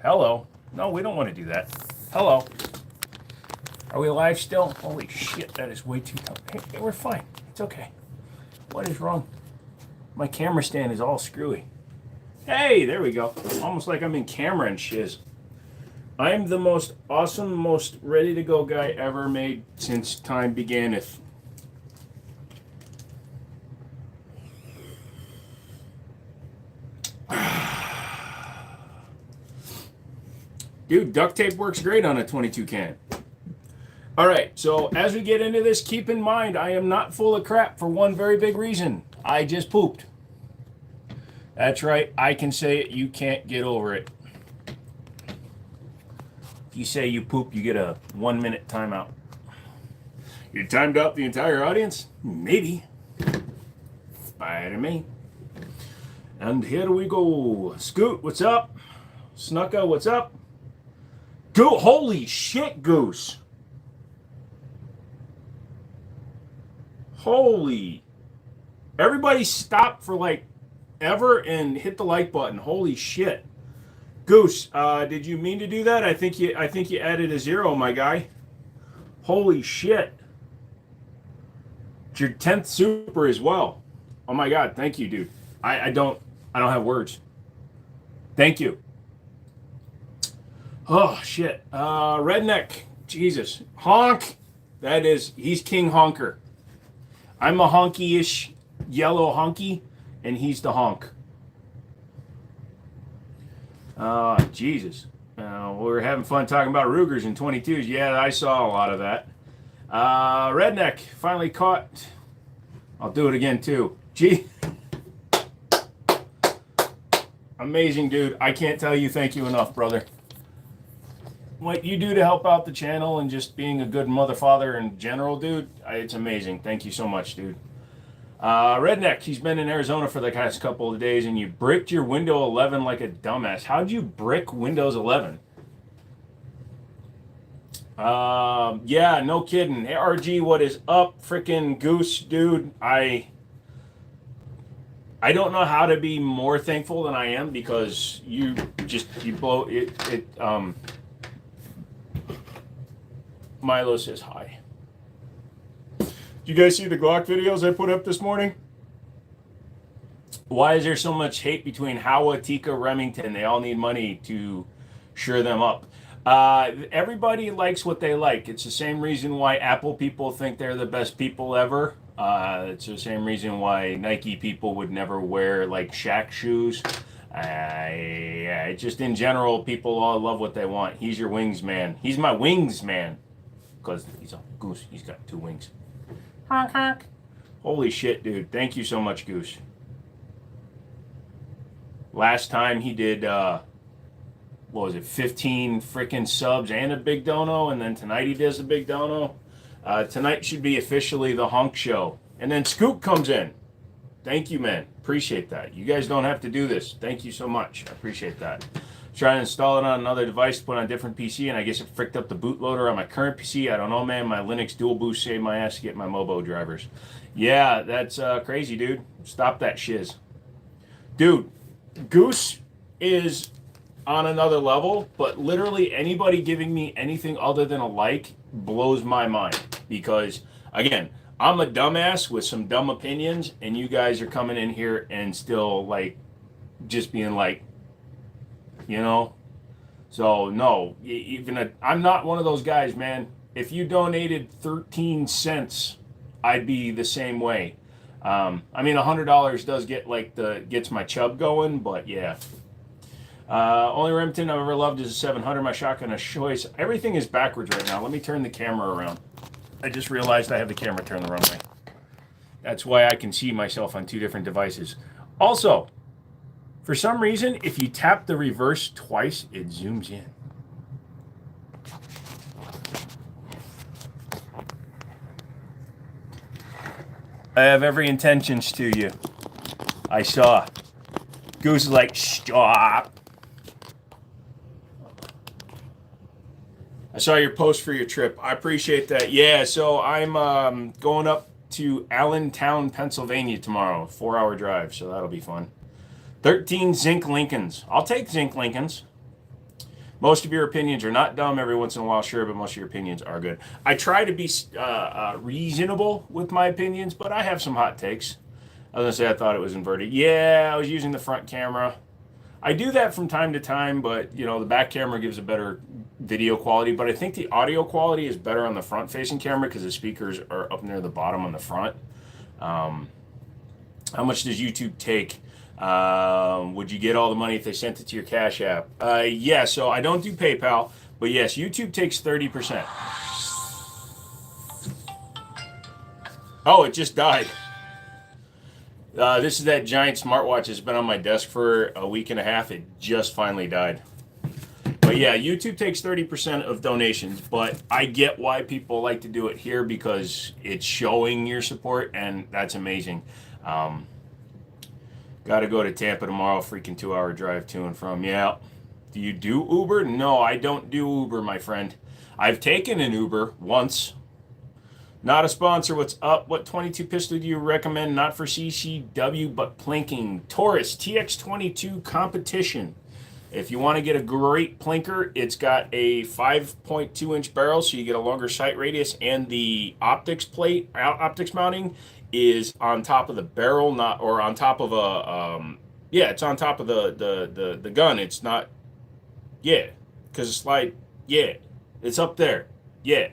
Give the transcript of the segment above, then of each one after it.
Hello. No, we don't want to do that. Hello. Are we live still? Holy shit, that is way too tough. Hey, we're fine. It's okay. What is wrong? My camera stand is all screwy. Hey, there we go. Almost like I'm in camera and shiz. I'm the most awesome, most ready to go guy ever made since time beganeth. Dude, duct tape works great on a 22 can. All right, so as we get into this, keep in mind I am not full of crap for one very big reason. I just pooped. That's right, I can say it, you can't get over it. If you say you poop, you get a 1 minute timeout. You timed out the entire audience? Maybe. Fine to me. And here we go. Scoot, what's up? Snucka, what's up? Holy shit, Goose. Holy. Everybody stop for like ever and hit the like button. Holy shit. Goose, did you mean to do that? I think you added a 0, my guy. Holy shit. It's your 10th super as well. Oh my god, thank you, dude. I don't have words. Thank you. Oh shit. Redneck. Jesus. Honk. He's King Honker. I'm a honky-ish yellow honky, and he's the honk. Jesus. We were having fun talking about Rugers and 22s. Yeah, I saw a lot of that. Redneck finally caught. I'll do it again too. Gee. Amazing, dude. I can't tell you thank you enough, brother. What you do to help out the channel and just being a good mother father in general, dude, it's amazing. Thank you so much, dude. Redneck, he's been in Arizona for the past couple of days, and you bricked your Windows 11 like a dumbass. How'd you brick Windows 11? Yeah, no kidding. Hey, RG, what is up, freaking Goose, dude? I don't know how to be more thankful than I am because you blow it. Milo says hi. Did you guys see the Glock videos I put up this morning? Why is there so much hate between Howa, Tika, Remington? They all need money to sure them up. Everybody likes what they like. It's the same reason why Apple people think they're the best people ever. It's the same reason why Nike people would never wear like Shaq shoes. Just in general, people all love what they want. He's your wings man. He's my wings man. Because he's a goose. He's got 2 wings. Honk, honk. Holy shit, dude. Thank you so much, Goose. Last time he did, what was it, 15 freaking subs and a big dono, and then tonight he does a big dono. Tonight should be officially the honk show. And then Scoop comes in. Thank you, man. Appreciate that. You guys don't have to do this. Thank you so much. I appreciate that. Trying to install it on another device to put on a different PC, and I guess it fricked up the bootloader on my current PC. I don't know, man. My Linux dual boost saved my ass to get my Mobo drivers. Yeah, that's crazy, dude. Stop that shiz. Dude, Goose is on another level, but literally anybody giving me anything other than a like blows my mind. Because, again, I'm a dumbass with some dumb opinions, and you guys are coming in here and still, like, just being like, you know? So, no. I'm not one of those guys, man. If you donated 13 cents, I'd be the same way. I mean, $100 does gets my chub going, but yeah. Only Remington I've ever loved is a 700. My shotgun is choice. Everything is backwards right now. Let me turn the camera around. I just realized I have the camera turned the wrong way. That's why I can see myself on 2 different devices. Also, for some reason, if you tap the reverse twice, it zooms in. I have every intentions to you. I saw. Goose is like, stop. I saw your post for your trip. I appreciate that. Yeah, so I'm going up to Allentown, Pennsylvania tomorrow. 4-hour drive, so that'll be fun. 13 zinc Lincolns. I'll take zinc Lincolns. Most of your opinions are not dumb. Every once in a while, sure, but most of your opinions are good. I try to be reasonable with my opinions, but I have some hot takes. I was gonna say I thought it was inverted. Yeah, I was using the front camera. I do that from time to time, but you know the back camera gives a better video quality. But I think the audio quality is better on the front-facing camera because the speakers are up near the bottom on the front. How much does YouTube take? Would you get all the money if they sent it to your Cash App? Yeah, so I don't do PayPal, but yes, YouTube takes 30%. Oh, it just died. This is that giant smartwatch that's been on my desk for a week and a half. It just finally died. But yeah, YouTube takes 30% of donations, but I get why people like to do it here because it's showing your support, and that's amazing. Got to go to Tampa tomorrow, freaking 2-hour drive to and from. Yeah. Do you do Uber? No, I don't do Uber, my friend. I've taken an Uber once. Not a sponsor. What's up? What 22 pistol do you recommend? Not for CCW, but plinking. Taurus TX22 competition. If you want to get a great plinker, it's got a 5.2 inch barrel, so you get a longer sight radius, and the optics plate, optics mounting, is on top of the barrel, not or on top of a yeah, it's on top of the gun. It's not, yeah, because it's like, yeah, it's up there, yeah.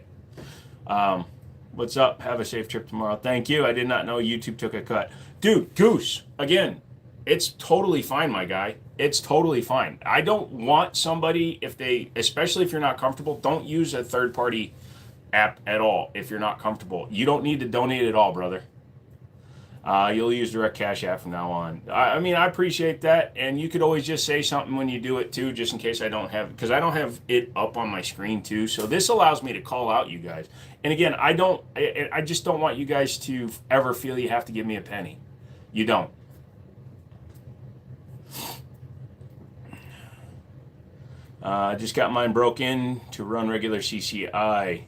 What's up? Have a safe trip tomorrow. Thank you. I did not know YouTube took a cut. Dude, Goose, again, it's totally fine, my guy. It's totally fine. I don't want somebody, if they, especially if you're not comfortable, don't use a third-party app at all if you're not comfortable. You don't need to donate at all, brother. You'll use direct cash app from now on. I mean, I appreciate that, and you could always just say something when you do it too, just in case I don't have, because I don't have it up on my screen too. So this allows me to call out you guys. And again, I just don't want you guys to ever feel you have to give me a penny. You don't. Just got mine broke in to run regular CCI.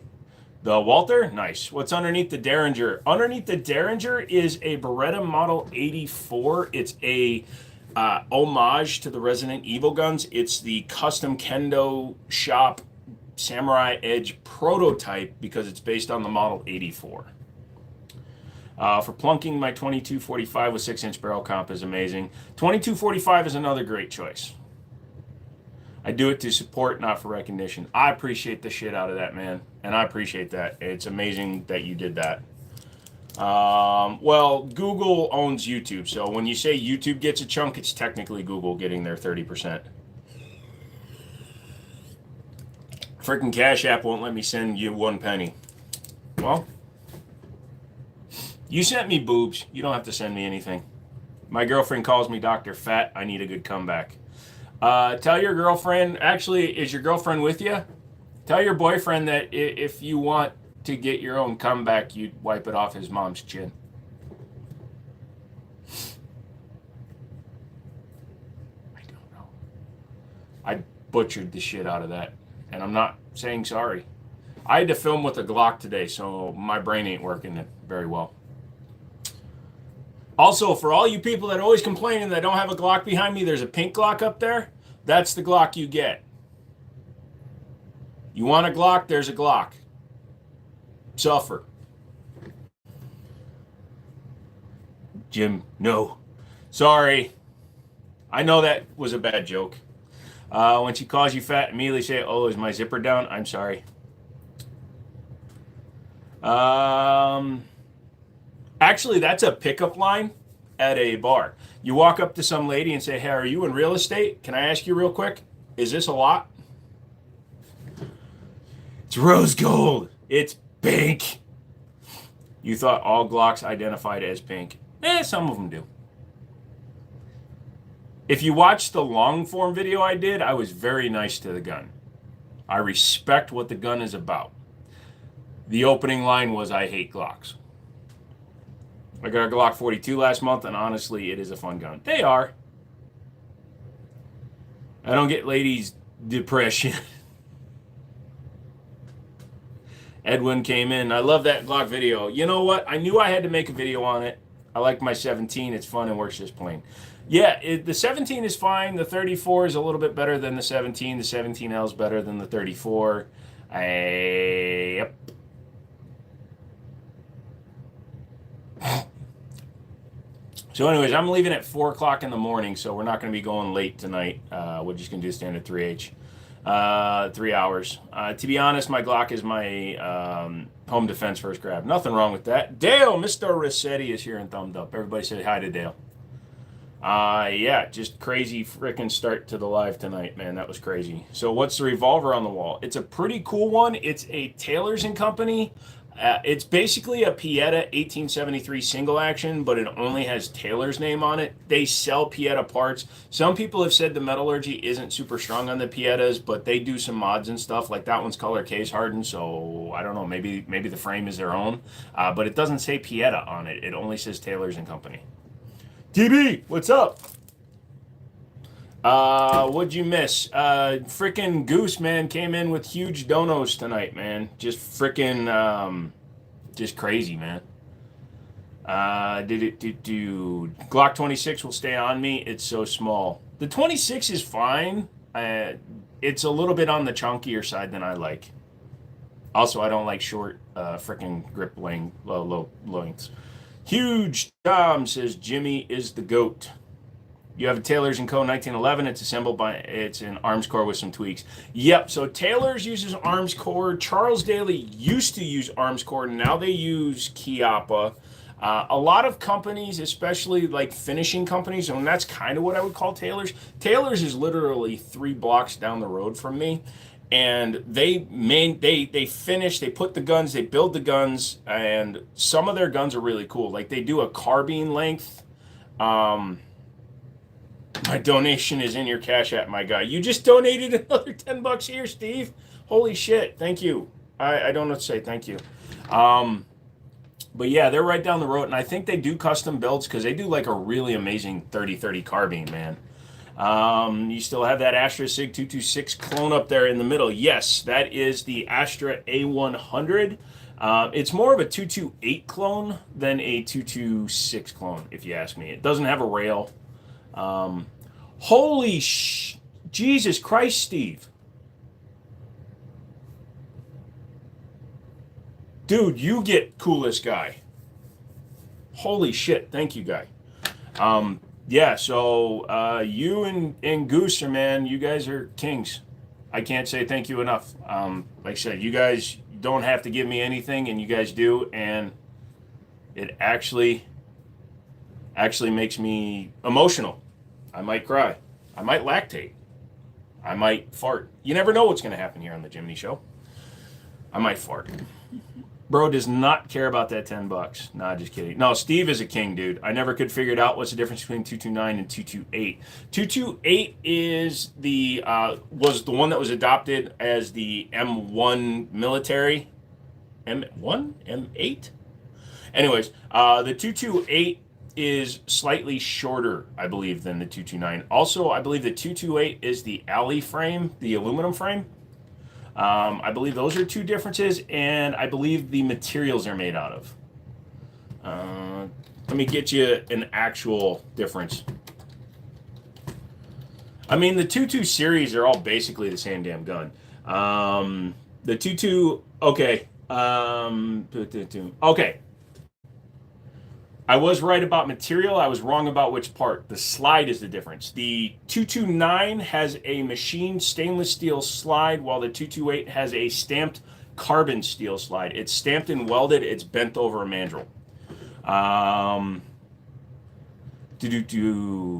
The Walther? Nice. What's underneath the Derringer? Underneath the Derringer is a Beretta Model 84. It's a homage to the Resident Evil guns. It's the custom Kendo shop Samurai Edge prototype because it's based on the Model 84. For plunking, my 2245 with 6-inch barrel comp is amazing. 2245 is another great choice. I do it to support, not for recognition. I appreciate the shit out of that, man. And I appreciate that. It's amazing that you did that. Well, Google owns YouTube. So when you say YouTube gets a chunk, it's technically Google getting their 30%. Freaking Cash App won't let me send you 1 penny. Well, you sent me boobs. You don't have to send me anything. My girlfriend calls me Dr. Fat. I need a good comeback. Tell your girlfriend, actually, is your girlfriend with you? Tell your boyfriend that if you want to get your own comeback, you'd wipe it off his mom's chin. I don't know. I butchered the shit out of that, and I'm not saying sorry. I had to film with a Glock today, so my brain ain't working very well. Also, for all you people that are always complaining that I don't have a Glock behind me, there's a pink Glock up there. That's the Glock you get. You want a Glock? There's a Glock. Suffer. Jim, no. Sorry. I know that was a bad joke. When she calls you fat, immediately say, oh, is my zipper down? I'm sorry. Actually, that's a pickup line at a bar. You walk up to some lady and say, hey, are you in real estate? Can I ask you real quick? Is this a lot? It's rose gold. It's pink. You thought all Glocks identified as pink. Some of them do. If you watch the long form video I did, I was very nice to the gun. I respect what the gun is about. The opening line was, I hate Glocks. I got a Glock 42 last month, and honestly, it is a fun gun. They are. I don't get ladies' depression. Edwin came in. I love that Glock video. You know what? I knew I had to make a video on it. I like my 17. It's fun and works just plain. Yeah, the 17 is fine. The 34 is a little bit better than the 17. The 17L is better than the 34. Yep. So, anyways, I'm leaving at 4 o'clock in the morning, so we're not going to be going late tonight. We're just going to do standard 3H. 3 hours. To be honest, my Glock is my home defense first grab. Nothing wrong with that. Dale, Mr. Rossetti is here and thumbed up. Everybody say hi to Dale. Yeah, just crazy freaking start to the live tonight, man. That was crazy. So what's the revolver on the wall? It's a pretty cool one. It's a Taylor's & Company. It's basically a Pieta 1873 single action, but it only has Taylor's name on it. They sell Pieta parts. Some people have said the metallurgy isn't super strong on the Pietas, but they do some mods and stuff. Like that one's color case hardened, so I don't know. Maybe the frame is their own, but it doesn't say Pieta on it. It only says Taylor's & Company. DB, what's up? What'd you miss? Frickin' Goose, man, came in with huge donos tonight, man. Just frickin', just crazy, man. Glock 26 will stay on me. It's so small. The 26 is fine. It's a little bit on the chunkier side than I like. Also, I don't like short, frickin' grip lengths. Huge Tom says Jimmy is the GOAT. You have a Taylor's & Co. 1911. It's assembled by, it's an arms core with some tweaks. Yep, so Taylor's uses arms core. Charles Daly used to use arms core. Now they use Chiappa. A lot of companies, especially like finishing companies, and that's kind of what I would call Taylor's. Taylor's is literally 3 blocks down the road from me. And they finish, they put the guns, they build the guns, and some of their guns are really cool. Like they do a carbine length. My donation is in your Cash App, my guy. You just donated another $10 here, Steve. Holy shit, thank you. I don't know what to say, thank you. But yeah, they're right down the road, and I think they do custom builds because they do like a really amazing 30-30 carbine, man. You still have that Astra Sig 226 clone up there in the middle. Yes, that is the Astra A100. It's more of a 228 clone than a 226 clone, if you ask me. It doesn't have a rail. Jesus Christ, Steve. Dude, you get coolest guy. Holy shit, thank you, guy. Yeah, so you and Goose, man, you guys are kings. I can't say thank you enough. Like I said, you guys don't have to give me anything, and you guys do, and it actually makes me emotional. I might cry. I might lactate. I might fart. You never know what's going to happen here on the Jiminy Show. I might fart. Bro does not care about that $10. Nah, just kidding. No, Steve is a king, dude. I never could figure it out. What's the difference between 229 and 228? 228 is was the one that was adopted as the M1 military. M1? M8? Anyways, the 228 is slightly shorter, I believe, than the 229. Also, I believe the 228 is the alley frame, the aluminum frame. I believe those are 2 differences, and I believe the materials are made out of. Let me get you an actual difference. I mean, the 22 series are all basically the same damn gun. The 22, okay. Okay. I was right about material. I was wrong about which part. The slide is the difference. The 229 has a machined stainless steel slide, while the 228 has a stamped carbon steel slide. It's stamped and welded. It's bent over a mandrel.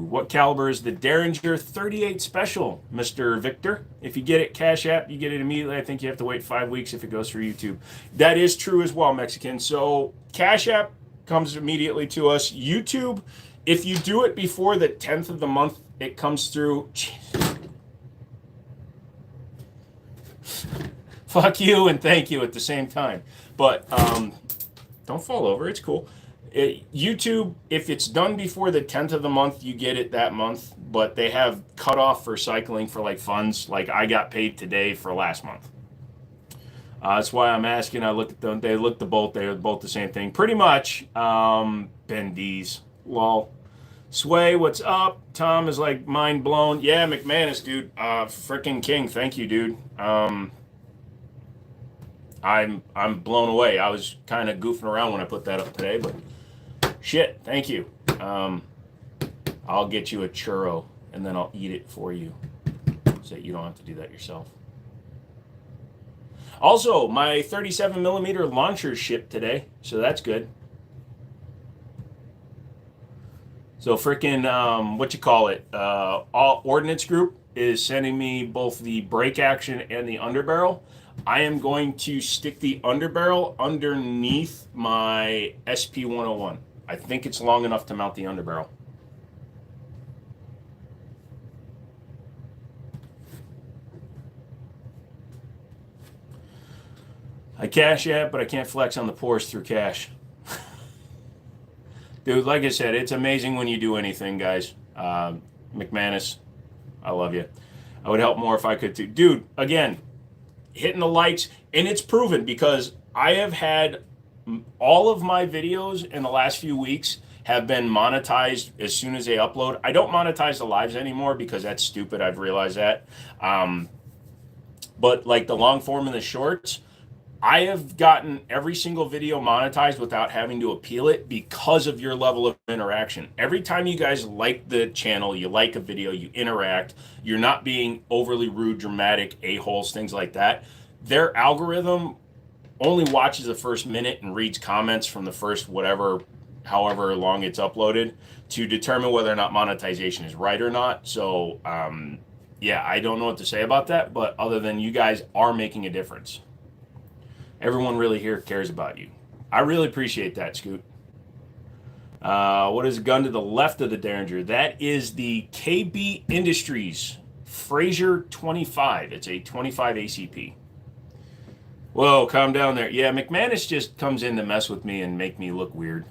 What caliber is the Derringer 38 Special, Mr. Victor? If you get it Cash App, you get it immediately. I think you have to wait 5 weeks if it goes through YouTube. That is true as well, Mexican. So Cash App comes immediately to us. YouTube, if you do it before the 10th of the month, it comes through. Fuck you and thank you at the same time. But don't fall over. It's cool. YouTube, if it's done before the 10th of the month, you get it that month. But they have cutoff for cycling for like funds. Like I got paid today for last month. That's why I'm asking. I look at them. They look the both. They're both the same thing, pretty much. Ben D's, lol. Sway, what's up? Tom is like mind blown. Yeah, McManus, dude. Freaking king. Thank you, dude. I'm blown away. I was kind of goofing around when I put that up today, but shit, thank you. I'll get you a churro and then I'll eat it for you so that you don't have to do that yourself. Also, my 37 millimeter launcher shipped today, so that's good. So freaking what you call it? All Ordnance Group is sending me both the break action and the underbarrel. I am going to stick the underbarrel underneath my SP-101. I think it's long enough to mount the underbarrel. I cash at, but I can't flex on the pores through cash. Dude, like I said, it's amazing when you do anything, guys. McManus, I love you. I would help more if I could too. Dude, again, hitting the likes, and it's proven because I have had all of my videos in the last few weeks have been monetized as soon as they upload. I don't monetize the lives anymore because that's stupid. I've realized that. But like the long form and the shorts, I have gotten every single video monetized without having to appeal it because of your level of interaction. Every time you guys like the channel, you like a video, you interact, you're not being overly rude, dramatic, a-holes, things like that. Their algorithm only watches the first minute and reads comments from the first however long it's uploaded to determine whether or not monetization is right or not. So, yeah, I don't know what to say about that, but other than you guys are making a difference. Everyone really here cares about you. I really appreciate that, Scoot. What is a gun to the left of the Derringer? That is the KB Industries Fraser 25. It's a 25 ACP. Whoa, calm down there. Yeah, McManus just comes in to mess with me and make me look weird.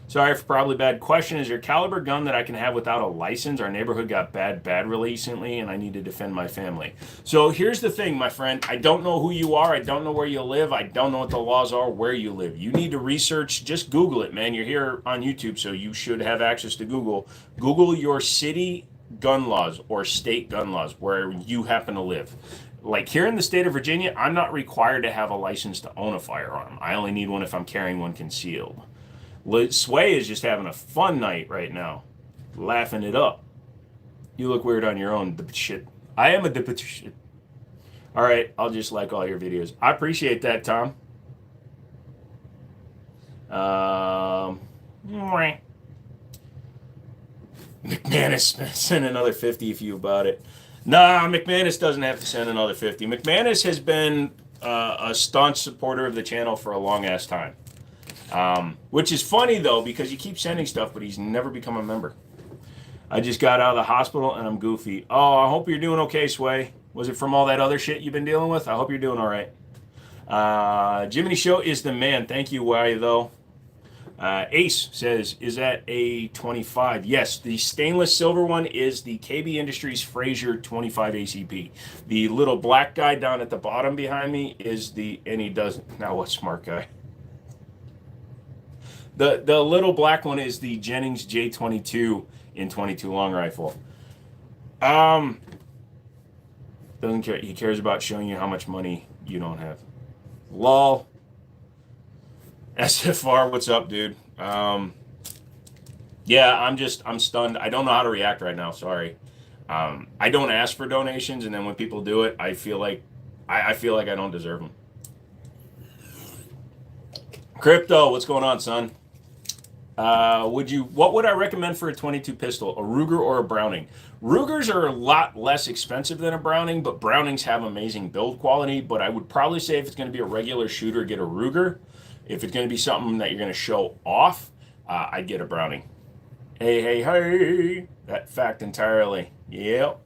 Sorry for probably bad question. Is your caliber gun that I can have without a license? Our neighborhood got bad recently, and I need to defend my family. So here's the thing, my friend. I don't know who you are. I don't know where you live. I don't know what the laws are where you live. You need to research. Just Google it, man. You're here on YouTube, so you should have access to Google. Google your city gun laws or state gun laws where you happen to live. Like here in the state of Virginia, I'm not required to have a license to own a firearm. I only need one if I'm carrying one concealed. Sway is just having a fun night right now, laughing it up. You look weird on your own. Shit. I am a shit. All right, I'll just like all your videos. I appreciate that, Tom. McManus, send another 50 if you about it. Nah, McManus doesn't have to send another 50. McManus has been a staunch supporter of the channel for a long ass time. Which is funny though, because you keep sending stuff, but he's never become a member. I just got out of the hospital and I'm goofy. Oh, I hope you're doing okay, Sway. Was it from all that other shit you've been dealing with? I hope you're doing all right. Jiminy Show is the man. Thank you, why though? Ace says, is that a 25? Yes, the stainless silver one is the KB Industries Fraser 25 ACP. The little black guy down at the bottom behind me is and he doesn't, now what smart guy? The little black one is the Jennings J22 in 22 long rifle. Doesn't care. He cares about showing you how much money you don't have. Lol. SFR, what's up, dude? Yeah, I'm stunned. I don't know how to react right now. Sorry. I don't ask for donations, and then when people do it, I feel like I don't deserve them. Crypto, what's going on, son? What would I recommend for a 22 pistol? A Ruger or a Browning? Rugers are a lot less expensive than a Browning, but Brownings have amazing build quality. But I would probably say if it's going to be a regular shooter, get a Ruger. If it's going to be something that you're going to show off, I'd get a Browning. Hey. That fact entirely. Yep.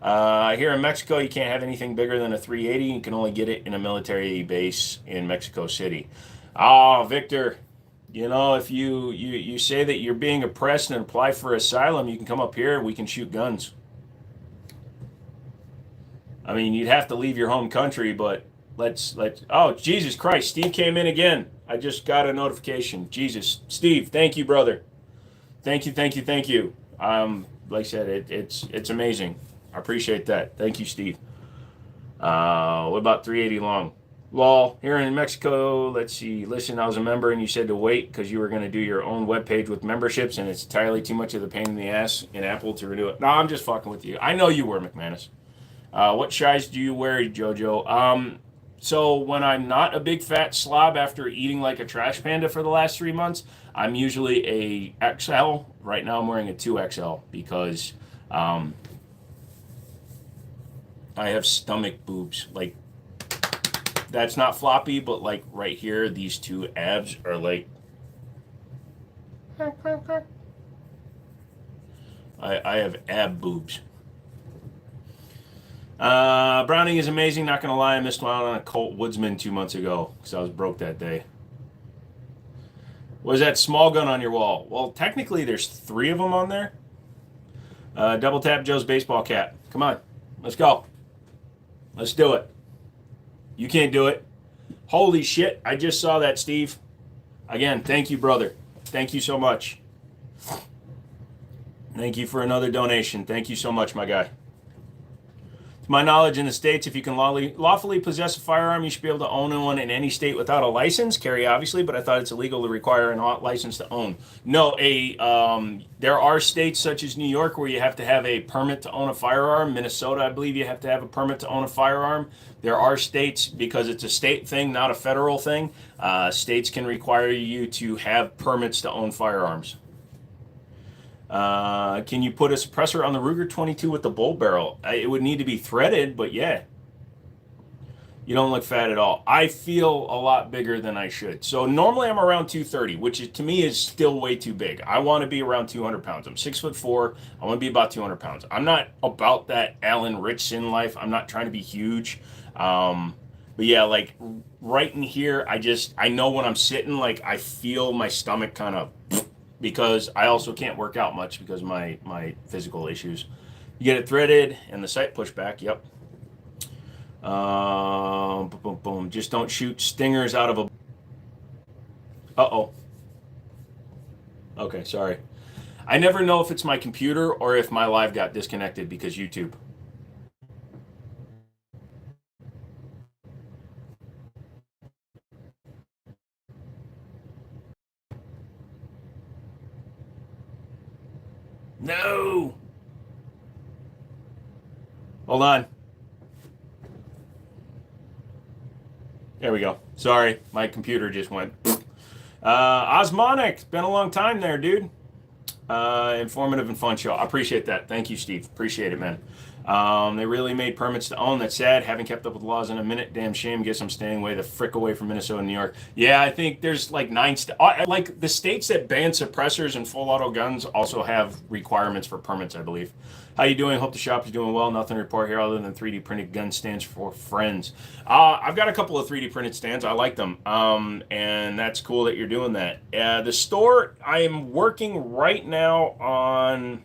Here in Mexico, you can't have anything bigger than a 380. You can only get it in a military base in Mexico City. Oh, Victor. You know, if you say that you're being oppressed and apply for asylum, you can come up here and we can shoot guns. I mean, you'd have to leave your home country, but let's oh, Jesus Christ, Steve came in again. I just got a notification. Jesus. Steve, thank you, brother. Thank you, thank you, thank you. Like I said, it's amazing. I appreciate that. Thank you, Steve. What about 380 long? Lol, here in Mexico, let's see. Listen, I was a member and you said to wait because you were going to do your own webpage with memberships and it's entirely too much of the pain in the ass in Apple to renew it. No, I'm just fucking with you. I know you were, McManus. What size do you wear, Jojo? So when I'm not a big fat slob after eating like a trash panda for the last 3 months, I'm usually a XL. Right now I'm wearing a 2XL because I have stomach boobs. Like, that's not floppy, but like right here, these two abs are like. I have ab boobs. Browning is amazing. Not gonna lie, I missed one on a Colt Woodsman 2 months ago because I was broke that day. Was that small gun on your wall? Well, technically, there's 3 of them on there. Double tap Joe's baseball cap. Come on, let's go. Let's do it. You can't do it. Holy shit! I just saw that, Steve. Again, thank you, brother. Thank you so much. Thank you for another donation. Thank you so much, my guy. To my knowledge, in the States, if you can lawfully possess a firearm, you should be able to own one in any state without a license. Carry, obviously, but I thought it's illegal to require a license to own. No, there are states such as New York where you have to have a permit to own a firearm. Minnesota, I believe you have to have a permit to own a firearm. There are states, because it's a state thing, not a federal thing, states can require you to have permits to own firearms. Can you put a suppressor on the Ruger 22 with the bull barrel? It would need to be threaded, but yeah. You don't look fat at all. I feel a lot bigger than I should. So normally I'm around 230, which to me is still way too big. I want to be around 200 pounds. I'm 6'4". I want to be about 200 pounds. I'm not about that Alan Richson life. I'm not trying to be huge. But yeah, like right in here, I know when I'm sitting, like I feel my stomach kind of, because I also can't work out much because of my physical issues. You get it threaded and the sight pushback. Yep. Boom, boom. Just don't shoot stingers out of a. Uh-oh. Okay, sorry. I never know if it's my computer or if my live got disconnected because YouTube. No. Hold on. There we go. Sorry, my computer just went. Osmonic, been a long time there, dude. Informative and fun show. I appreciate that. Thank you, Steve. Appreciate it, man. They really made permits to own. That's sad. Haven't kept up with laws in a minute. Damn shame. Guess I'm staying the frick away from Minnesota and New York. Yeah, I think there's like 9 like the states that ban suppressors and full auto guns also have requirements for permits, I believe. How you doing? Hope the shop is doing well. Nothing to report here other than 3D printed gun stands for friends. I've got a couple of 3D printed stands. I like them. And that's cool that you're doing that. The store, I am working right now on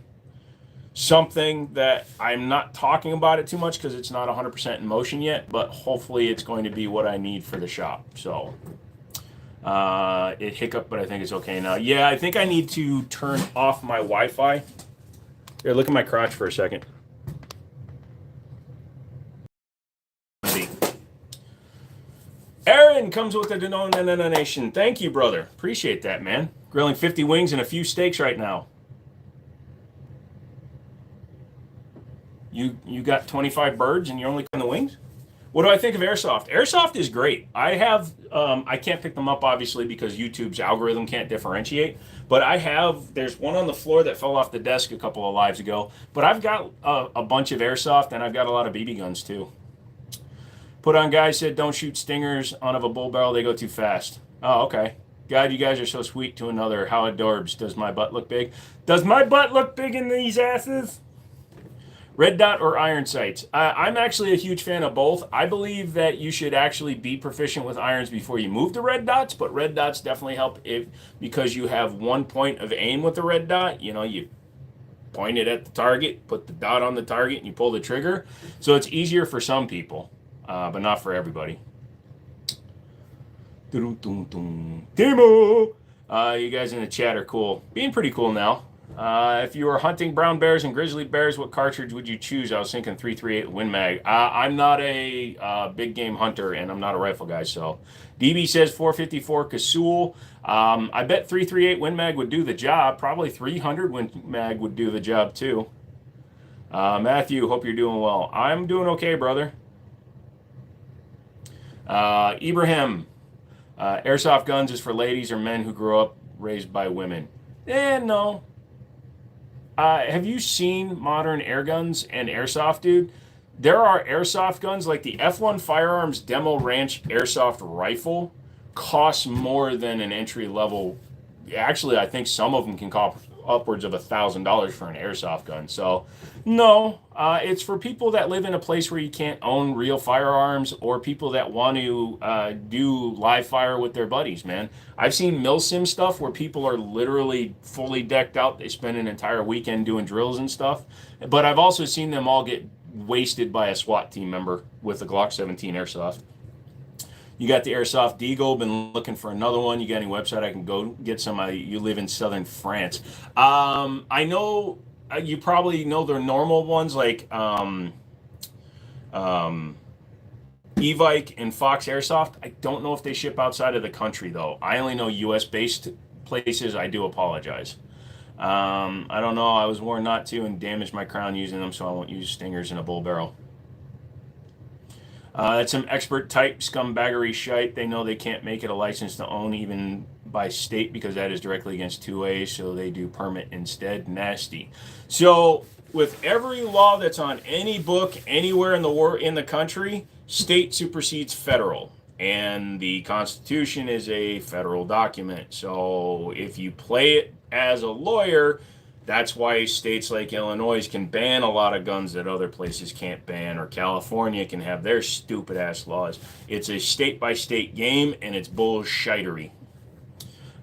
something that I'm not talking about it too much because it's not 100% in motion yet, but hopefully it's going to be what I need for the shop. So it hiccuped, but I think it's okay now. Yeah, I think I need to turn off my Wi-Fi. Here, look at my crotch for a second. Aaron comes with a donation. Thank you, brother. Appreciate that, man. Grilling 50 wings and a few steaks right now. You got 25 birds and you're only cooking the wings? What do I think of airsoft? Airsoft is great. I can't pick them up obviously because YouTube's algorithm can't differentiate, but there's one on the floor that fell off the desk a couple of lives ago, but I've got a bunch of airsoft and I've got a lot of BB guns too. Put on guy said don't shoot stingers on of a bull barrel, they go too fast. Oh, okay. God, you guys are so sweet to another. How adorbs. Does my butt look big? Does my butt look big in these asses? Red dot or iron sights? I'm actually a huge fan of both. I believe that you should actually be proficient with irons before you move to red dots, but red dots definitely help because you have one point of aim with the red dot. You know, you point it at the target, put the dot on the target, and you pull the trigger. So it's easier for some people, but not for everybody. Timo! You guys in the chat are cool. Being pretty cool now. If you were hunting brown bears and grizzly bears, what cartridge would you choose? I was thinking 338 Win Mag. I'm not a big game hunter, and I'm not a rifle guy, so. DB says 454 Casull. I bet 338 Win Mag would do the job. Probably 300 Win Mag would do the job, too. Matthew, hope you're doing well. I'm doing okay, brother. Ibrahim, airsoft guns is for ladies or men who grew up raised by women. No. Have you seen modern air guns and airsoft, dude? There are airsoft guns like the F1 Firearms Demo Ranch airsoft rifle costs more than an entry level. Actually, I think some of them can cost upwards of $1,000 for an airsoft gun. So, no, it's for people that live in a place where you can't own real firearms, or people that want to do live fire with their buddies, man. I've seen milsim stuff where people are literally fully decked out. They spend an entire weekend doing drills and stuff. But I've also seen them all get wasted by a SWAT team member with a Glock 17 airsoft. You got the Airsoft Deagle. Been looking for another one. You got any website I can go get some? You live in southern France. I know you probably know their normal ones like Evike and Fox Airsoft. I don't know if they ship outside of the country though. I only know U.S. based places. I do apologize. I don't know. I was warned not to and damaged my crown using them, so I won't use stingers in a bull barrel. That's some expert type scumbaggery shite. They know they can't make it a license to own even by state because that is directly against 2A, so they do permit instead. Nasty. So with every law that's on any book anywhere in the country, state supersedes federal. And the Constitution is a federal document. So if you play it as a lawyer, that's why states like Illinois can ban a lot of guns that other places can't ban, or California can have their stupid ass laws. It's a state by state game, and it's bullshitery.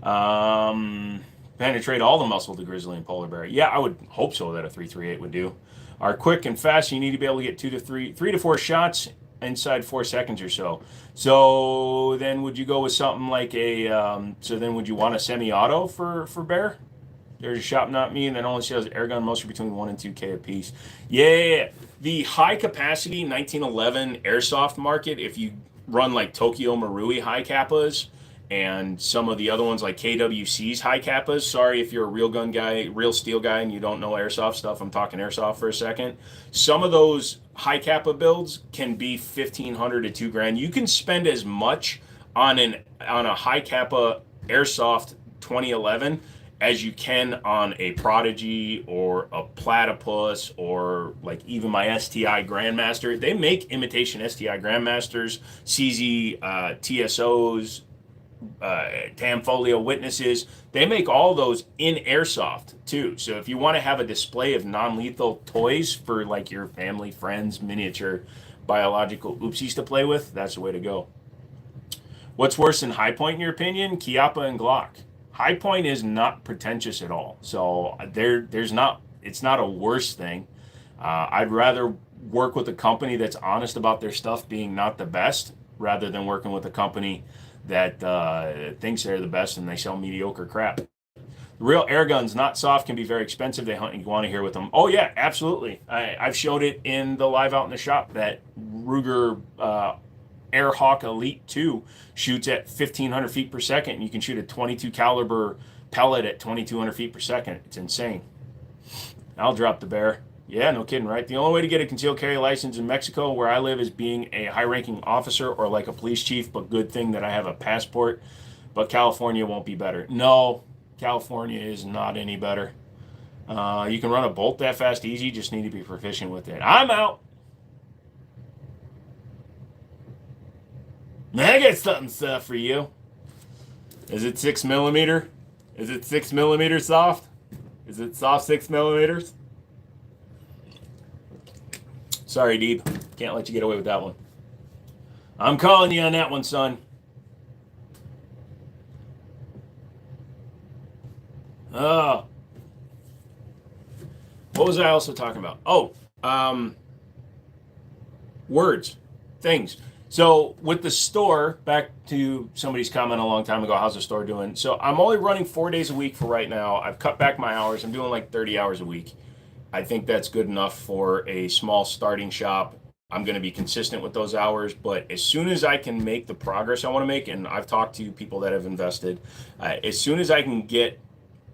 Penetrate all the muscle to grizzly and polar bear. Yeah, I would hope so that a 338 would do. Are quick and fast. You need to be able to get 3 to 4 shots inside 4 seconds or so. So then, would you go with something like a? So then, would you want a semi-auto for bear? There's a shop, not me, and that only sells air gun mostly between 1 and 2K a piece. Yeah, the high capacity 1911 airsoft market, if you run like Tokyo Marui high kappas and some of the other ones like KWC's high kappas. Sorry if you're a real gun guy, real steel guy, and you don't know airsoft stuff. I'm talking airsoft for a second. Some of those high kappa builds can be $1,500 to $2,000. You can spend as much on a high kappa airsoft 2011 as you can on a Prodigy or a Platypus, or like even my STI Grandmaster. They make imitation STI Grandmasters, CZ TSOs, Tamfolio Witnesses. They make all those in airsoft too. So if you want to have a display of non-lethal toys for like your family, friends, miniature biological oopsies to play with, that's the way to go. What's worse than High Point in your opinion? Chiappa and Glock. High Point is not pretentious at all, so it's not a worse thing. I'd rather work with a company that's honest about their stuff being not the best, rather than working with a company that thinks they're the best and they sell mediocre crap. Real air guns, not soft, can be very expensive. They hunt, you want to hear with them. Oh yeah, absolutely. I've showed it in the live out in the shop that Ruger Airhawk Elite 2 shoots at 1,500 feet per second. You can shoot a 22 caliber pellet at 2,200 feet per second. It's insane. I'll drop the bear. Yeah, no kidding, right? The only way to get a concealed carry license in Mexico, where I live, is being a high-ranking officer or like a police chief, but good thing that I have a passport. But California won't be better. No, California is not any better. You can run a bolt that fast easy, just need to be proficient with it. I'm out. I got something for you. Is it 6 millimeter? Is it 6 millimeter soft? Is it soft 6 millimeters? Sorry, Deeb. Can't let you get away with that one. I'm calling you on that one, son. Oh. What was I also talking about? Oh, words, things. So with the store, back to somebody's comment a long time ago, how's the store doing? So I'm only running 4 days a week for right now. I've cut back my hours. I'm doing like 30 hours a week. I think that's good enough for a small starting shop. I'm going to be consistent with those hours, but as soon as I can make the progress I want to make, and I've talked to people that have invested, as soon as I can get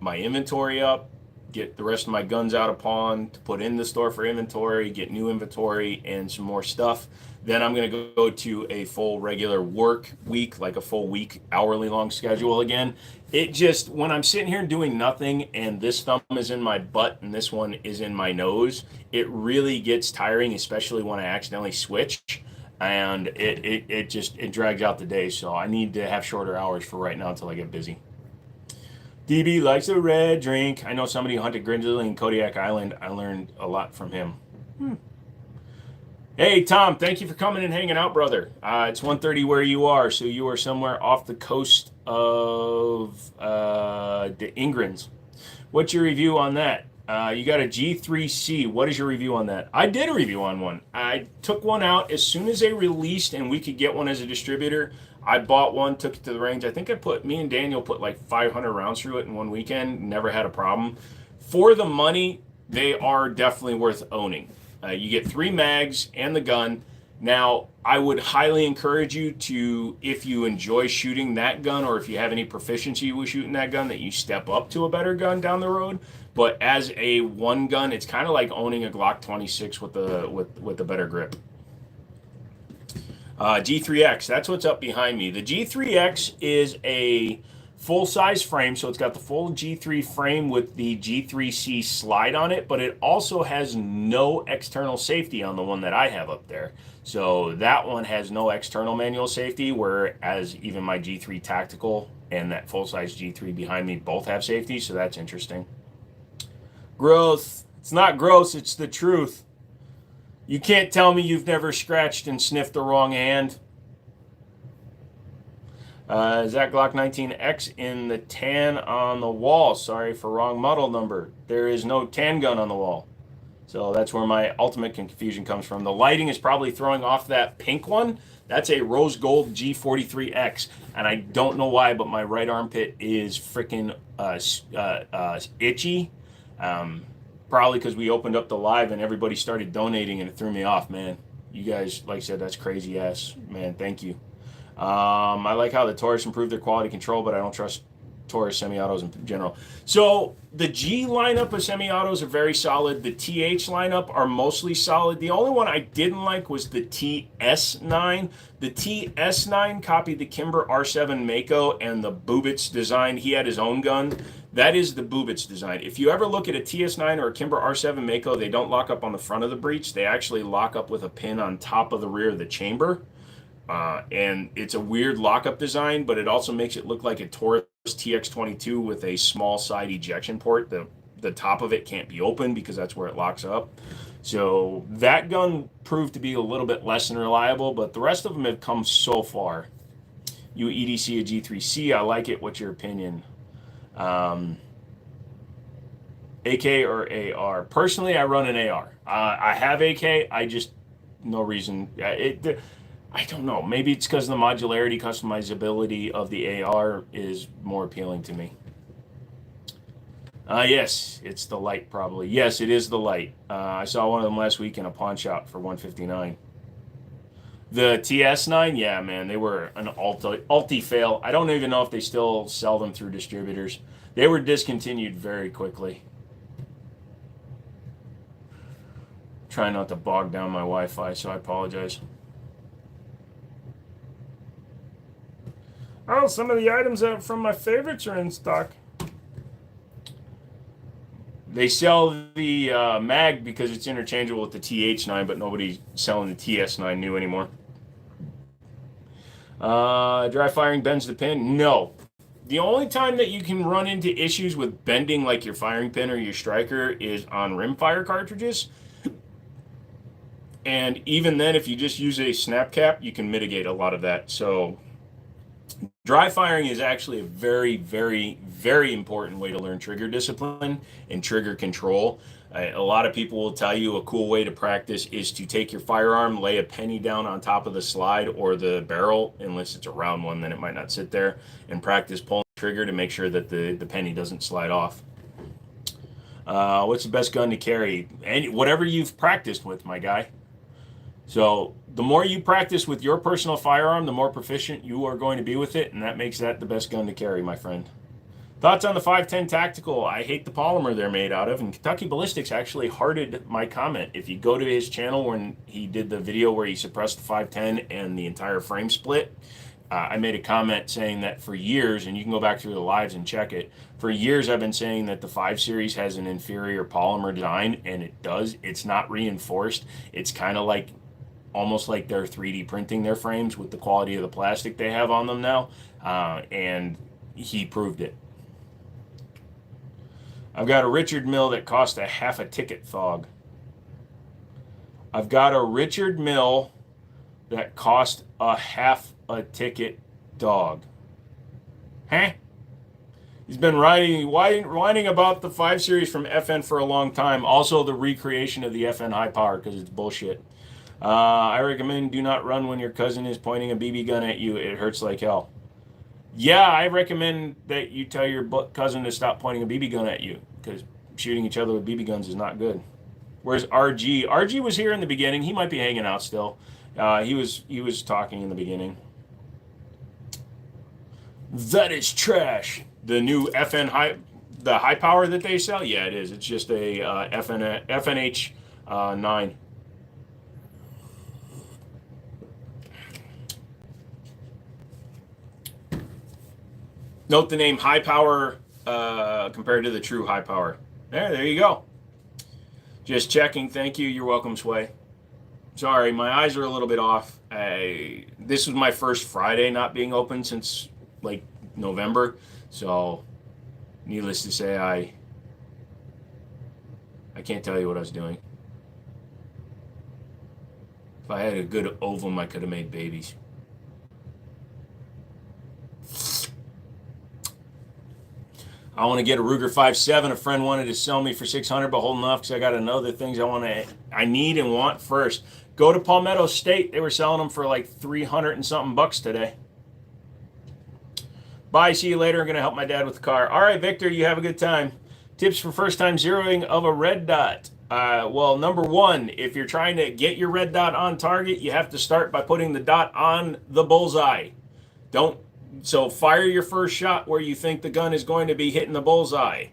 my inventory up, get the rest of my guns out of pawn to put in the store for inventory, get new inventory and some more stuff, then I'm going to go to a full regular work week, like a full week, hourly long schedule again. It just, when I'm sitting here doing nothing and this thumb is in my butt and this one is in my nose, it really gets tiring, especially when I accidentally switch. And it drags out the day. So I need to have shorter hours for right now until I get busy. DB likes a red drink. I know somebody who hunted grizzly in Kodiak Island. I learned a lot from him. Hey, Tom, thank you for coming and hanging out, brother. It's 1:30 where you are, so you are somewhere off the coast of the Ingrams. What's your review on that? You got a G3C. What is your review on that? I did a review on one. I took one out as soon as they released and we could get one as a distributor. I bought one, took it to the range. I think me and Daniel put like 500 rounds through it in one weekend. Never had a problem. For the money, they are definitely worth owning. You get 3 mags and the gun. Now, I would highly encourage you to, if you enjoy shooting that gun or if you have any proficiency with shooting that gun, that you step up to a better gun down the road. But as a one gun, it's kind of like owning a Glock 26 with a better grip. G3X, that's what's up behind me. The G3X is a full-size frame, so it's got the full G3 frame with the G3C slide on it, but it also has no external safety on the one that I have up there. So that one has no external manual safety, whereas even my G3 Tactical and that full-size G3 behind me both have safety, so that's interesting. Gross. It's not gross, it's the truth. You can't tell me you've never scratched and sniffed the wrong hand. Is that Glock 19X in the tan on the wall? Sorry for wrong model number. There is no tan gun on the wall. So that's where my ultimate confusion comes from. The lighting is probably throwing off that pink one. That's a rose gold G43X. And I don't know why, but my right armpit is freaking itchy. Probably because we opened up the live and everybody started donating and it threw me off, man. You guys, like I said, that's crazy ass, man. Thank you. I like how the Taurus improved their quality control, but I don't trust Taurus semi-autos in general. So the G lineup of semi-autos are very solid. The TH lineup are mostly solid. The only one I didn't like was the TS9. The TS9 copied the Kimber R7 Mako and the Bubitz design. He had his own gun. That is the Bubitz design. If you ever look at a TS9 or a Kimber R7 Mako, they don't lock up on the front of the breech. They actually lock up with a pin on top of the rear of the chamber. And it's a weird lockup design, but it also makes it look like a Taurus TX22 with a small side ejection port. The top of it can't be open because that's where it locks up. So that gun proved to be a little bit less than reliable, but the rest of them have come so far. You EDC a G3C, I like it. What's your opinion? AK or AR? Personally, I run an AR. I have AK. I just, no reason. I don't know. Maybe it's because the modularity, customizability of the AR is more appealing to me. Yes, it's the light probably. Yes, it is the light. I saw one of them last week in a pawn shop for $159. The TS9, yeah, man, they were an ulti fail. I don't even know if they still sell them through distributors. They were discontinued very quickly. Trying not to bog down my Wi-Fi, so I apologize. Oh, some of the items from my favorites are in stock. They sell the mag because it's interchangeable with the TH9, but nobody's selling the TS9 new anymore. Dry firing bends the pin? No. The only time that you can run into issues with bending like your firing pin or your striker is on rimfire cartridges. And even then, if you just use a snap cap, you can mitigate a lot of that. So dry firing is actually a very, very, very important way to learn trigger discipline and trigger control. A lot of people will tell you a cool way to practice is to take your firearm, lay a penny down on top of the slide or the barrel, unless it's a round one, then it might not sit there, and practice pulling the trigger to make sure that the penny doesn't slide off. What's the best gun to carry? Whatever you've practiced with, my guy. So the more you practice with your personal firearm, the more proficient you are going to be with it, and that makes that the best gun to carry, my friend. Thoughts on the 510 Tactical? I hate the polymer they're made out of, and Kentucky Ballistics actually hearted my comment. If you go to his channel when he did the video where he suppressed the 510 and the entire frame split, I made a comment saying that for years, and you can go back through the lives and check it, for years I've been saying that the 5 Series has an inferior polymer design, and it does. It's not reinforced. It's kind of like almost like they're 3D printing their frames with the quality of the plastic they have on them now, and he proved it. I've got a Richard Mill that cost a half a ticket thog. I've got a Richard Mill that cost a half a ticket dog. Huh? He's been whining about the 5 Series from FN for a long time. Also, the recreation of the FN high power because it's bullshit. I recommend do not run when your cousin is pointing a BB gun at you. It hurts like hell. Yeah, I recommend that you tell your cousin to stop pointing a BB gun at you because shooting each other with BB guns is not good. Where's RG? RG was here in the beginning. He might be hanging out still. He was talking in the beginning. That is trash. The new FN the high power that they sell. Yeah, it is. It's just a FNH 9. Note the name high power compared to the true high power. There you go. Just checking. Thank you. You're welcome, Sway. Sorry, my eyes are a little bit off. This was my first Friday not being open since like November. So, needless to say, I can't tell you what I was doing. If I had a good ovum, I could have made babies. I want to get a Ruger 5.7. A friend wanted to sell me for $600, but holding off because I got another things I need and want first. Go to Palmetto State. They were selling them for like 300 and something bucks today. Bye. See you later. I'm going to help my dad with the car. All right, Victor, you have a good time. Tips for first time zeroing of a red dot. Well, number one, if you're trying to get your red dot on target, you have to start by putting the dot on the bullseye. So fire your first shot where you think the gun is going to be hitting the bullseye.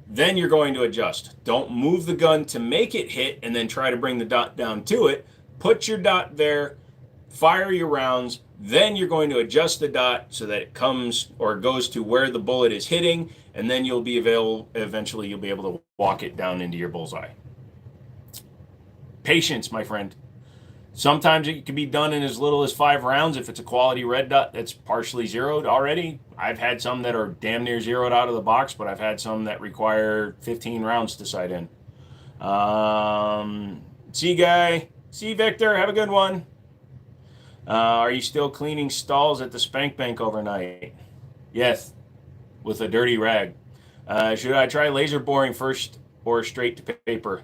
Then you're going to adjust. Don't move the gun to make it hit and then try to bring the dot down to it. Put your dot there, fire your rounds, then you're going to adjust the dot so that it comes or goes to where the bullet is hitting, and then eventually you'll be able to walk it down into your bullseye. Patience, my friend. Sometimes it can be done in as little as 5 rounds if it's a quality red dot that's partially zeroed already. I've had some that are damn near zeroed out of the box, but I've had some that require 15 rounds to sight in. See, guy. See, Victor. Have a good one. Are you still cleaning stalls at the Spank Bank overnight? Yes, with a dirty rag. Should I try laser boring first or straight to paper?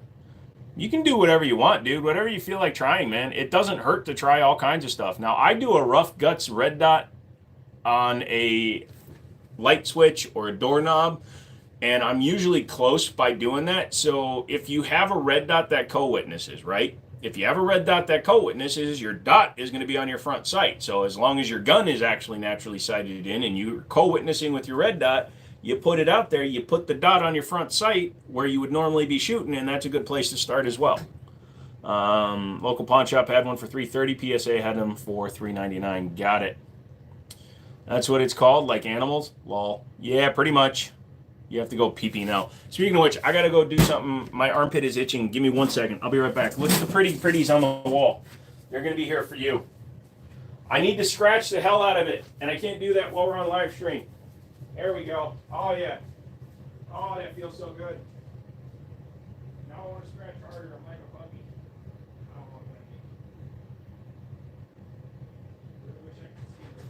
You can do whatever you want, dude. Whatever you feel like trying, man. It doesn't hurt to try all kinds of stuff. Now, I do a rough guts red dot on a light switch or a doorknob, and I'm usually close by doing that. So if you have a red dot that co-witnesses, right? If you have a red dot that co-witnesses, your dot is going to be on your front sight. So as long as your gun is actually naturally sighted in and you're co-witnessing with your red dot, you put it out there, you put the dot on your front sight where you would normally be shooting, and that's a good place to start as well. Local pawn shop had one for $330. PSA had them for $399. Got it. That's what it's called, like animals? Lol. Yeah, pretty much. You have to go pee-pee now. Speaking of which, I got to go do something. My armpit is itching. Give me 1 second. I'll be right back. Look at the pretties on the wall. They're going to be here for you. I need to scratch the hell out of it, and I can't do that while we're on live stream. There we go. Oh, yeah. Oh, that feels so good. Now I want to scratch harder. I'm like a puppy. I don't want that. I wish I could see this.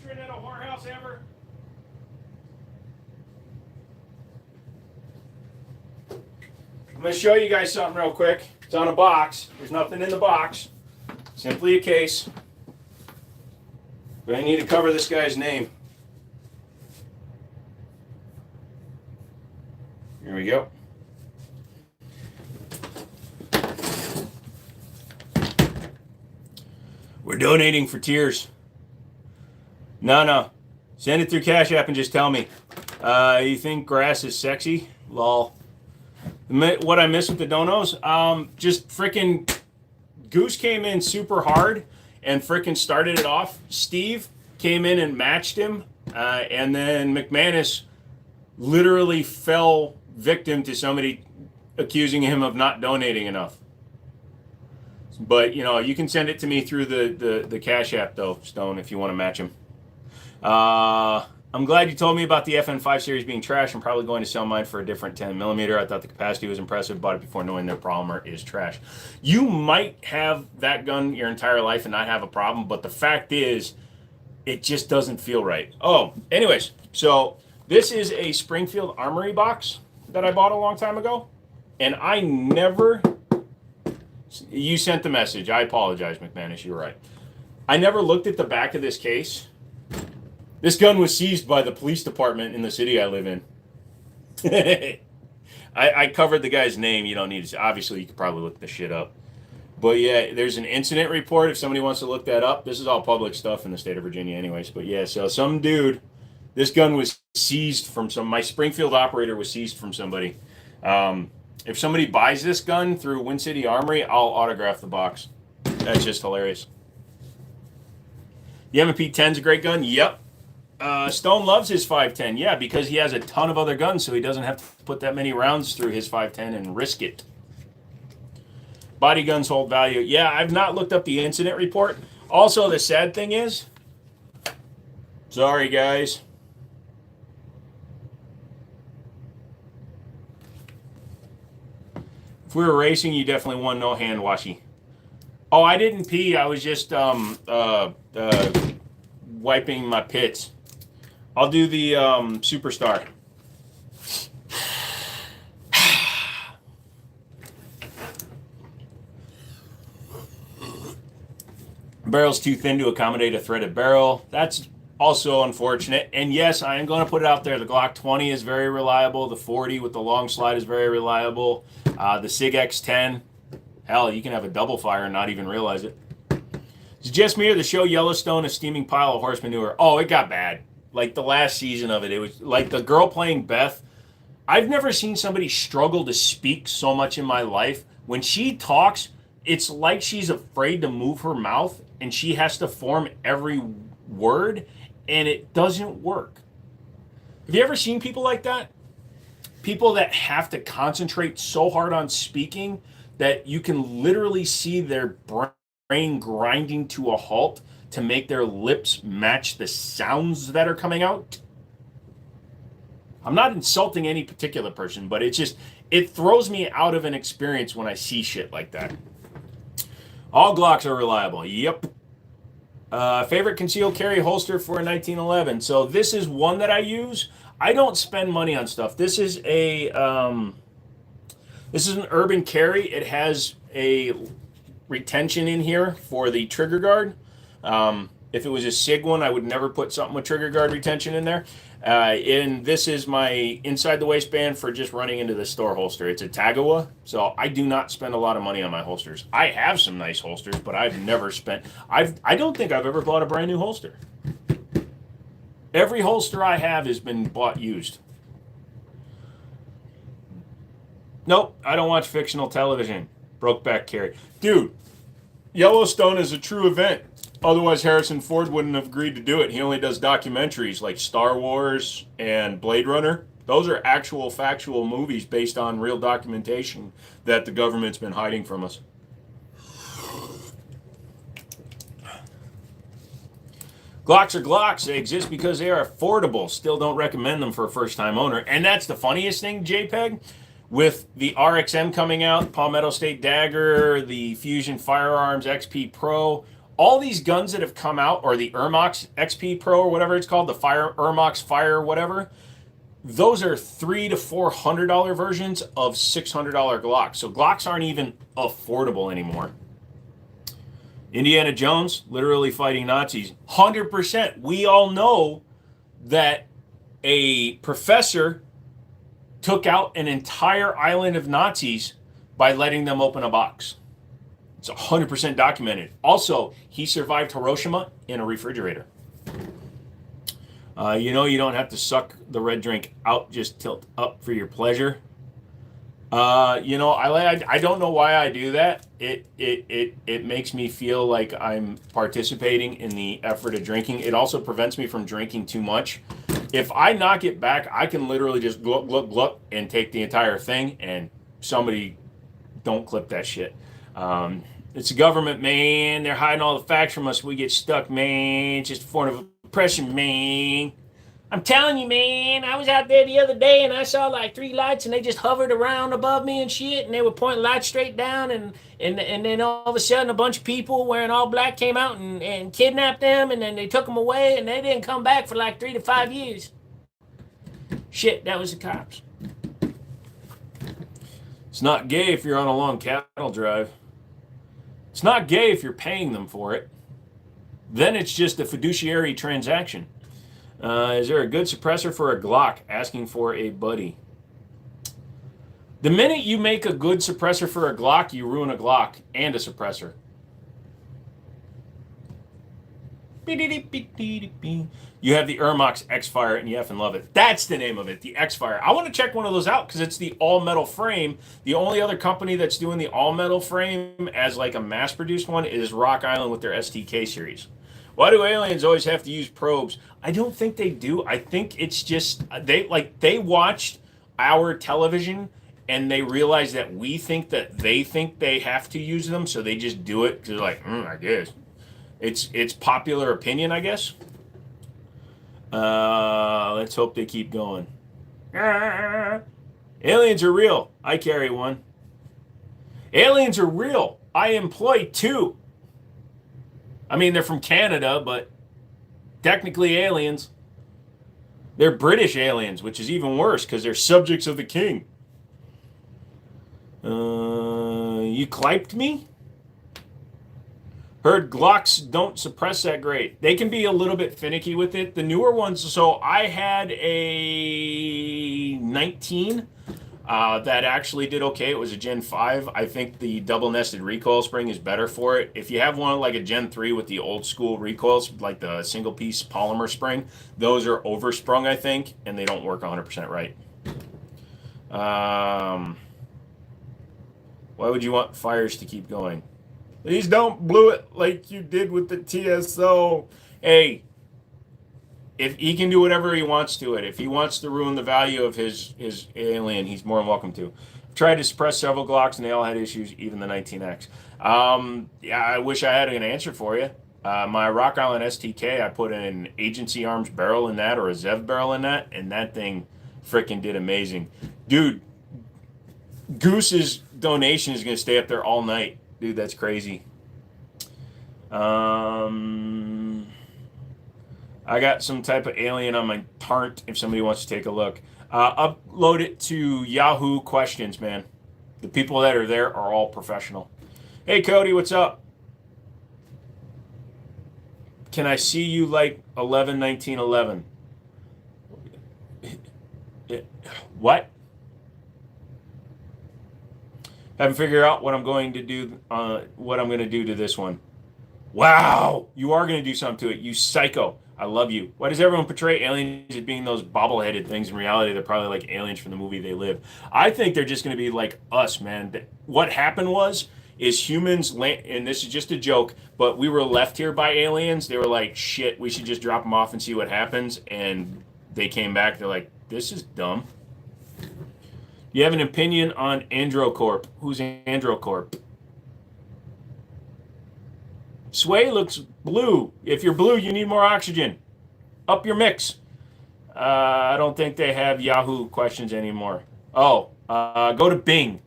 patron at a whorehouse ever? I'm going to show you guys something real quick. It's on a box. There's nothing in the box. Simply a case. But I need to cover this guy's name. Here we go. We're donating for tears. No. Send it through Cash App and just tell me. You think grass is sexy? Lol. What I missed with the donos? Just freaking Goose came in super hard and freaking started it off. Steve came in and matched him. And then McManus literally fell victim to somebody accusing him of not donating enough. But, you can send it to me through the Cash App, though, Stone, if you want to match him. I'm glad you told me about the FN5 series being trash. I'm probably going to sell mine for a different 10mm. I thought the capacity was impressive. Bought it before knowing their polymer is trash. You might have that gun your entire life and not have a problem, but the fact is, it just doesn't feel right. Oh, anyways, so this is a Springfield Armory box that I bought a long time ago, and I never... You sent the message. I apologize, McManus. You're right. I never looked at the back of this case. This gun was seized by the police department in the city I live in. I covered the guy's name. You don't need to. Obviously, you could probably look the shit up. But yeah, there's an incident report if somebody wants to look that up. This is all public stuff in the state of Virginia anyways. But yeah, so some dude, this gun was seized from my Springfield operator was seized from somebody. If somebody buys this gun through Wind City Armory, I'll autograph the box. That's just hilarious. The M&P 10's a great gun. Yep. Stone loves his 510. Yeah, because he has a ton of other guns, so he doesn't have to put that many rounds through his 510 and risk it. Body guns hold value. Yeah, I've not looked up the incident report. Also, the sad thing is, sorry guys, if we were racing, you definitely won. No hand washy. Oh, I didn't pee. I was just wiping my pits. I'll do the Superstar. Barrel's too thin to accommodate a threaded barrel. That's also unfortunate. And yes, I am going to put it out there. The Glock 20 is very reliable. The 40 with the long slide is very reliable. The SIG X10, hell, you can have a double fire and not even realize it. Is it just me or the show Yellowstone a steaming pile of horse manure? Oh, it got bad. Like the last season of it, it was like the girl playing Beth. I've never seen somebody struggle to speak so much in my life. When she talks, it's like she's afraid to move her mouth and she has to form every word, and it doesn't work. Have you ever seen people like that? People that have to concentrate so hard on speaking that you can literally see their brain grinding to a halt to make their lips match the sounds that are coming out. I'm not insulting any particular person, but it throws me out of an experience when I see shit like that. All Glocks are reliable. Yep. Favorite concealed carry holster for a 1911. So this is one that I use. I don't spend money on stuff. This is an urban carry. It has a retention in here for the trigger guard. If it was a SIG one, I would never put something with trigger guard retention in there. And this is my inside the waistband for just running into the store holster. It's a Tagawa, so I do not spend a lot of money on my holsters. I have some nice holsters, but I've never spent... I don't think I've ever bought a brand new holster. Every holster I have has been bought used. Nope, I don't watch fictional television. Brokeback carry. Dude, Yellowstone is a true event. Otherwise, Harrison Ford wouldn't have agreed to do it. He only does documentaries like Star Wars and Blade Runner. Those are actual, factual movies based on real documentation that the government's been hiding from us. Glocks are Glocks. They exist because they are affordable. Still don't recommend them for a first-time owner. And that's the funniest thing, JPEG. With the RXM coming out, Palmetto State Dagger, the Fusion Firearms XP Pro, all these guns that have come out, or the Ermox XP Pro or whatever it's called, the Ermox Fire whatever, those are $300 to $400 versions of $600 Glocks. So Glocks aren't even affordable anymore. Indiana Jones, literally fighting Nazis. 100%. We all know that a professor took out an entire island of Nazis by letting them open a box. It's 100% documented. Also, he survived Hiroshima in a refrigerator. You know you don't have to suck the red drink out, just tilt up for your pleasure. You know, I don't know why I do that. It makes me feel like I'm participating in the effort of drinking. It also prevents me from drinking too much. If I knock it back, I can literally just gluck, gluck, gluck and take the entire thing, and somebody don't clip that shit. It's the government, man. They're hiding all the facts from us. We get stuck, man. It's just a form of oppression, man. I'm telling you, man. I was out there the other day and I saw like 3 lights and they just hovered around above me and shit, and they were pointing lights straight down, and then all of a sudden a bunch of people wearing all black came out and kidnapped them, and then they took them away and they didn't come back for like 3 to 5 years. Shit, that was the cops. It's not gay if you're on a long cattle drive. It's not gay if you're paying them for it. Then it's just a fiduciary transaction. Is there a good suppressor for a Glock? Asking for a buddy. The minute you make a good suppressor for a Glock, you ruin a Glock and a suppressor. You have the Ermox X-Fire and you effing love it. That's the name of it, the X-Fire. I want to check one of those out because it's the all-metal frame. The only other company that's doing the all-metal frame as like a mass-produced one is Rock Island with their STK series. Why do aliens always have to use probes? I don't think they do. I think it's just they watched our television and they realize that we think that they have to use them, so they just do it because they're like, I guess. It's popular opinion, I guess. Let's hope they keep going. Aliens are real. I carry one. Aliens are real. I employ 2. I mean, they're from Canada, but technically aliens. They're British aliens, which is even worse because they're subjects of the king. You cliped me? Heard Glocks don't suppress that great. They can be a little bit finicky with it. The newer ones, so I had a 19 that actually did okay. It was a Gen 5. I think the double nested recoil spring is better for it. If you have one like a Gen 3 with the old school recoils, like the single piece polymer spring, those are oversprung, I think, and they don't work 100% right. Why would you want fires to keep going? Please don't blow it like you did with the TSO. Hey, if he can do whatever he wants to it. If he wants to ruin the value of his alien, he's more than welcome to. I've tried to suppress several Glocks and they all had issues, even the 19X. Yeah, I wish I had an answer for you. My Rock Island STK, I put an Agency Arms barrel in that or a Zev barrel in that, and that thing freaking did amazing. Dude, Goose's donation is going to stay up there all night. Dude, that's crazy. I got some type of alien on my Tarnt if somebody wants to take a look. Upload it to Yahoo Questions, man. The people that are there are all professional. Hey, Cody, what's up? Can I see you like 11-19-11? What? Haven't figured out what I'm going to do. What I'm going to do to this one. Wow, you are going to do something to it. You psycho. I love you. Why does everyone portray aliens as being those bobble-headed things? In reality, they're probably like aliens from the movie They Live. I think they're just going to be like us, man. What happened is humans, and this is just a joke, but we were left here by aliens. They were like, shit, we should just drop them off and see what happens. And they came back. They're like, this is dumb. You have an opinion on Androcorp. Who's Androcorp? Sway looks blue. If you're blue, you need more oxygen. Up your mix. I don't think they have Yahoo Questions anymore. Oh, go to Bing.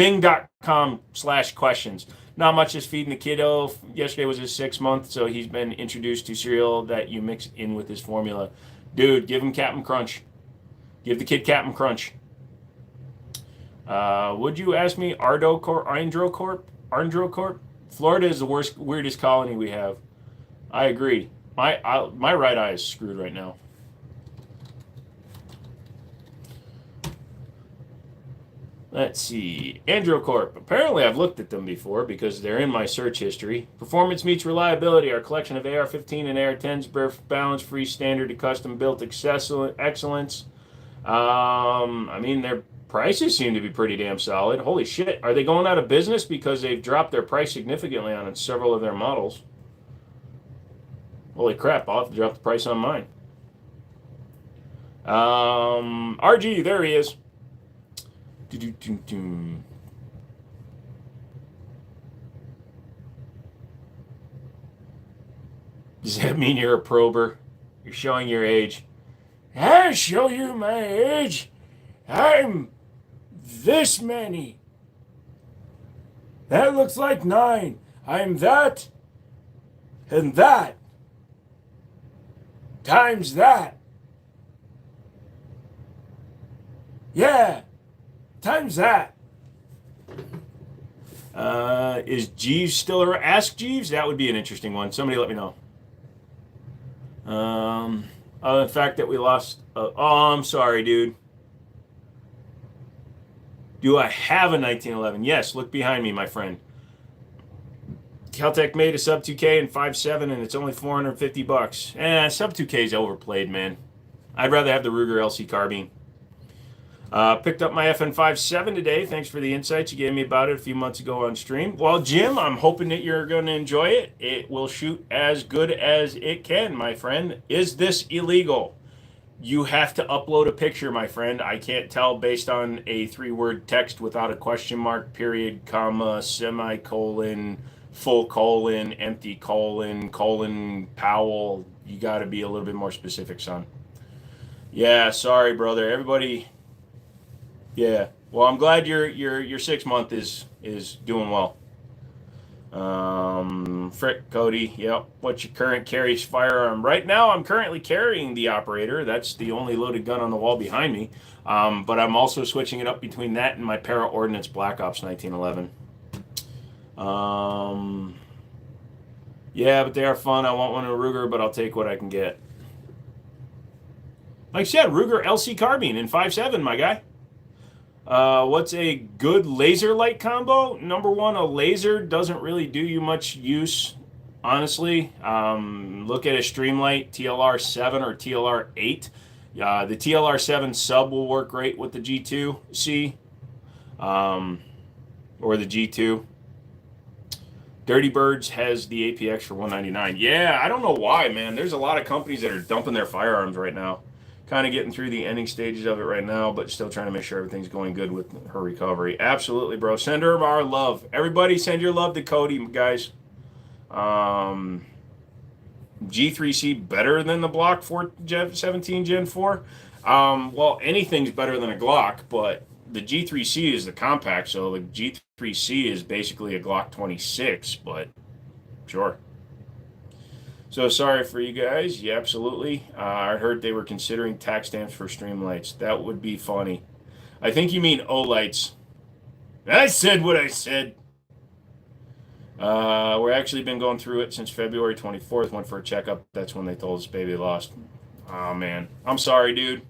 Bing.com/questions. Not much is feeding the kiddo. Yesterday was his 6th month, so he's been introduced to cereal that you mix in with his formula. Dude, give him Captain Crunch. Give the kid Captain Crunch. Would you ask me Arndrocorp? Florida is the weirdest colony we have. I agree. My right eye is screwed right now. Let's see. Androcorp. Apparently I've looked at them before because they're in my search history. Performance meets reliability. Our collection of AR-15 and AR-10s balance free standard to custom built excellence. I mean, their prices seem to be pretty damn solid. Holy shit. Are they going out of business because they've dropped their price significantly on several of their models? Holy crap. I'll have to drop the price on mine. RG, there he is. Does that mean you're a prober? You're showing your age. I show you my age. I'm this many. That looks like 9. I'm that and that times that. Yeah. Times that. Is Jeeves still around? Ask Jeeves? That would be an interesting one. Somebody let me know. The fact that we lost... oh, I'm sorry, dude. Do I have a 1911? Yes, look behind me, my friend. Caltech made a sub 2K in 5.7 and it's only $450. Sub 2K is overplayed, man. I'd rather have the Ruger LC carbine. Picked up my FN57 today. Thanks for the insights you gave me about it a few months ago on stream. Well, Jim, I'm hoping that you're going to enjoy it. It will shoot as good as it can, my friend. Is this illegal? You have to upload a picture, my friend. I can't tell based on a 3-word text without a question mark, period, comma, semicolon, full colon, empty colon, Powell. You got to be a little bit more specific, son. Yeah, sorry, brother. Everybody... Yeah, well, I'm glad your 6th month is doing well. Frick, Cody, yep. What's your current carry firearm? Right now, I'm currently carrying the Operator. That's the only loaded gun on the wall behind me. But I'm also switching it up between that and my Para Ordnance Black Ops 1911. Yeah, but they are fun. I want one in a Ruger, but I'll take what I can get. Like I said, Ruger LC carbine in 5.7, my guy. What's a good laser light combo? Number one, a laser doesn't really do you much use, honestly. Look at a Streamlight TLR7 or TLR8. The TLR7 sub will work great with the G2C or the G2. Dirty Birds has the APX for $199. Yeah, I don't know why, man. There's a lot of companies that are dumping their firearms right now. Kind of getting through the ending stages of it right now, but still trying to make sure everything's going good with her recovery. Absolutely, bro. Send her our love. Everybody send your love to Cody, guys. G3C better than the Block 17 Gen 4? Well, anything's better than a Glock, but the G3C is the compact, so the G3C is basically a Glock 26, but sure. So sorry for you guys. Yeah, absolutely. I heard they were considering tax stamps for Streamlights. That would be funny. I think you mean O-Lights. I said what I said. We've actually been going through it since February 24th. Went for a checkup. That's when they told us baby lost. Oh, man. I'm sorry, dude.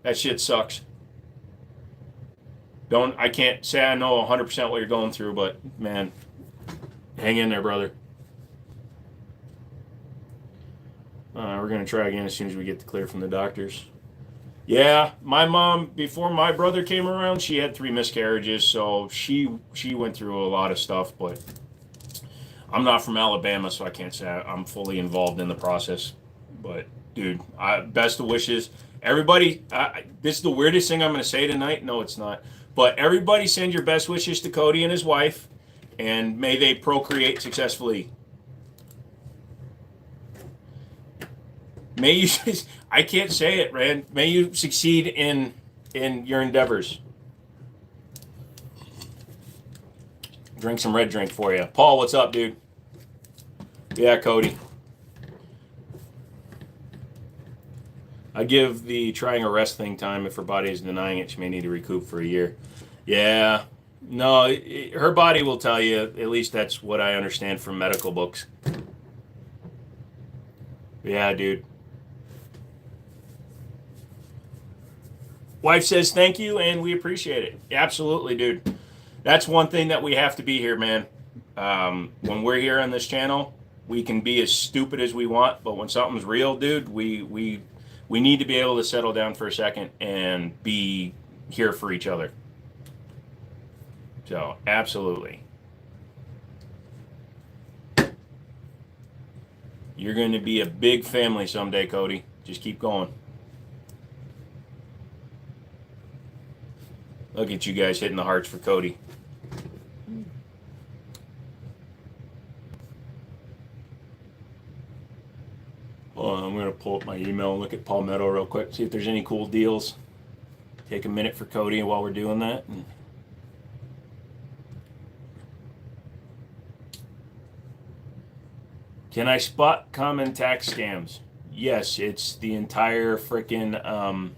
That shit sucks. I can't say I know 100% what you're going through, but, man, hang in there, brother. We're going to try again as soon as we get the clear from the doctors. Yeah, my mom, before my brother came around, she had 3 miscarriages, so she went through a lot of stuff, but I'm not from Alabama, so I can't say I'm fully involved in the process. But, dude, best of wishes. Everybody, this is the weirdest thing I'm going to say tonight. No, it's not. But everybody send your best wishes to Cody and his wife, and may they procreate successfully. May you, I can't say it, Rand. May you succeed in your endeavors. Drink some red drink for you. Paul, what's up, dude? Yeah, Cody. I give the trying a rest thing time. If her body is denying it, she may need to recoup for a year. Yeah. No, her body will tell you. At least that's what I understand from medical books. Yeah, dude. Wife says thank you, and we appreciate it. Absolutely, dude. That's one thing that we have to be here, man. When we're here on this channel, we can be as stupid as we want, but when something's real, dude, we need to be able to settle down for a second and be here for each other. So, absolutely. You're going to be a big family someday, Cody. Just keep going. Look at you guys hitting the hearts for Cody. Hold on, I'm going to pull up my email and look at Palmetto real quick, see if there's any cool deals. Take a minute for Cody while we're doing that. Can I spot common tax scams? Yes, it's the entire frickin'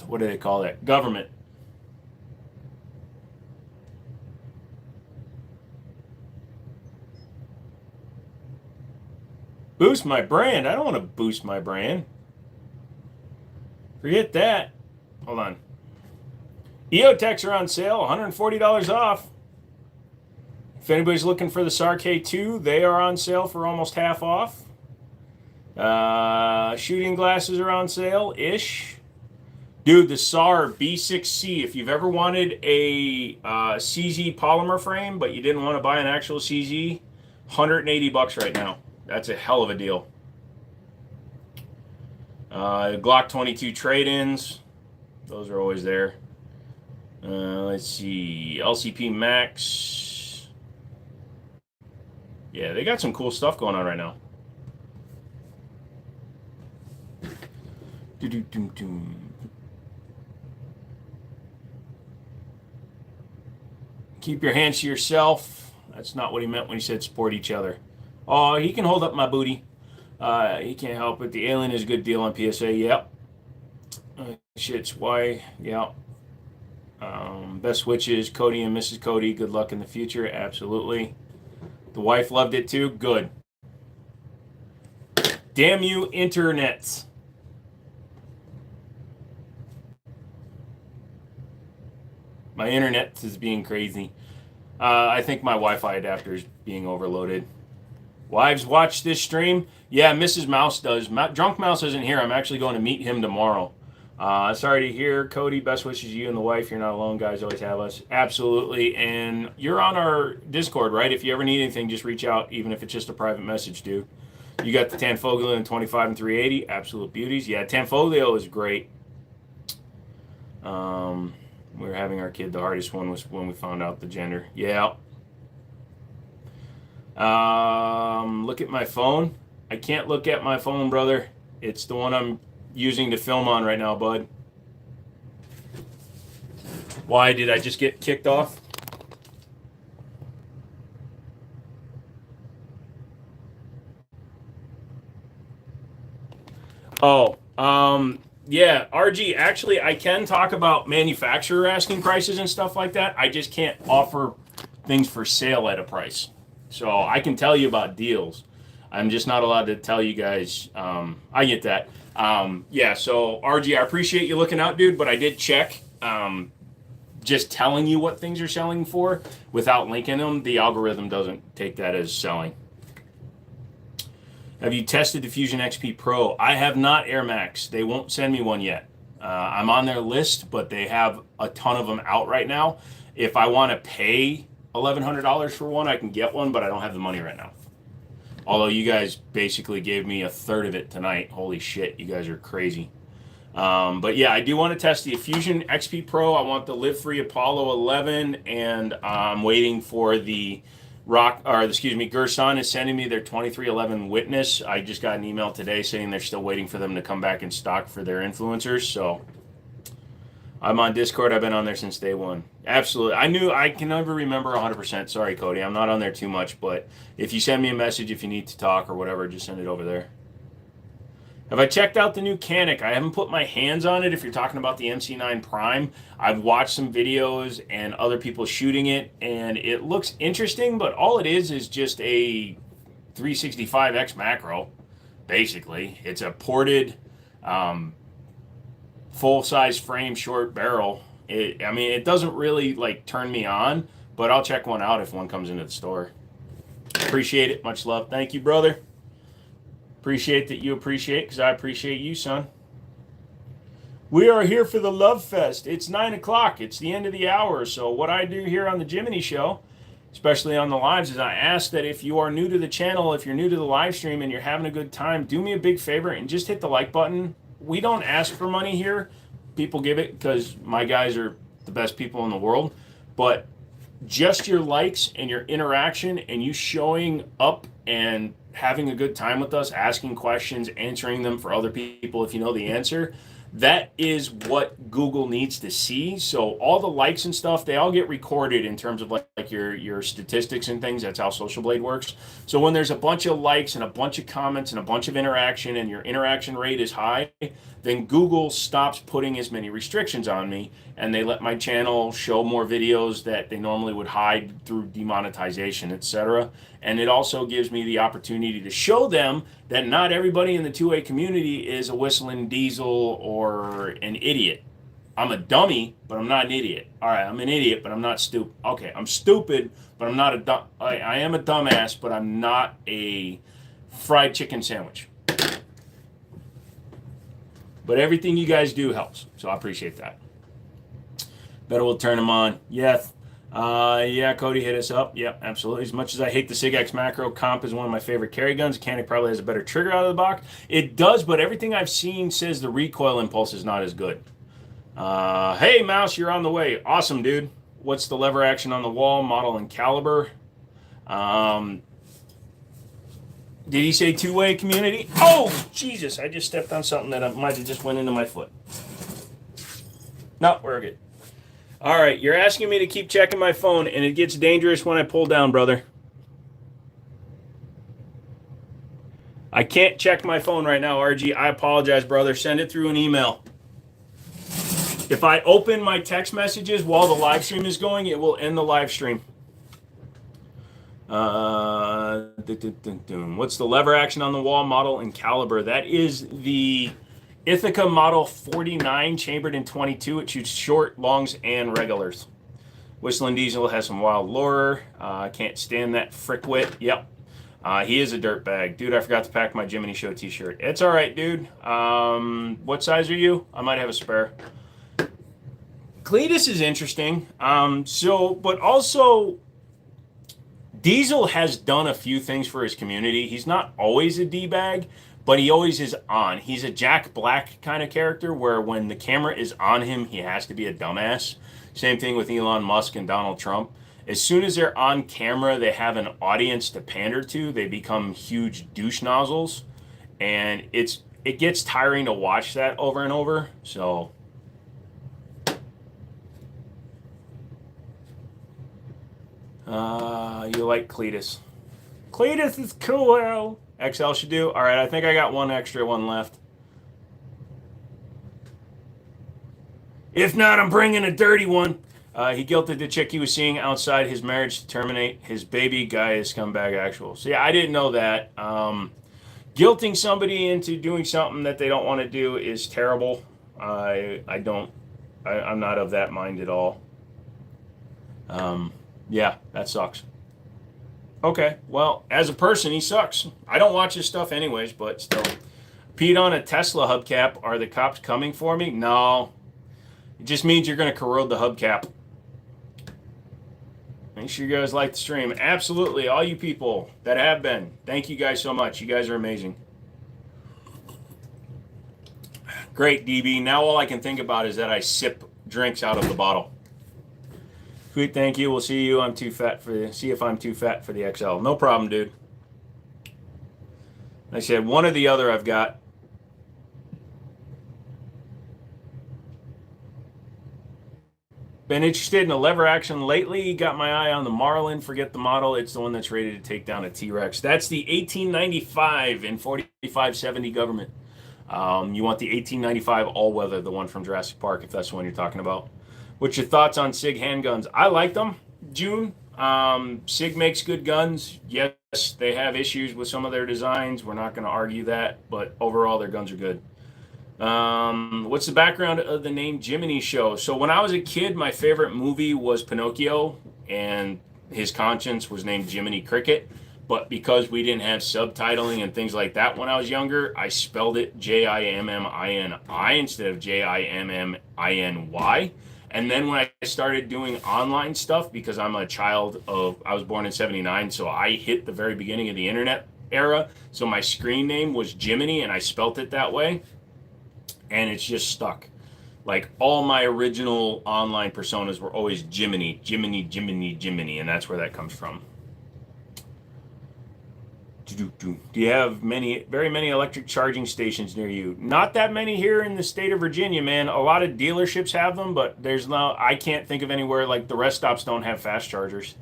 what do they call that? Government. Boost my brand? I don't want to boost my brand. Forget that. Hold on. EOTechs are on sale, $140 off. If anybody's looking for the SAR K2, they are on sale for almost half off. Shooting glasses are on sale-ish. Dude, the SAR B6C, if you've ever wanted a CZ polymer frame, but you didn't want to buy an actual CZ, $180 right now. That's a hell of a deal. Glock 22 trade-ins. Those are always there. Let's see. LCP Max. Yeah, they got some cool stuff going on right now. Keep your hands to yourself. That's not what he meant when he said support each other. Oh, he can hold up my booty. He can't help it. The Alien is a good deal on PSA. Yep. Shit's why. Yep. Best switches, Cody and Mrs. Cody. Good luck in the future. Absolutely. The wife loved it too. Good. Damn you, internets. My internet is being crazy. I think my Wi-Fi adapter is being overloaded. Wives watch this stream? Yeah, Mrs. Mouse does. Drunk Mouse isn't here. I'm actually going to meet him tomorrow. Sorry to hear, Cody. Best wishes to you and the wife. You're not alone, guys. Always have us. Absolutely. And you're on our Discord, right? If you ever need anything, just reach out, even if it's just a private message, dude. You got the Tanfoglio in 25 and 380. Absolute beauties. Yeah, Tanfoglio is great. We were having our kid. The hardest one was when we found out the gender. Yeah. Look at my phone. I can't look at my phone, brother. It's the one I'm using to film on right now, bud. Why did I just get kicked off? Oh, yeah, RG, actually, I can talk about manufacturer asking prices and stuff like that. I just can't offer things for sale at a price. So I can tell you about deals. I'm just not allowed to tell you guys. I get that. Yeah, so RG, I appreciate you looking out, dude, but I did check. Just telling you what things are selling for without linking them, the algorithm doesn't take that as selling. Have you tested the Fusion XP Pro? I have not, Air Max. They won't send me one yet. I'm on their list, but they have a ton of them out right now. If I want to pay $1,100 for one, I can get one, but I don't have the money right now. Although you guys basically gave me a third of it tonight. Holy shit, you guys are crazy. But yeah, I do want to test the Fusion XP Pro. I want the Live Free Apollo 11, and I'm waiting for the Gerson is sending me their 2311 Witness. I just got an email today saying they're still waiting for them to come back in stock for their influencers. So I'm on Discord. I've been on there since day one. Absolutely. I can never remember 100%. Sorry, Cody. I'm not on there too much, but if you send me a message, if you need to talk or whatever, just send it over there. Have I checked out the new Canik? I haven't put my hands on it. If you're talking about the MC9 Prime, I've watched some videos and other people shooting it, and it looks interesting, but all it is just a 365X macro, basically. It's a ported full-size frame short barrel. It doesn't really like turn me on, but I'll check one out if one comes into the store. Appreciate it. Much love. Thank you, brother. Appreciate that you appreciate, because I appreciate you, son. We are here for the Love Fest. It's 9 o'clock. It's the end of the hour. So what I do here on the Jiminy Show, especially on the lives, is I ask that if you are new to the channel, if you're new to the live stream and you're having a good time, do me a big favor and just hit the like button. We don't ask for money here. People give it because my guys are the best people in the world. But just your likes and your interaction and you showing up and having a good time with us, asking questions, answering them for other people if you know the answer, that is what Google needs to see. So all the likes and stuff, they all get recorded in terms of like your statistics and things. That's how Social Blade works. So when there's a bunch of likes and a bunch of comments and a bunch of interaction and your interaction rate is high, then Google stops putting as many restrictions on me and they let my channel show more videos that they normally would hide through demonetization, etc. And it also gives me the opportunity to show them that not everybody in the 2A community is a whistling diesel or an idiot. I'm a dummy, but I'm not an idiot. All right, I'm an idiot, but I'm not stupid. Okay, I'm stupid, but I'm not a dumb. I am a dumbass, but I'm not a fried chicken sandwich. But everything you guys do helps, so I appreciate that. Better we'll turn them on. Yes. Yeah, Cody hit us up. Yep, absolutely. As much as I hate the SIG X macro, Comp is one of my favorite carry guns. Canik probably has a better trigger out of the box. It does, but everything I've seen says the recoil impulse is not as good. Hey, Mouse, you're on the way. Awesome, dude. What's the lever action on the wall, model, and caliber? Did he say 2A community? Oh, Jesus, I just stepped on something that might have just went into my foot. No, we're good. All right, you're asking me to keep checking my phone, and it gets dangerous when I pull down, brother. I can't check my phone right now, RG. I apologize, brother. Send it through an email. If I open my text messages while the live stream is going, it will end the live stream. What's the lever action on the wall, model, and caliber? That is the Ithaca Model 49, chambered in 22. It shoots short, longs, and regulars. Whistling Diesel has some wild lure. Can't stand that frickwit. Yep. He is a dirtbag. Dude, I forgot to pack my Jiminy Show t-shirt. It's all right, dude. What size are you? I might have a spare. Cletus is interesting. But also, Diesel has done a few things for his community. He's not always a D-bag, but he always is on. He's a Jack Black kind of character where when the camera is on him, he has to be a dumbass. Same thing with Elon Musk and Donald Trump. As soon as they're on camera, they have an audience to pander to. They become huge douche nozzles. And it gets tiring to watch that over and over. So you like Cletus. Cletus is cool. XL should do. All right, I think I got one extra one left. If not, I'm bringing a dirty one. He guilted the chick he was seeing outside his marriage to terminate his baby. Guy is scumbag actual. So yeah, I didn't know that. Guilting somebody into doing something that they don't want to do is terrible. I'm not of that mind at all. Yeah, that sucks. Okay, well, as a person, he sucks. I don't watch his stuff anyways, but still. Peed on a Tesla hubcap. Are the cops coming for me? No. It just means you're going to corrode the hubcap. Make sure you guys like the stream. Absolutely, all you people that have been. Thank you guys so much. You guys are amazing. Great, DB. Now all I can think about is that I sip drinks out of the bottle. Sweet, thank you. We'll see you. I'm too fat for see if I'm too fat for the XL. No problem, dude. Like I said, one or the other I've got. Been interested in a lever action lately. Got my eye on the Marlin. Forget the model. It's the one that's ready to take down a T-Rex. That's the 1895 and 4570 government. You want the 1895 all-weather, the one from Jurassic Park, if that's the one you're talking about. What's your thoughts on SIG handguns? I like them, June. SIG makes good guns. Yes, they have issues with some of their designs. We're not going to argue that, but overall, their guns are good. What's the background of the name Jiminy Show? So when I was a kid, my favorite movie was Pinocchio, and his conscience was named Jiminy Cricket. But because we didn't have subtitling and things like that when I was younger, I spelled it Jimmini instead of Jimminy. And then when I started doing online stuff, because I'm a child of, I was born in 79, so I hit the very beginning of the internet era. So my screen name was Jiminy, and I spelt it that way. And it's just stuck. Like all my original online personas were always Jiminy, and that's where that comes from. Do you have very many electric charging stations near you? Not that many here in the state of Virginia, man. A lot of dealerships have them, but I can't think of anywhere, like the rest stops don't have fast chargers.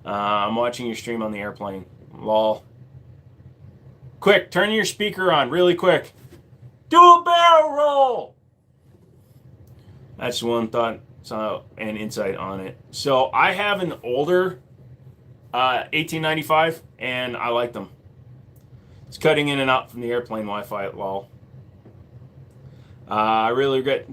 I'm watching your stream on the airplane. Lol. Quick, turn your speaker on, really quick. Do a barrel roll! That's one thought and insight on it. So I have an older 1895, and I like them. It's cutting in and out from the airplane Wi-Fi at lol. I really regret.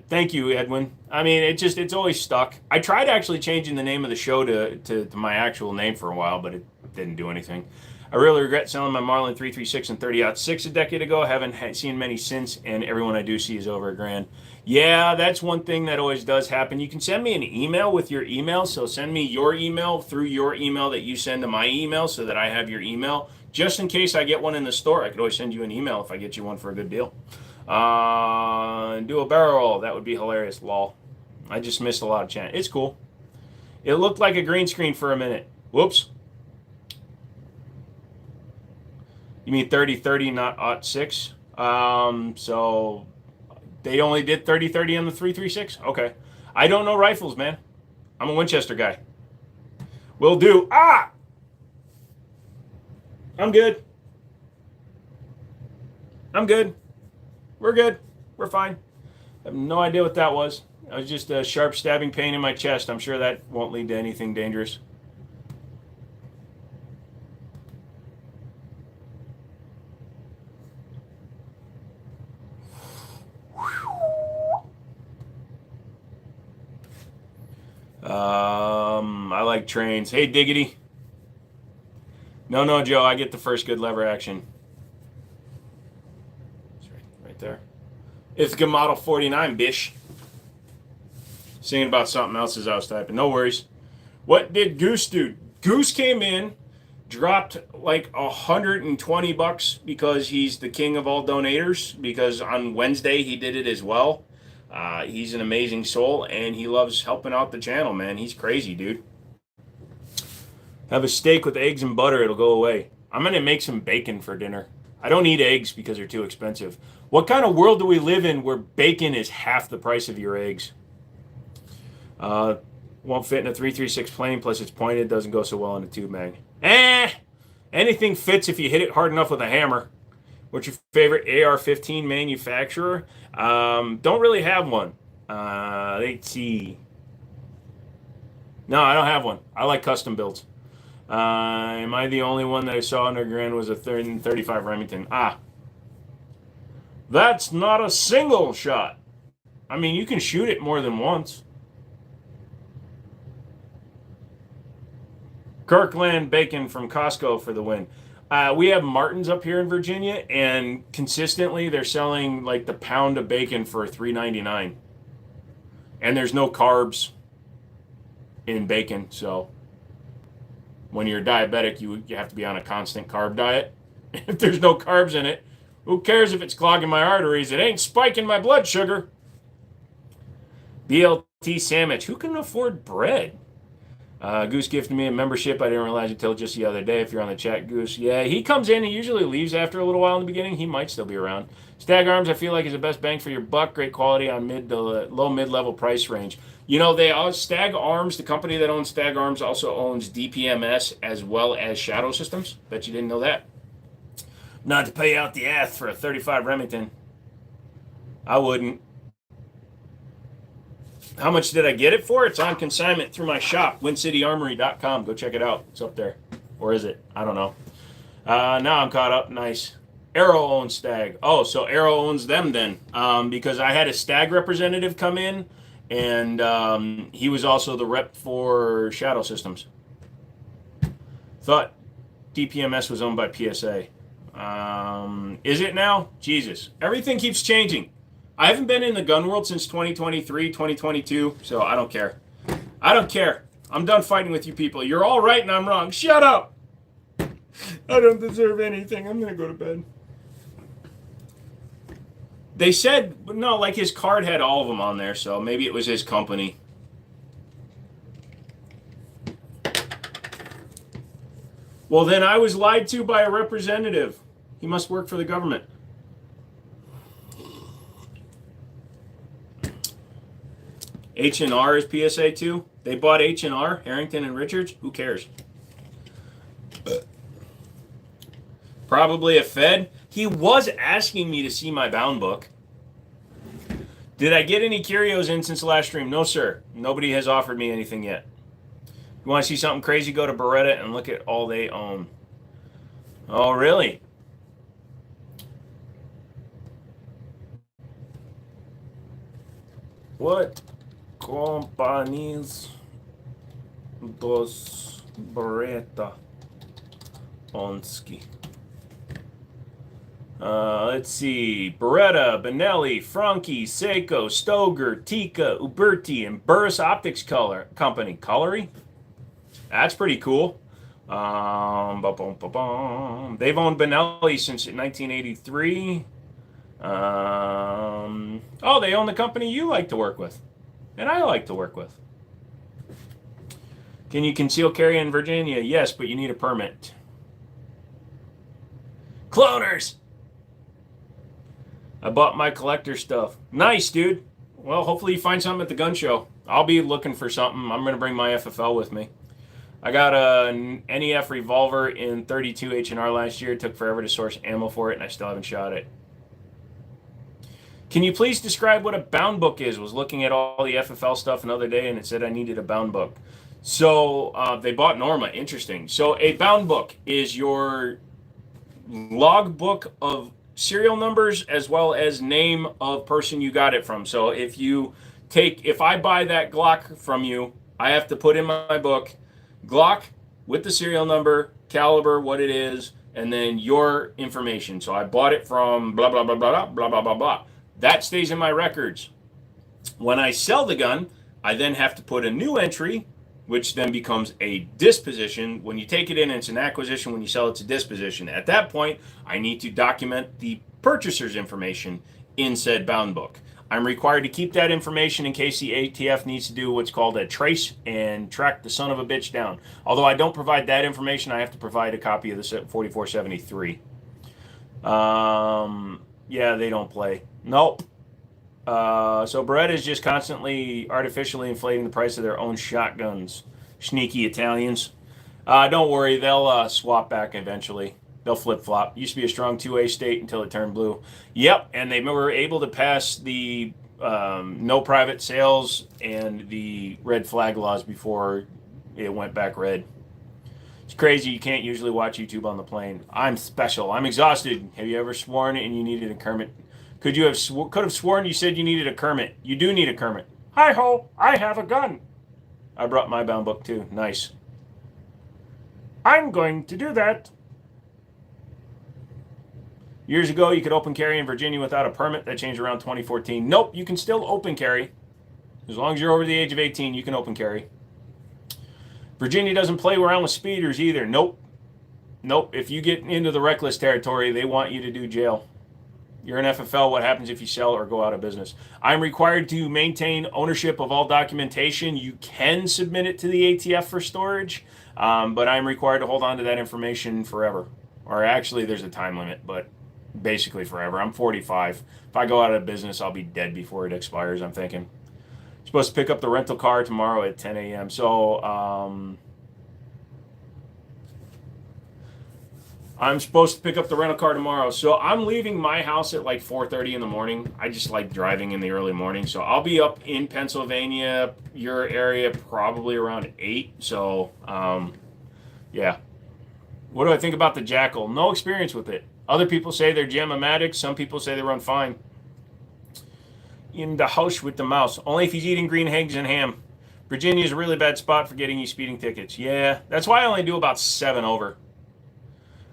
Thank you, Edwin. I mean, it's always stuck. I tried actually changing the name of the show to my actual name for a while, but it didn't do anything. I really regret selling my Marlin 336 and 30-06 a decade ago. I haven't seen many since, and everyone I do see is over $1,000. Yeah, that's one thing that always does happen. You can send me an email with your email, so send me your email through your email that you send to my email so that I have your email. Just in case I get one in the store, I could always send you an email if I get you one for a good deal. Do a barrel roll. That would be hilarious, lol. I just missed a lot of chat. It's cool. It looked like a green screen for a minute. Whoops. You mean 30-30, not 06? So they only did 30-30 on the 336? Okay. I don't know rifles, man. I'm a Winchester guy. Will do. Ah! I'm good. I'm good. We're good. We're fine. I have no idea what that was. It was just a sharp stabbing pain in my chest. I'm sure that won't lead to anything dangerous. I like trains. Hey, Diggity. No, Joe. I get the first good lever action. It's right there. Ithaca Model 49, bish. Singing about something else as I was typing. No worries. What did Goose do? Goose came in, dropped like $120 because he's the king of all donators. Because on Wednesday he did it as well. He's an amazing soul, and he loves helping out the channel, man. He's crazy, dude. Have a steak with eggs and butter. It'll go away. I'm going to make some bacon for dinner. I don't eat eggs because they're too expensive. What kind of world do we live in where bacon is half the price of your eggs? Won't fit in a 336 plane, plus it's pointed. Doesn't go so well in a tube mag. Anything fits if you hit it hard enough with a hammer. What's your favorite AR-15 manufacturer? Don't really have one. Let's see. No, I don't have one. I like custom builds. Am I the only one that I saw under grand was a 35 Remington? That's not a single shot. I mean, you can shoot it more than once. Kirkland Bacon from Costco for the win. We have Martins up here in Virginia, and consistently they're selling like the pound of bacon for $3.99. And there's no carbs in bacon, so when you're diabetic, you have to be on a constant carb diet. If there's no carbs in it, who cares if it's clogging my arteries? It ain't spiking my blood sugar. BLT sandwich. Who can afford bread? Goose gifted me a membership. I didn't realize until just the other day. If you're on the chat, Goose. Yeah, he comes in. He usually leaves after a little while in the beginning. He might still be around. Stag Arms, I feel like, is the best bang for your buck. Great quality on mid to low mid-level price range. You know, they all Stag Arms, the company that owns Stag Arms, also owns DPMS as well as Shadow Systems. Bet you didn't know that. Not to pay out the ass for a 35 Remington. I wouldn't. How much did I get it for? It's on consignment through my shop, WinCityArmory.com. Go check it out. It's up there. Or is it? I don't know. Now I'm caught up. Nice. Arrow owns Stag. Oh, so Arrow owns them then. Because I had a Stag representative come in, and he was also the rep for Shadow Systems. Thought DPMS was owned by PSA. Is it now? Jesus. Everything keeps changing. I haven't been in the gun world since 2023, 2022, so I don't care. I don't care. I'm done fighting with you people. You're all right and I'm wrong. Shut up! I don't deserve anything. I'm going to go to bed. They said, no, like his card had all of them on there, so maybe it was his company. Well, then I was lied to by a representative. He must work for the government. H&R is PSA too. They bought H&R, Harrington and Richards. Who cares? Probably a Fed. He was asking me to see my bound book. Did I get any curios in since the last stream? No, sir. Nobody has offered me anything yet. You want to see something crazy? Go to Beretta and look at all they own. Oh, really? What companies does Beretta Onski? Let's see. Beretta, Benelli, Franchi, Seiko, Stoger, Tika, Uberti, and Burris Optics Company. Colory? That's pretty cool. They've owned Benelli since 1983. Oh, they own the company you like to work with. And I like to work with. Can you conceal carry in Virginia? Yes, but you need a permit. Cloners! I bought my collector stuff. Nice, dude. Well, hopefully you find something at the gun show. I'll be looking for something. I'm going to bring my FFL with me. I got an NEF revolver in 32 H&R last year. It took forever to source ammo for it, and I still haven't shot it. Can you please describe what a bound book is? Was looking at all the FFL stuff another day, and it said I needed a bound book. So they bought Norma. Interesting. So a bound book is your log book of serial numbers as well as name of person you got it from. So if I buy that Glock from you, I have to put in my book Glock with the serial number, caliber, what it is, and then your information. So I bought it from blah, blah, blah, blah, blah, blah, blah, blah. That stays in my records. When I sell the gun, I then have to put a new entry, which then becomes a disposition. When you take it in, it's an acquisition. When you sell, it's a disposition. At that point, I need to document the purchaser's information in said bound book. I'm required to keep that information in case the ATF needs to do what's called a trace and track the son of a bitch down. Although I don't provide that information, I have to provide a copy of the 4473. Yeah, they don't play. Nope. So Beretta is just constantly artificially inflating the price of their own shotguns. Sneaky Italians. Don't worry, they'll swap back eventually. They'll flip-flop. Used to be a strong 2A state until it turned blue. Yep, and they were able to pass the no private sales and the red flag laws before it went back red. It's crazy. You can't usually watch YouTube on the plane. I'm special. I'm exhausted. Have you ever sworn and you needed a Kermit? Could have sworn you said you needed a Kermit. You do need a Kermit. Hi-ho, I have a gun. I brought my bound book too. Nice. I'm going to do that. Years ago, you could open carry in Virginia without a permit. That changed around 2014. Nope, you can still open carry. As long as you're over the age of 18, you can open carry. Virginia doesn't play around with speeders either. Nope. Nope. If you get into the reckless territory, they want you to do jail. You're an FFL. What happens if you sell or go out of business? I'm required to maintain ownership of all documentation. You can submit it to the ATF for storage, but I'm required to hold on to that information forever. Or actually, there's a time limit, but basically forever. I'm 45. If I go out of business, I'll be dead before it expires, I'm thinking. Supposed to pick up the rental car tomorrow at 10 a.m. So, I'm supposed to pick up the rental car tomorrow. So I'm leaving my house at like 4:30 in the morning. I just like driving in the early morning. So I'll be up in Pennsylvania, your area, probably around 8. So, yeah. What do I think about the Jackal? No experience with it. Other people say they're jam-o-matic. Some people say they run fine. In the house with the mouse. Only if he's eating green eggs and ham. Virginia is a really bad spot for getting you speeding tickets. Yeah, that's why I only do about 7 over.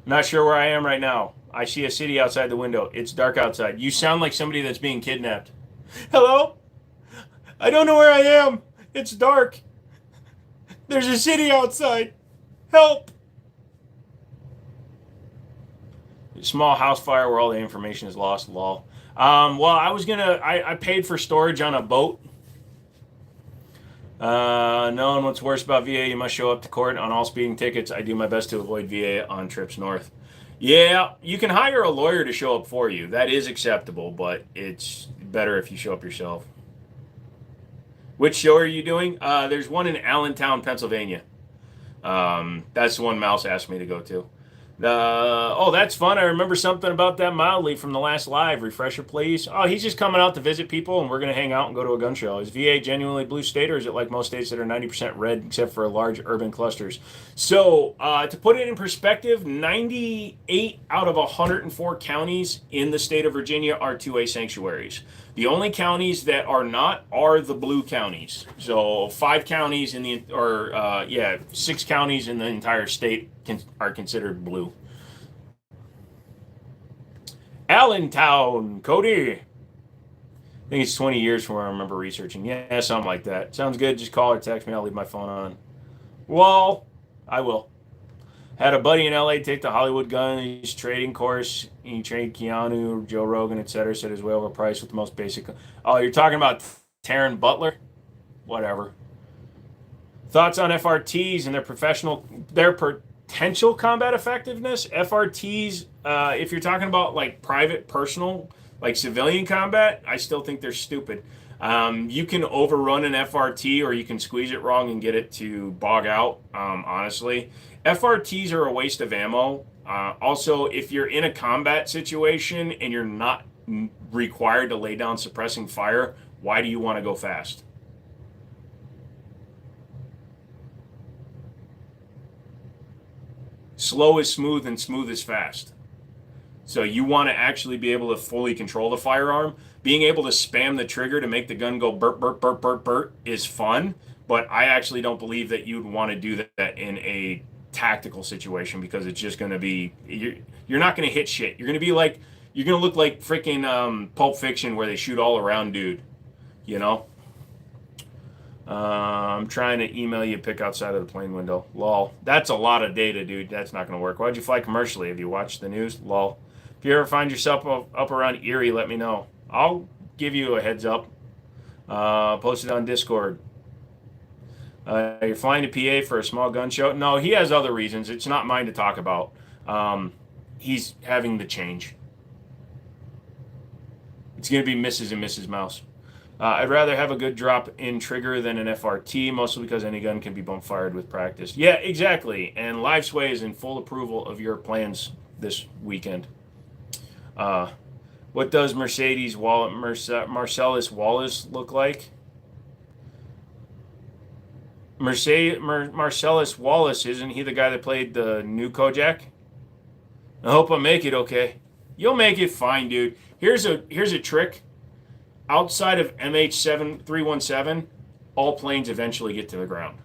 Not sure where I am right now. I see a city outside the window. It's dark outside. You sound like somebody that's being kidnapped. Hello? I don't know where I am. It's dark. There's a city outside. Help! Small house fire where all the information is lost. Lol. Well, I paid for storage on a boat. Knowing what's worse about VA, you must show up to court on all speeding tickets. I do my best to avoid VA on trips north. Yeah, you can hire a lawyer to show up for you. That is acceptable, but it's better if you show up yourself. Which show are you doing? There's one in Allentown, Pennsylvania. That's the one Mouse asked me to go to. Oh, that's fun. I remember something about that mildly from the last live. Refresher, please. Oh, he's just coming out to visit people, and we're going to hang out and go to a gun show. Is VA genuinely blue state, or is it like most states that are 90% red, except for large urban clusters? So, to put it in perspective, 98 out of 104 counties in the state of Virginia are 2A sanctuaries. The only counties that are not are the blue counties. So 6 counties in the entire state are considered blue. Allentown, Cody. I think it's 20 years from where I remember researching. Yeah, something like that. Sounds good. Just call or text me. I'll leave my phone on. Well, I will. Had a buddy in LA take the Hollywood Guns trading course. He trained Keanu, Joe Rogan, etc. Said it was way overpriced with the most basic. Oh, you're talking about Taryn Butler? Whatever. Thoughts on FRTs and their potential combat effectiveness? FRTs, if you're talking about like private, personal, like civilian combat, I still think they're stupid. You can overrun an FRT or you can squeeze it wrong and get it to bog out, honestly. FRTs are a waste of ammo. Also, if you're in a combat situation and you're not required to lay down suppressing fire, why do you want to go fast? Slow is smooth and smooth is fast. So you want to actually be able to fully control the firearm. Being able to spam the trigger to make the gun go burp, burp, burp, burp, burp is fun, but I actually don't believe that you'd want to do that in a tactical situation because it's just going to be, you're not going to hit shit. You're going to look like freaking Pulp Fiction where they shoot all around dude, you know? I'm trying to email you a pic outside of the plane window. Lol. That's a lot of data, dude. That's not going to work. Why'd you fly commercially? Have you watched the news? Lol. If you ever find yourself up around Erie, let me know. I'll give you a heads up. Post it on Discord. You're flying to PA for a small gun show? No, he has other reasons. It's not mine to talk about. He's having the change. It's going to be Mrs. and Mrs. Mouse. I'd rather have a good drop in trigger than an FRT, mostly because any gun can be bump fired with practice. Yeah, exactly. And LiveSway is in full approval of your plans this weekend. What does Marcellus Wallace look like? Marcellus Wallace, isn't he the guy that played the new Kojak? I hope I make it okay. You'll make it fine, dude. Here's a trick. Outside of MH317, all planes eventually get to the ground.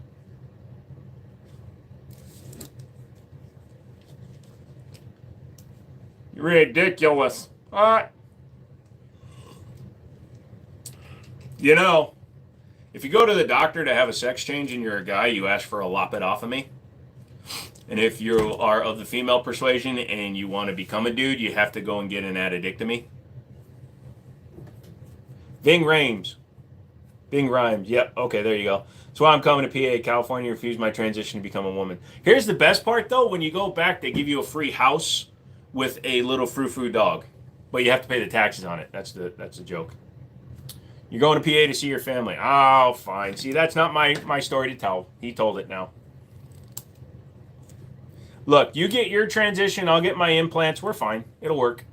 Ridiculous. You know, if you go to the doctor to have a sex change and you're a guy, you ask for a lobotomy. And if you are of the female persuasion and you want to become a dude, you have to go and get an addictomy. Ving Rhames. Bing rhymes. Yep. Okay, there you go. That's why I'm coming to PA. California refused my transition to become a woman. Here's the best part, though. When you go back, they give you a free house with a little frou-frou dog. But you have to pay the taxes on it. That's the joke. You're going to PA to see your family. Oh, fine. See, that's not my story to tell. He told it now. Look, you get your transition. I'll get my implants. We're fine. It'll work.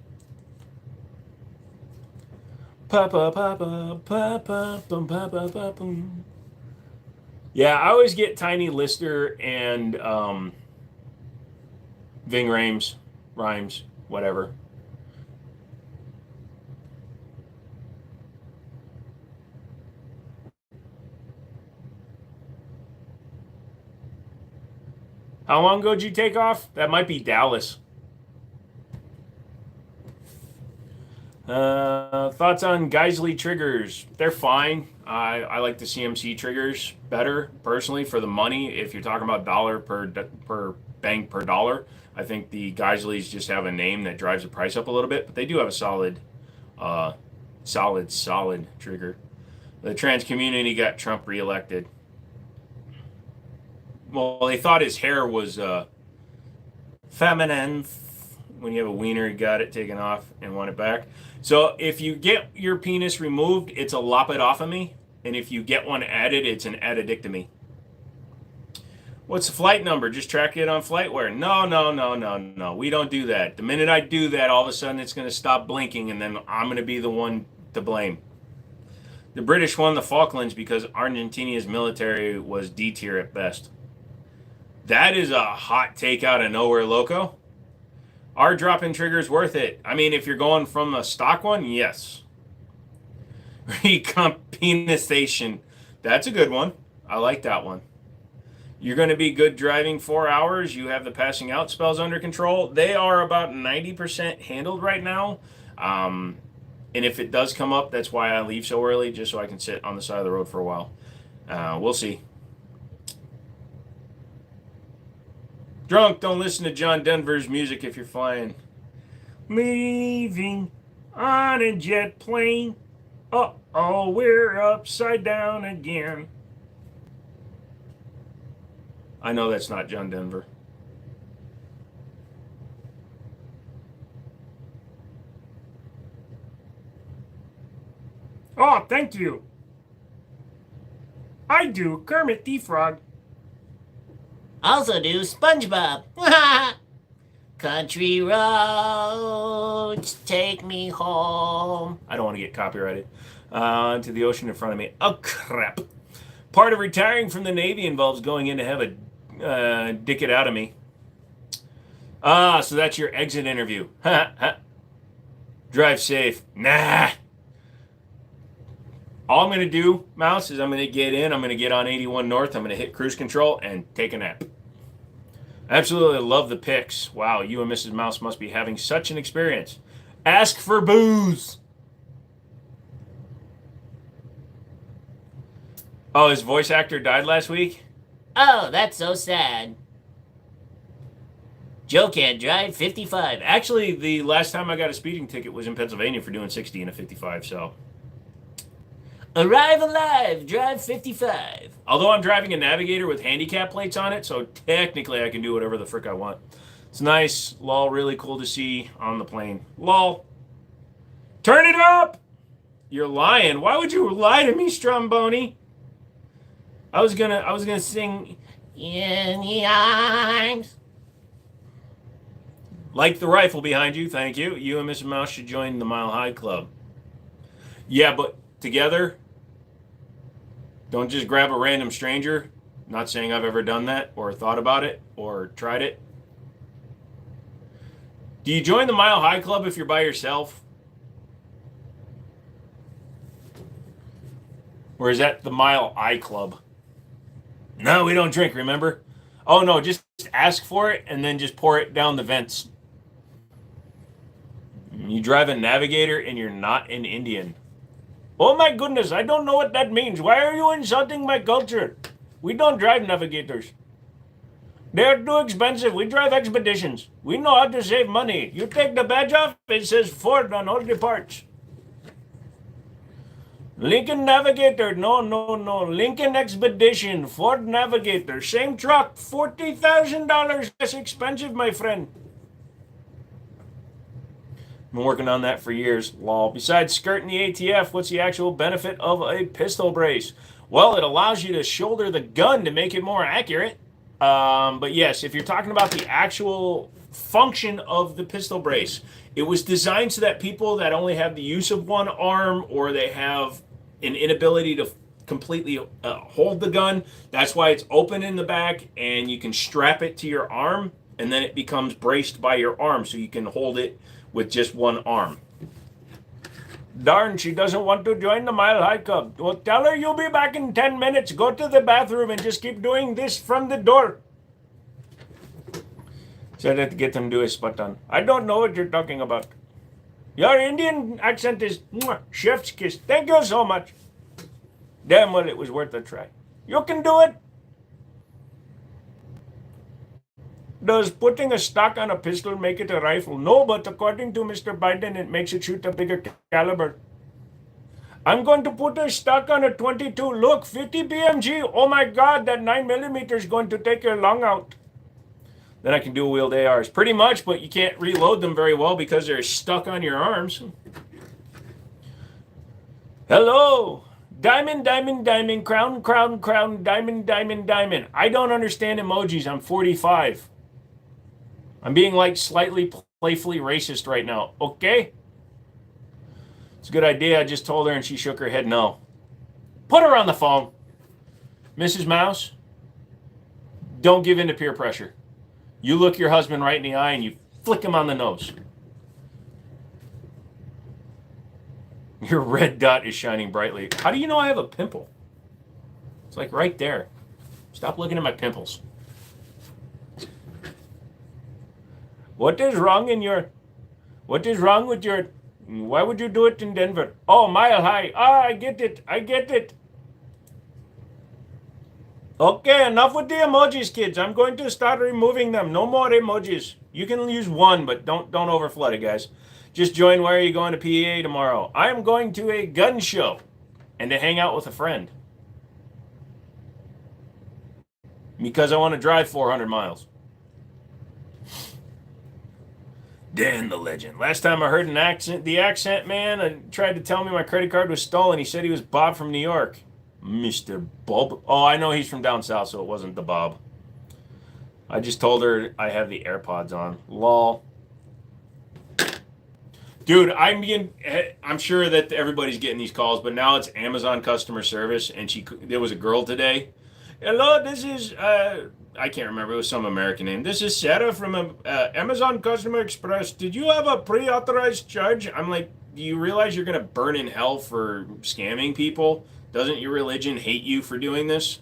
Yeah, I always get Tiny Lister and Ving Rhames, whatever. How long ago did you take off? That might be Dallas. Thoughts on Geisley triggers? They're fine. I like the CMC triggers better personally for the money. If you're talking about dollar per bang per dollar, I think the Geisleys just have a name that drives the price up a little bit, but they do have a solid trigger. The trans community got Trump reelected. Well, they thought his hair was feminine. When you have a wiener, you got it taken off and want it back. So if you get your penis removed, it's a lobotomy. And if you get one added, it's an addictomy. What's the flight number? Just track it on FlightWare. No. We don't do that. The minute I do that, all of a sudden it's going to stop blinking, and then I'm going to be the one to blame. The British won the Falklands because Argentina's military was D tier at best. That is a hot take out of nowhere, loco. Are drop-in triggers worth it? I mean, if you're going from a stock one, yes. Recompensation. That's a good one. I like that one. You're going to be good driving 4 hours. You have the passing out spells under control. They are about 90% handled right now. And if it does come up, that's why I leave so early, just so I can sit on the side of the road for a while. We'll see. Drunk, don't listen to John Denver's music if you're flying. Leaving on a jet plane. Uh-oh, we're upside down again. I know that's not John Denver. Oh, thank you. I do Kermit the Frog. Also do SpongeBob. Country roads take me home. I don't want to get copyrighted. To the ocean in front of me. Oh, crap. Part of retiring from the Navy involves going in to have a dick it out of me. So that's your exit interview. Drive safe. Nah. All I'm going to do, Mouse, is I'm going to get in. I'm going to get on 81 North. I'm going to hit cruise control and take a nap. Absolutely love the pics. Wow, you and Mrs. Mouse must be having such an experience. Ask for booze. Oh, his voice actor died last week? Oh, that's so sad. Joe can't drive 55. Actually, the last time I got a speeding ticket was in Pennsylvania for doing 60 in a 55, so... Arrive alive, drive 55. Although I'm driving a Navigator with handicap plates on it, so technically I can do whatever the frick I want. It's nice. Lol, really cool to see on the plane. Lol. Turn it up! You're lying. Why would you lie to me, Stromboni? I was gonna sing In the arms. Like the rifle behind you, thank you. You and Mrs. Mouse should join the Mile High Club. Yeah, but together... Don't just grab a random stranger. Not saying I've ever done that or thought about it or tried it. Do you join the Mile High Club if you're by yourself? Or is that the Mile Eye Club? No, we don't drink, remember? Oh, no, just ask for it and then just pour it down the vents. You drive a Navigator and you're not an Indian. Oh my goodness, I don't know what that means. Why are you insulting my culture? We don't drive Navigators. They're too expensive. We drive Expeditions. We know how to save money. You take the badge off, it says Ford on all the parts. Lincoln Navigator. No, no, no. Lincoln Expedition. Ford Navigator. Same truck. $40,000 less expensive, my friend. Been working on that for years. Lol. Besides skirting the ATF, what's the actual benefit of a pistol brace? Well, it allows you to shoulder the gun to make it more accurate. But yes, if you're talking about the actual function of the pistol brace, it was designed so that people that only have the use of one arm or they have an inability to completely hold the gun, that's why it's open in the back and you can strap it to your arm and then it becomes braced by your arm so you can hold it with just one arm. Darn, she doesn't want to join the Mile High Club. Well, tell her you'll be back in 10 minutes. Go to the bathroom and just keep doing this from the door. Said that to get them to do a spot on. I don't know what you're talking about. Your Indian accent is chef's kiss. Thank you so much. Damn well, it was worth a try. You can do it. Does putting a stock on a pistol make it a rifle? No, but according to Mr. Biden, it makes it shoot a bigger caliber. I'm going to put a stock on a 22. Look, 50 BMG. Oh my God, that 9mm is going to take your lung out. Then I can dual wield ARs. Pretty much, but you can't reload them very well because they're stuck on your arms. Hello. Diamond, diamond, diamond, crown, crown, crown, diamond, diamond, diamond. I don't understand emojis. I'm 45. I'm being like slightly playfully racist right now. Okay? It's a good idea. I just told her and she shook her head no. Put her on the phone. Mrs. Mouse, don't give in to peer pressure. You look your husband right in the eye and you flick him on the nose. Your red dot is shining brightly. How do you know I have a pimple? It's like right there. Stop looking at my pimples. What is wrong with your, why would you do it in Denver? Oh, Mile High. I get it. Okay, enough with the emojis, kids. I'm going to start removing them. No more emojis. You can use one, but don't overflood it, guys. Just join. Where are you going to PA tomorrow? I am going to a gun show and to hang out with a friend. Because I want to drive 400 miles. Dan the legend. Last time I heard the accent man tried to tell me my credit card was stolen. He said he was Bob from New York. Mr. Bob. Oh, I know he's from down south, so it wasn't the Bob. I just told her I have the AirPods on. Lol. Dude, I'm sure that everybody's getting these calls, but now it's Amazon customer service, and there was a girl today. Hello, this is, I can't remember, it was some American name. This is Sarah from Amazon Customer Express. Did you have a pre-authorized charge? I'm like, do you realize you're going to burn in hell for scamming people? Doesn't your religion hate you for doing this?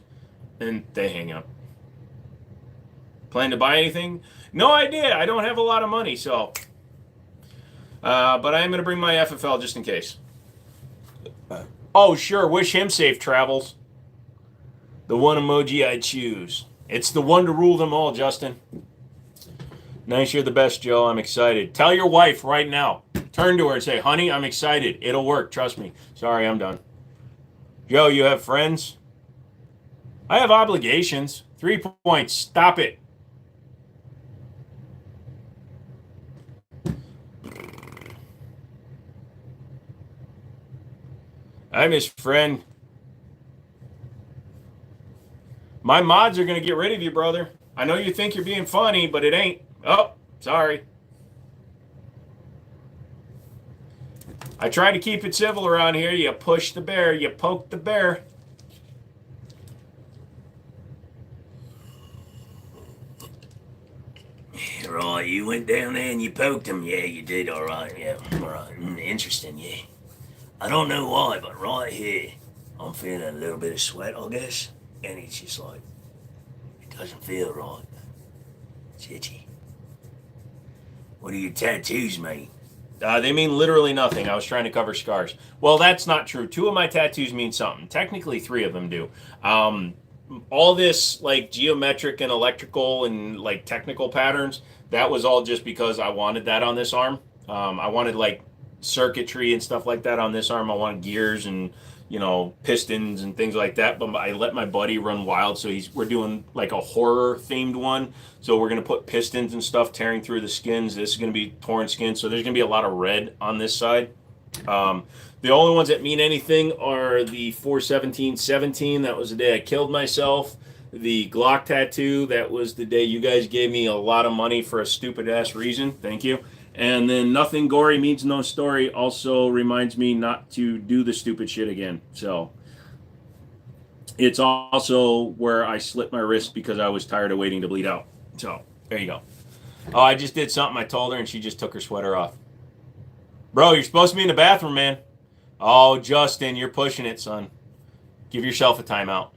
And they hang up. Plan to buy anything? No idea. I don't have a lot of money, so. But I am going to bring my FFL just in case. Oh, sure. Wish him safe travels. The one emoji I choose. It's the one to rule them all, Justin. Nice, you're the best, Joe. I'm excited. Tell your wife right now. Turn to her and say, honey, I'm excited. It'll work. Trust me. Sorry, I'm done. Joe, you have friends? I have obligations. 3 points. Stop it. I miss friend. My mods are going to get rid of you, brother. I know you think you're being funny, but it ain't. Oh, sorry. I try to keep it civil around here. You push the bear, you poke the bear. Right, you went down there and you poked him. Yeah, you did, all right. Yeah, all right. Interesting, yeah. I don't know why, but right here, I'm feeling a little bit of sweat, I guess. And it's just like, it doesn't feel right. It's itchy. What do your tattoos mean? They mean literally nothing. I was trying to cover scars. Well, that's not true. 2 of my tattoos mean something. Technically, 3 of them do. All this, like, geometric and electrical and, like, technical patterns, that was all just because I wanted that on this arm. I wanted, like, circuitry and stuff like that on this arm. I wanted gears and pistons and things like that. But I let my buddy run wild, so we're doing like a horror themed one. So we're gonna put pistons and stuff tearing through the skins. This is gonna be torn skin, so there's gonna be a lot of red on this side. The only ones that mean anything are the 4/17/17. That was the day I killed myself. The Glock tattoo. That was the day you guys gave me a lot of money for a stupid ass reason. Thank you. And then nothing gory means no story also reminds me not to do the stupid shit again. So it's also where I slit my wrist because I was tired of waiting to bleed out. So there you go. Oh, I just did something. I told her and she just took her sweater off. Bro, you're supposed to be in the bathroom, man. Oh, Justin, you're pushing it, son. Give yourself a timeout.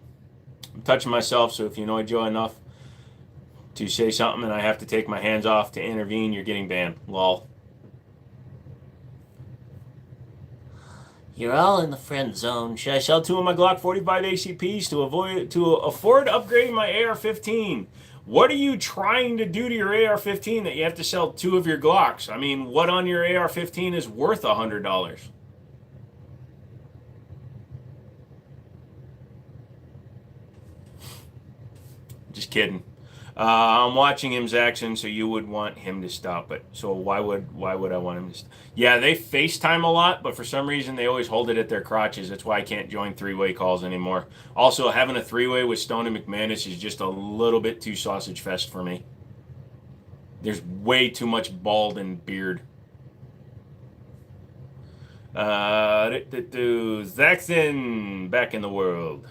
I'm touching myself, so if you annoy Joe enough to say something and I have to take my hands off to intervene, you're getting banned. Lol. You're all in the friend zone. Should I sell 2 of my Glock 45 ACPs to afford upgrading my AR-15? What are you trying to do to your AR-15 that you have to sell 2 of your Glocks? I mean, what on your AR-15 is worth $100? Just kidding. I'm watching him, Zaxxon, so you would want him to stop it. So why would I want him to stop? Yeah, they FaceTime a lot, but for some reason they always hold it at their crotches. That's why I can't join 3-way calls anymore. Also, having a 3-way with Stone and McManus is just a little bit too sausage fest for me. There's way too much bald and beard. Zaxxon, back in the world.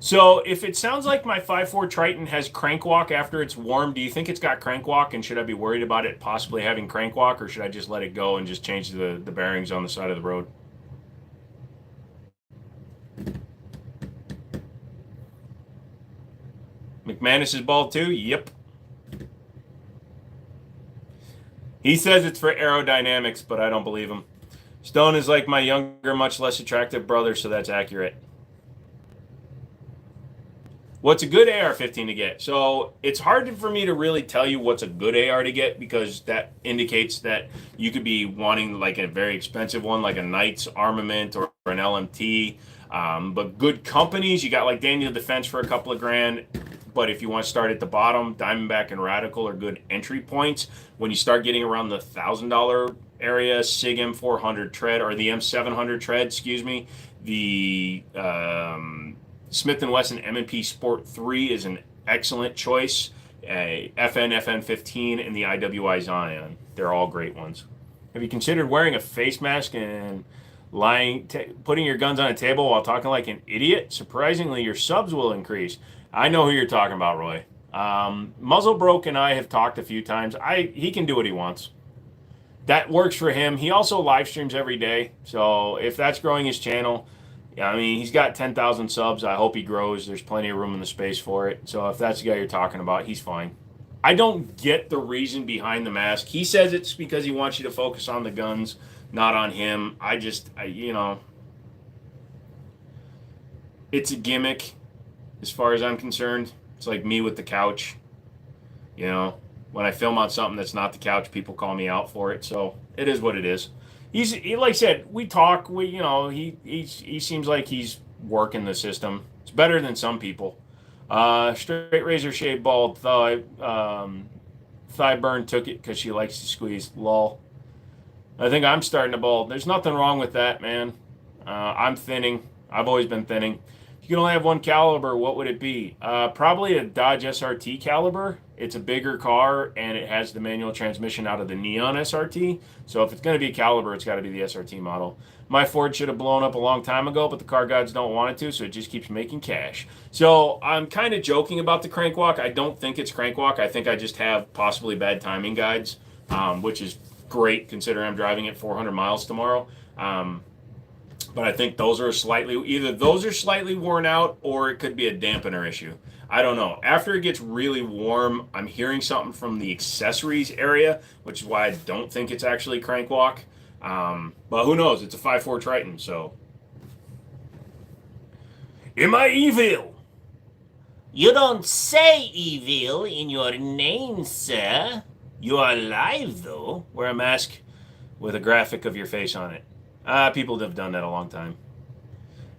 So if it sounds like my 5.4 Triton has crank walk after it's warm, do you think it's got crank walk, and should I be worried about it possibly having crank walk, or should I just let it go and just change the bearings on the side of the road? McManus is bald too? Yep. He says it's for aerodynamics, but I don't believe him. Stone is like my younger, much less attractive brother, so that's accurate. What's a good AR-15 to get? So it's hard for me to really tell you what's a good AR to get because that indicates that you could be wanting like a very expensive one, like a Knight's Armament or an LMT. But good companies, you got like Daniel Defense for a couple of grand. But if you want to start at the bottom, Diamondback and Radical are good entry points. When you start getting around the $1,000 area, SIG M400 tread or the M700 tread, excuse me, the Smith & Wesson M&P Sport 3 is an excellent choice. FN 15, and the IWI Zion. They're all great ones. Have you considered wearing a face mask and putting your guns on a table while talking like an idiot? Surprisingly, your subs will increase. I know who you're talking about, Roy. Muzzlebroke and I have talked a few times. He can do what he wants. That works for him. He also live streams every day. So if that's growing his channel, yeah, I mean, he's got 10,000 subs. I hope he grows. There's plenty of room in the space for it. So if that's the guy you're talking about, he's fine. I don't get the reason behind the mask. He says it's because he wants you to focus on the guns, not on him. It's a gimmick as far as I'm concerned. It's like me with the couch. When I film on something that's not the couch, people call me out for it. So it is what it is. He like I said, we talk. He seems like he's working the system. It's better than some people. Straight razor shave bald thigh. Thigh burn took it because she likes to squeeze. Lol. I think I'm starting to bald. There's nothing wrong with that, man. I'm thinning. I've always been thinning. If you could only have one caliber, what would it be? Probably a Dodge SRT caliber. It's a bigger car, and it has the manual transmission out of the Neon SRT. So if it's going to be a caliber, it's got to be the SRT model. My Ford should have blown up a long time ago, but the car gods don't want it to, so it just keeps making cash. So I'm kind of joking about the crank walk. I don't think it's crank walk. I think I just have possibly bad timing guides, which is great considering I'm driving at 400 miles tomorrow. But I think those are slightly worn out, or it could be a dampener issue. I don't know. After it gets really warm, I'm hearing something from the accessories area, which is why I don't think it's actually crank walk. But who knows? It's a 5.4 Triton, so. Am I evil? You don't say evil in your name, sir. You are alive, though. Wear a mask with a graphic of your face on it. People have done that a long time.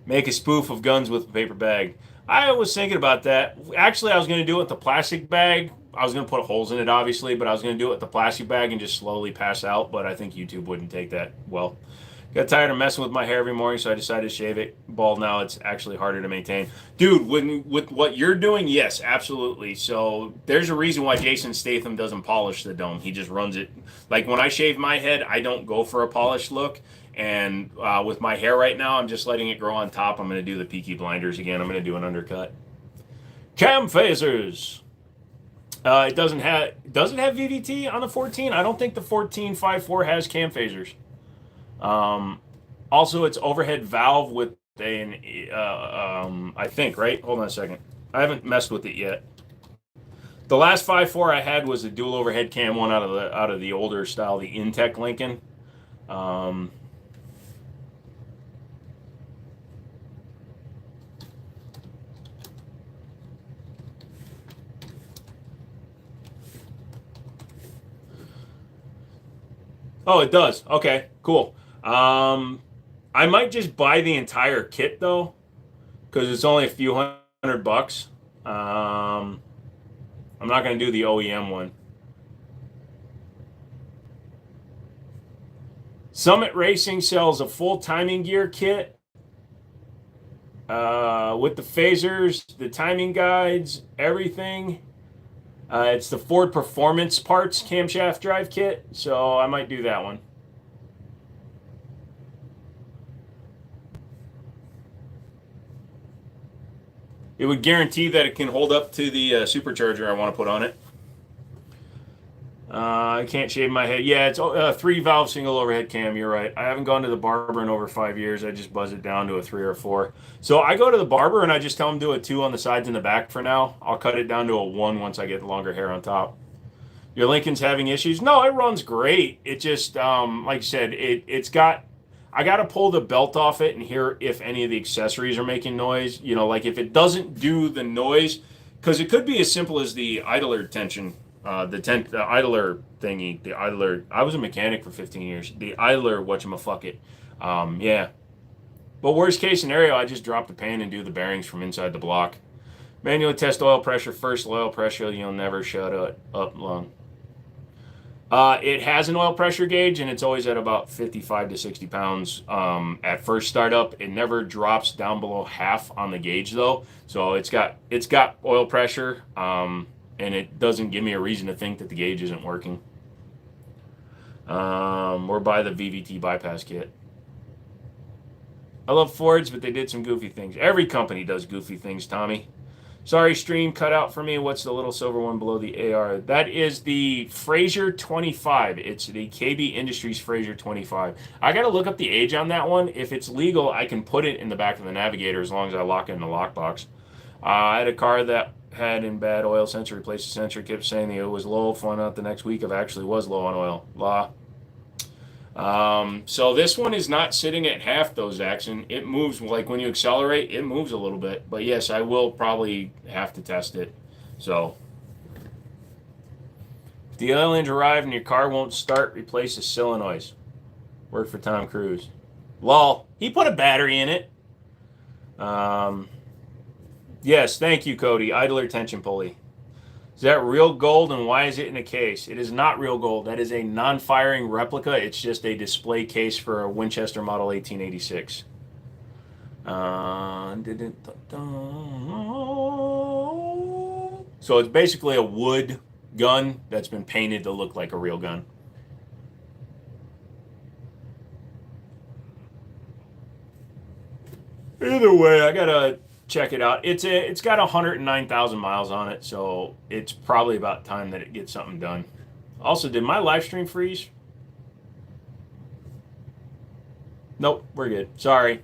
Make a spoof of guns with a paper bag. I was thinking about that. Actually, I was going to do it with the plastic bag. I was going to put holes in it, obviously, but I was going to do it with the plastic bag and just slowly pass out, but I think YouTube wouldn't take that well. Got tired of messing with my hair every morning, so I decided to shave it. Bald now, it's actually harder to maintain. Dude, with what you're doing, yes, absolutely. So there's a reason why Jason Statham doesn't polish the dome. He just runs it. Like when I shave my head, I don't go for a polished look. And with my hair right now, I'm just letting it grow on top. I'm going to do the Peaky Blinders again. I'm going to do an undercut. Cam phasers. It doesn't have VVT on the 14. I don't think the 14.54 has cam phasers. Also, it's overhead valve with an I think, right? Hold on a second. I haven't messed with it yet. The last 5.4 I had was a dual overhead cam one out of the older style, the Intech Lincoln. Oh, it does. Okay, cool. I might just buy the entire kit though, because it's only a few $100. I'm not going to do the OEM one. Summit Racing sells a full timing gear kit with the phasers, the timing guides, everything. It's the Ford Performance Parts camshaft drive kit, so I might do that one. It would guarantee that it can hold up to the supercharger I want to put on it. I can't shave my head. Yeah, it's a 3-valve single overhead cam. You're right. I haven't gone to the barber in over 5 years. I just buzz it down to a 3 or a 4. So I go to the barber and I just tell him do a 2 on the sides and the back for now. I'll cut it down to a 1 once I get the longer hair on top. Your Lincoln's having issues? No, it runs great. It just, like I said, it's got... I got to pull the belt off it and hear if any of the accessories are making noise. You know, like if it doesn't do the noise, because it could be as simple as the idler tension. The idler thingy, the idler. I was a mechanic for 15 years. The idler, whatchamafuck. Yeah. But worst case scenario, I just drop the pan and do the bearings from inside the block. Manually test oil pressure first. Oil pressure, you'll never shut up long. It has an oil pressure gauge, and it's always at about 55 to 60 pounds at first startup. It never drops down below half on the gauge, though. So it's got oil pressure. And it doesn't give me a reason to think that the gauge isn't working. Or buy the VVT bypass kit. I love Fords, but they did some goofy things. Every company does goofy things, Tommy. Sorry, stream cut out for me. What's the little silver one below the AR? That is the Fraser 25. It's the KB Industries Fraser 25. I got to look up the age on that one. If it's legal, I can put it in the back of the Navigator as long as I lock it in the lockbox. I had a car that had in bad oil sensor, replaced the sensor, kept saying it was low. Found out the next week it actually was low on oil. So this one is not sitting at half though, Zaxxon. It moves, like when you accelerate, it moves a little bit. But yes, I will probably have to test it. So if the oil engine arrived and your car won't start, replace the solenoids. Worked for Tom Cruise. Lol. He put a battery in it. Yes, thank you, Cody. Idler tension pulley. Is that real gold, and why is it in a case? It is not real gold. That is a non-firing replica. It's just a display case for a Winchester Model 1886. So it's basically a wood gun that's been painted to look like a real gun. Either way, I gotta check it out. It's got 109,000 miles on it, so it's probably about time that it gets something done. Also, did my live stream freeze? Nope, we're good. Sorry.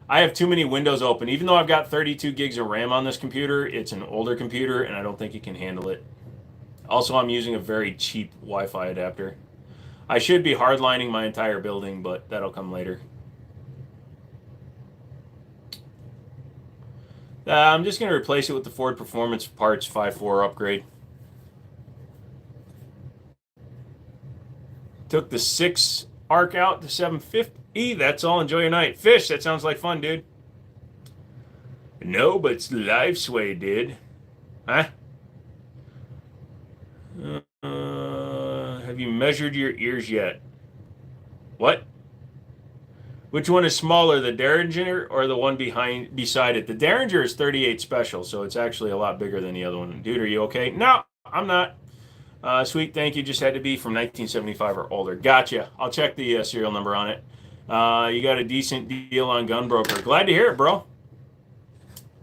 I have too many windows open. Even though I've got 32 gigs of RAM on this computer, it's an older computer, and I don't think it can handle it. Also, I'm using a very cheap Wi-Fi adapter. I should be hardlining my entire building, but that'll come later. I'm just going to replace it with the Ford Performance Parts 5.4 upgrade. Took the 6 arc out to 750. That's all. Enjoy your night. Fish, that sounds like fun, dude. No, but it's live sway, dude. Huh? Have you measured your ears yet? What? Which one is smaller, the Derringer or the one beside it? The Derringer is 38 special, so it's actually a lot bigger than the other one. Dude, are you okay? No, I'm not. Sweet, thank you. Just had to be from 1975 or older. Gotcha. I'll check the serial number on it. You got a decent deal on Gunbroker. Glad to hear it, bro.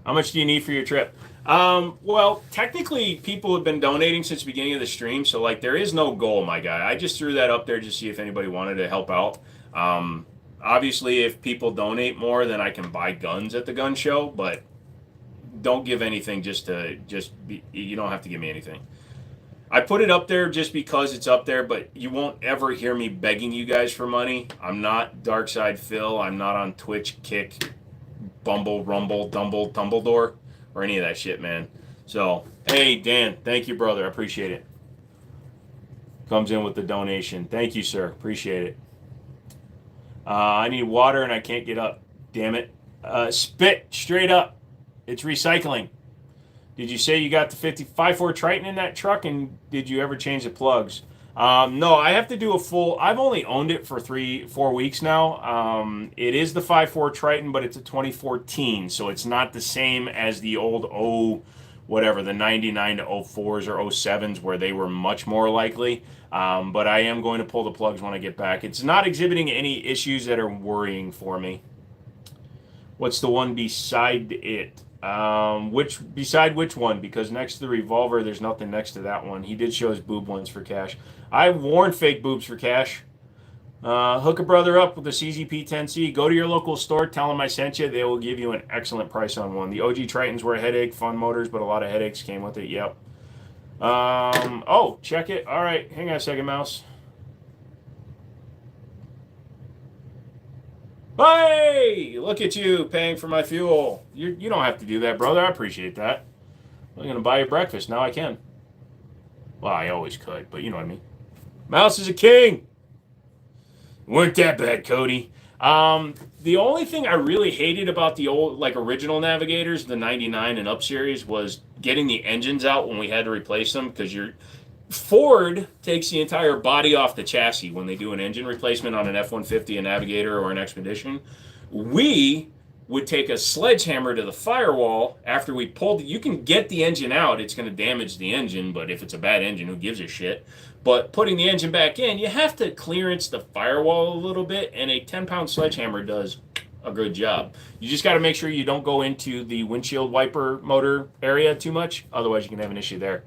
How much do you need for your trip? Well, technically, people have been donating since the beginning of the stream, so like there is no goal, my guy. I just threw that up there to see if anybody wanted to help out. Obviously, if people donate more, then I can buy guns at the gun show, but don't give anything you don't have to give me anything. I put it up there just because it's up there, but you won't ever hear me begging you guys for money. I'm not Darkside Phil. I'm not on Twitch, Kick, Bumble, Rumble, Dumble, Tumbledore, or any of that shit, man. So, hey, Dan, thank you, brother. I appreciate it. Comes in with the donation. Thank you, sir. Appreciate it. I need water and I can't get up. Damn it. Spit straight up. It's recycling. Did you say you got the 5.4 Triton in that truck, and did you ever change the plugs? No, I have to do a full. I've only owned it for 3-4 weeks now. It is the 5.4 Triton, but it's a 2014, so it's not the same as the old the 99 to 04s or 07s where they were much more likely. But I am going to pull the plugs when I get back. It's not exhibiting any issues that are worrying for me. What's the one beside it? Beside which one? Because next to the revolver, there's nothing next to that one. He did show his boob ones for cash. I've worn fake boobs for cash. Hook a brother up with the CZP-10C. Go to your local store, tell them I sent you. They will give you an excellent price on one. The OG Tritons were a headache, fun motors, but a lot of headaches came with it. Yep. Oh, check it. All right, hang on a second, mouse. Hey, look at you paying for my fuel. You don't have to do that, brother. I appreciate that. I'm going to buy you breakfast. Now I can. Well, I always could, but you know what I mean. Mouse is a king. Weren't that bad, Cody. The only thing I really hated about the old, original Navigators, the 99 and up series, was getting the engines out when we had to replace them, because Ford takes the entire body off the chassis when they do an engine replacement on an F-150, a Navigator, or an Expedition. We would take a sledgehammer to the firewall after we pulled it. You can get the engine out. It's going to damage the engine, but if it's a bad engine, who gives a shit? But putting the engine back in, you have to clearance the firewall a little bit, and a 10-pound sledgehammer does a good job. You just got to make sure you don't go into the windshield wiper motor area too much. Otherwise, you can have an issue there.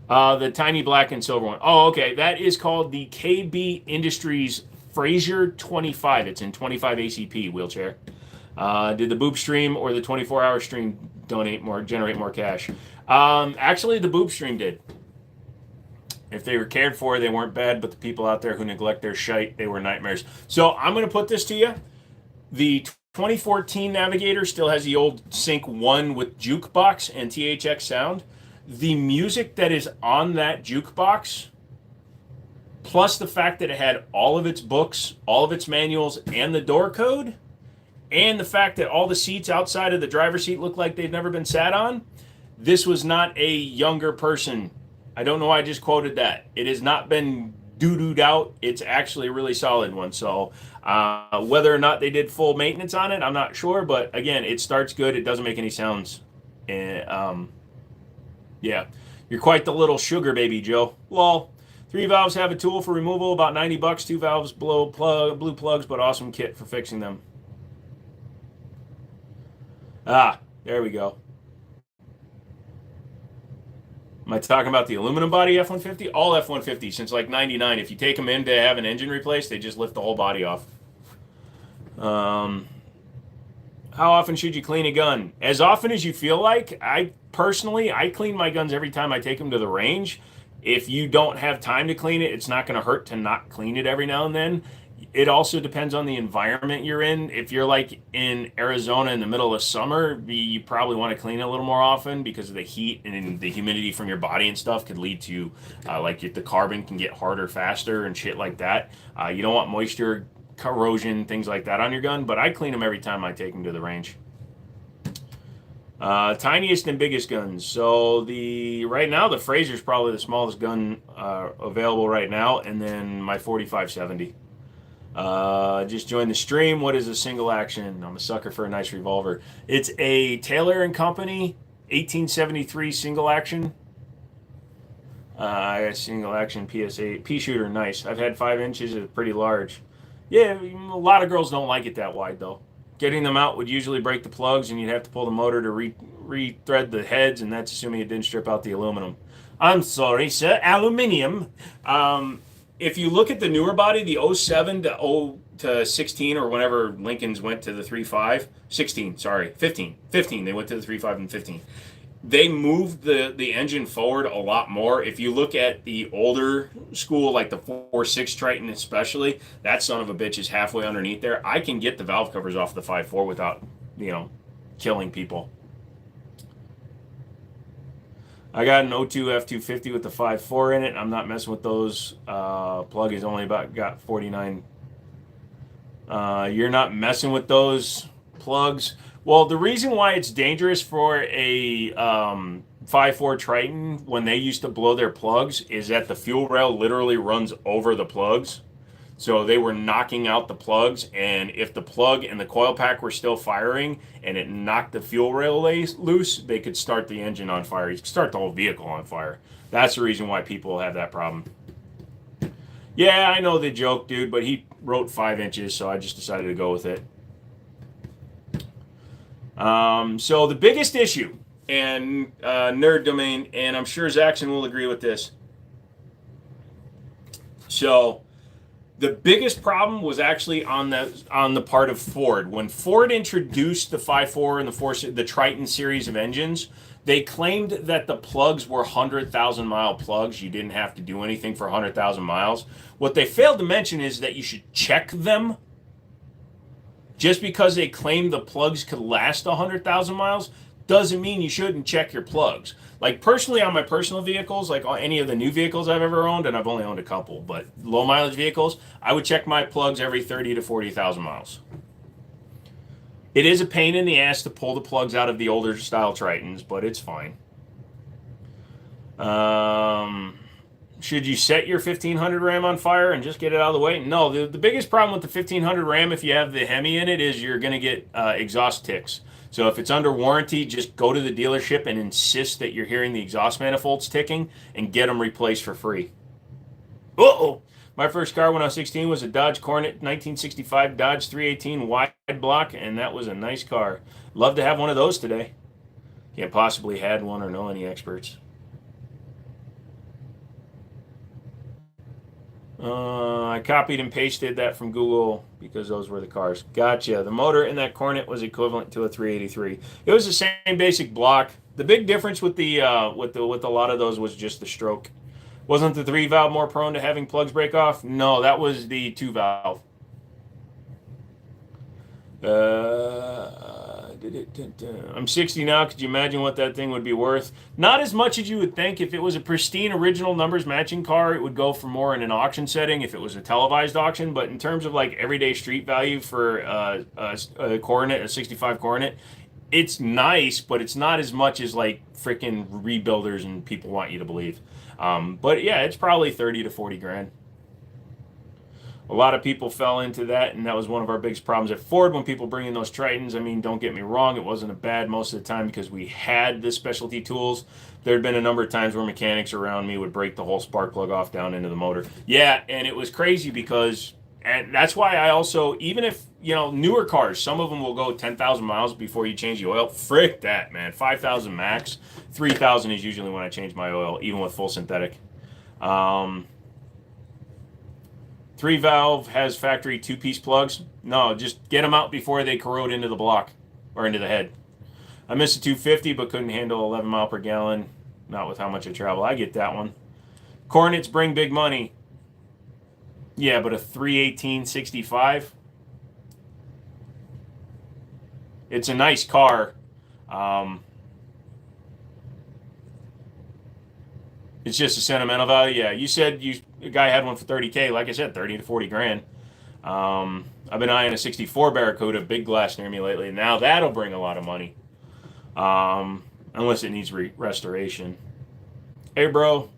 The tiny black and silver one. Oh, okay. That is called the KB Industries Fraser 25. It's in 25 ACP wheelchair. Did the boob stream or the 24-hour stream generate more cash? Actually, the boob stream did. If they were cared for, they weren't bad, but the people out there who neglect their shite, they were nightmares. So I'm going to put this to you. The 2014 Navigator still has the old Sync 1 with jukebox and THX sound. The music that is on that jukebox, plus the fact that it had all of its books, all of its manuals, and the door code, and the fact that all the seats outside of the driver's seat look like they've never been sat on, this was not a younger person. I don't know why I just quoted that. It has not been doo-dooed out. It's actually a really solid one. So whether or not they did full maintenance on it, I'm not sure. But again, it starts good. It doesn't make any sounds. Yeah, you're quite the little sugar baby, Joe. Lol. 3 valves have a tool for removal, about $90. 2 valves blue plugs, but awesome kit for fixing them. Ah, there we go. Am I talking about the aluminum body F-150? All F-150s since like 99. If you take them in to have an engine replaced, they just lift the whole body off. How often should you clean a gun? As often as you feel like. I clean my guns every time I take them to the range. If you don't have time to clean it, it's not going to hurt to not clean it every now and then. it also depends on the environment you're in. If you're like in Arizona in the middle of summer, you probably want to clean it a little more often because of the heat and the humidity from your body and stuff could lead to the carbon can get harder faster and shit like that. You don't want moisture, corrosion, things like that on your gun, but I clean them every time I take them to the range. Tiniest and biggest guns. So right now the Fraser is probably the smallest gun available right now, and then my 45-70. Just joined the stream. What is a single action? I'm a sucker for a nice revolver. It's a Taylor and Company 1873 single action. I got single action PSA pea shooter. Nice. I've had 5 inches. It's pretty large. Yeah, a lot of girls don't like it that wide though. Getting them out would usually break the plugs, and you'd have to pull the motor to re-thread the heads, and that's assuming it didn't strip out the aluminum. I'm sorry, sir. Aluminium. If you look at the newer body, the 07 to 16, or whenever Lincolns went to the 3.5, 16, sorry, 15. They went to the 3.5 and 15. They moved the engine forward a lot more. If you look at the older school, like the 4.6 Triton especially, that son of a bitch is halfway underneath there. I can get the valve covers off the 5.4 without, killing people. I got an 02 F250 with the 5.4 in it. I'm not messing with those. Plug is only got 49. You're not messing with those plugs. Well, the reason why it's dangerous for a 5.4 Triton when they used to blow their plugs is that the fuel rail literally runs over the plugs. So they were knocking out the plugs, and if the plug and the coil pack were still firing and it knocked the fuel rail loose, they could start the engine on fire. You could start the whole vehicle on fire. That's the reason why people have that problem. Yeah, I know the joke, dude, but he wrote 5 inches, so I just decided to go with it. So the biggest issue, and nerd domain, and I'm sure Zaxxon will agree with this. So the biggest problem was actually on the part of Ford. When Ford introduced the 5.4 and the Triton series of engines, they claimed that the plugs were 100,000 mile plugs. You didn't have to do anything for 100,000 miles. What they failed to mention is that you should check them. Just because they claim the plugs could last 100,000 miles doesn't mean you shouldn't check your plugs. Like personally on my personal vehicles, like on any of the new vehicles I've ever owned, and I've only owned a couple, but low mileage vehicles, I would check my plugs every 30 to 40,000 miles. It is a pain in the ass to pull the plugs out of the older style Tritons, but it's fine. Should you set your 1500 Ram on fire and just get it out of the way? No, the biggest problem with the 1500 Ram, if you have the Hemi in it, is you're going to get exhaust ticks. So if it's under warranty, just go to the dealership and insist that you're hearing the exhaust manifolds ticking and get them replaced for free. Uh-oh. My first car when I was 16 was a Dodge Coronet 1965 Dodge 318 wide block, and that was a nice car. Love to have one of those today. Can't possibly had one or know any experts. I copied and pasted that from Google because those were the cars. Gotcha. The motor in that Coronet was equivalent to a 383. It was the same basic block. The big difference with with a lot of those was just the stroke. Wasn't the 3-valve more prone to having plugs break off? No, that was the 2-valve. I'm 60 now. Could you imagine what that thing would be worth? Not as much as you would think. If it was a pristine original numbers matching car, it would go for more in an auction setting if it was a televised auction. But in terms of like everyday street value for a Coronet, a 65 Coronet, it's nice, but it's not as much as like freaking rebuilders and people want you to believe. But yeah, it's probably 30 to 40 grand. A lot of people fell into that, and that was one of our biggest problems at Ford when people bring in those Tritons. I mean, don't get me wrong, it wasn't a bad most of the time because we had the specialty tools. There had been a number of times where mechanics around me would break the whole spark plug off down into the motor. Yeah, and it was crazy because, and that's why I also, even if, newer cars, some of them will go 10,000 miles before you change the oil. Frick that, man. 5,000 max. 3,000 is usually when I change my oil, even with full synthetic. 3-valve has factory 2-piece plugs. No, just get them out before they corrode into the block or into the head. I missed a 250, but couldn't handle 11 mile per gallon. Not with how much I travel. I get that one. Coronets bring big money. Yeah, but a 318/65. It's a nice car. Um, it's just a sentimental value. Yeah, you said a guy had one for 30K. Like I said, 30 to 40 grand. I've been eyeing a 64 Barracuda big glass near me lately. Now that'll bring a lot of money. Unless it needs restoration. Hey, bro.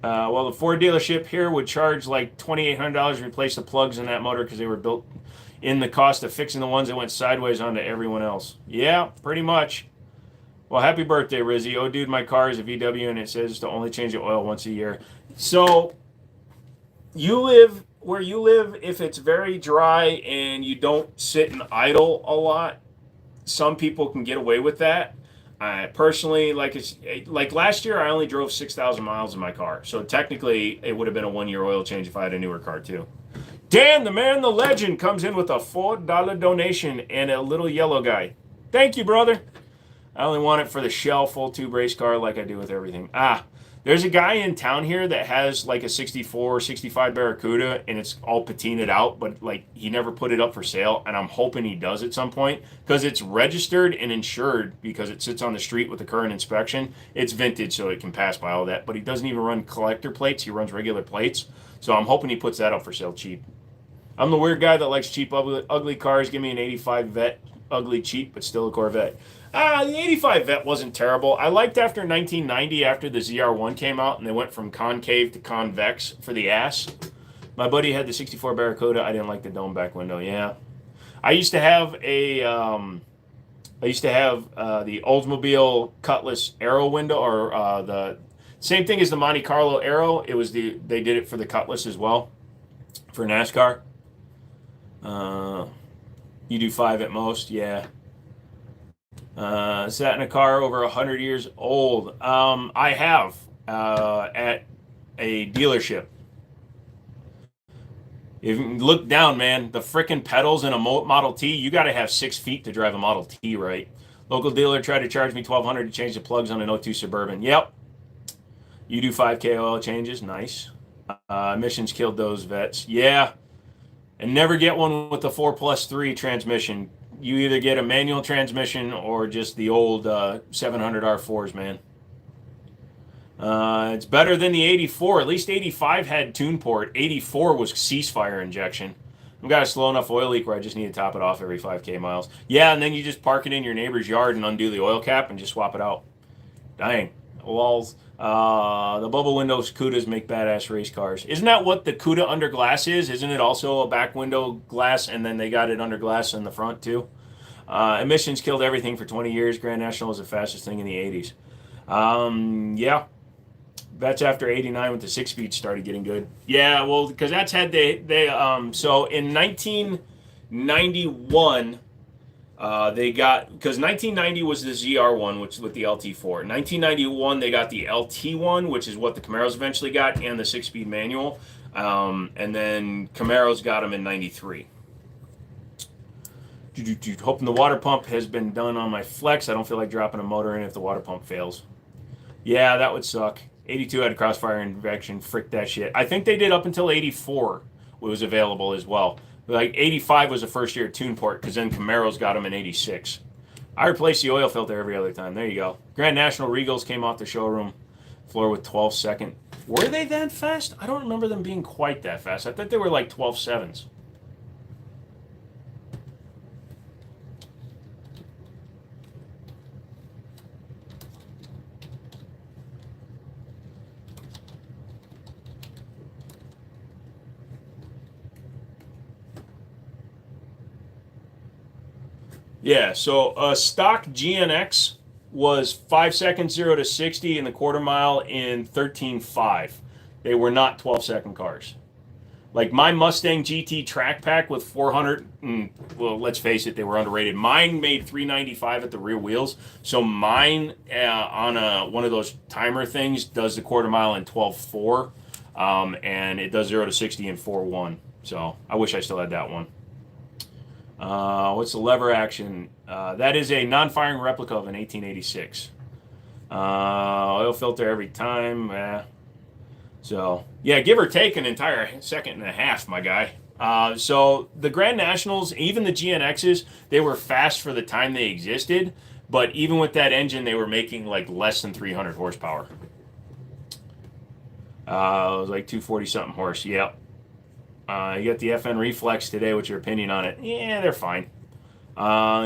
Well, the Ford dealership here would charge like $2,800 to replace the plugs in that motor because they were built in the cost of fixing the ones that went sideways onto everyone else. Yeah, pretty much. Well, happy birthday, Rizzy. Oh, dude, my car is a VW and it says to only change the oil once a year. So, you live where you live, if it's very dry and you don't sit and idle a lot, some people can get away with that. I personally, like last year, I only drove 6,000 miles in my car. So technically, it would have been a 1 year oil change if I had a newer car too. Dan, the man, the legend, comes in with a $4 donation and a little yellow guy. Thank you, brother. I only want it for the shell full tube race car like I do with everything. There's a guy in town here that has like a 64 or 65 Barracuda and it's all patinaed out, but like he never put it up for sale. And I'm hoping he does at some point because it's registered and insured because it sits on the street with the current inspection. It's vintage, so it can pass by all that. But he doesn't even run collector plates, he runs regular plates. So I'm hoping he puts that up for sale cheap. I'm the weird guy that likes cheap, ugly cars. Give me an 85 Vet, ugly, cheap, but still a Corvette. The 85 Vet wasn't terrible. I liked after 1990, after the ZR1 came out, and they went from concave to convex for the ass. My buddy had the 64 Barracuda. I didn't like the dome back window. Yeah, I used to have the Oldsmobile Cutlass Aero window, or the same thing as the Monte Carlo Aero. They did it for the Cutlass as well, for NASCAR. You do 5 at most, yeah. Sat in a car over 100 years old. I have at a dealership. If you look down, man, the frickin' pedals in a Model T, you got to have 6 feet to drive a Model T, right? Local dealer tried to charge me $1,200 to change the plugs on an '02 Suburban. Yep. You do 5K oil changes, nice. Emissions killed those vets. Yeah. And never get one with the 4+3 transmission. You either get a manual transmission or just the old 700 R4s, man. It's better than the 84. At least 85 had tune port. 84 was ceasefire injection. I've got a slow enough oil leak where I just need to top it off every 5K miles. Yeah, and then you just park it in your neighbor's yard and undo the oil cap and just swap it out. Dang. Walls. The bubble windows Cudas make badass race cars. Isn't that what the Cuda under glass is? Isn't it also a back window glass and then they got it under glass in the front too? Emissions killed everything for 20 years. Grand National was the fastest thing in the 80s. Yeah. That's after 89 with the 6-speed started getting good. Yeah, well, because that's had so in 1991 they got, because 1990 was the ZR1, which is with the LT4. 1991 they got the LT1, which is what the Camaros eventually got, and the 6-speed manual. And then Camaros got them in 93. Hoping the water pump has been done on my Flex. I don't feel like dropping a motor in if the water pump fails. Yeah, that would suck. 82 had a crossfire injection. Frick that shit. I think they did up until 84 was available as well. Like 85 was the first year tune port because then Camaros got them in 86. I replaced the oil filter every other time. There you go. Grand National Regals came off the showroom floor with 12-second. Were they that fast? I don't remember them being quite that fast. I thought they were like 12.7s. Yeah, so a stock GNX was 5 seconds 0 to 60 in the quarter mile in 13.5. They were not 12-second cars. Like my Mustang GT track pack with 400, well, let's face it, they were underrated. Mine made 395 at the rear wheels. So mine on one of those timer things does the quarter mile in 12.4, and it does 0 to 60 in 4.1. So I wish I still had that one. What's the lever action? That is a non-firing replica of an 1886. Oil filter every time. So, yeah, give or take an entire second and a half, my guy. So the Grand Nationals, even the GNXs, they were fast for the time they existed. But even with that engine, they were making like less than 300 horsepower. It was like 240 something horse. Yep. You got the FN Reflex today. What's your opinion on it? Yeah, they're fine.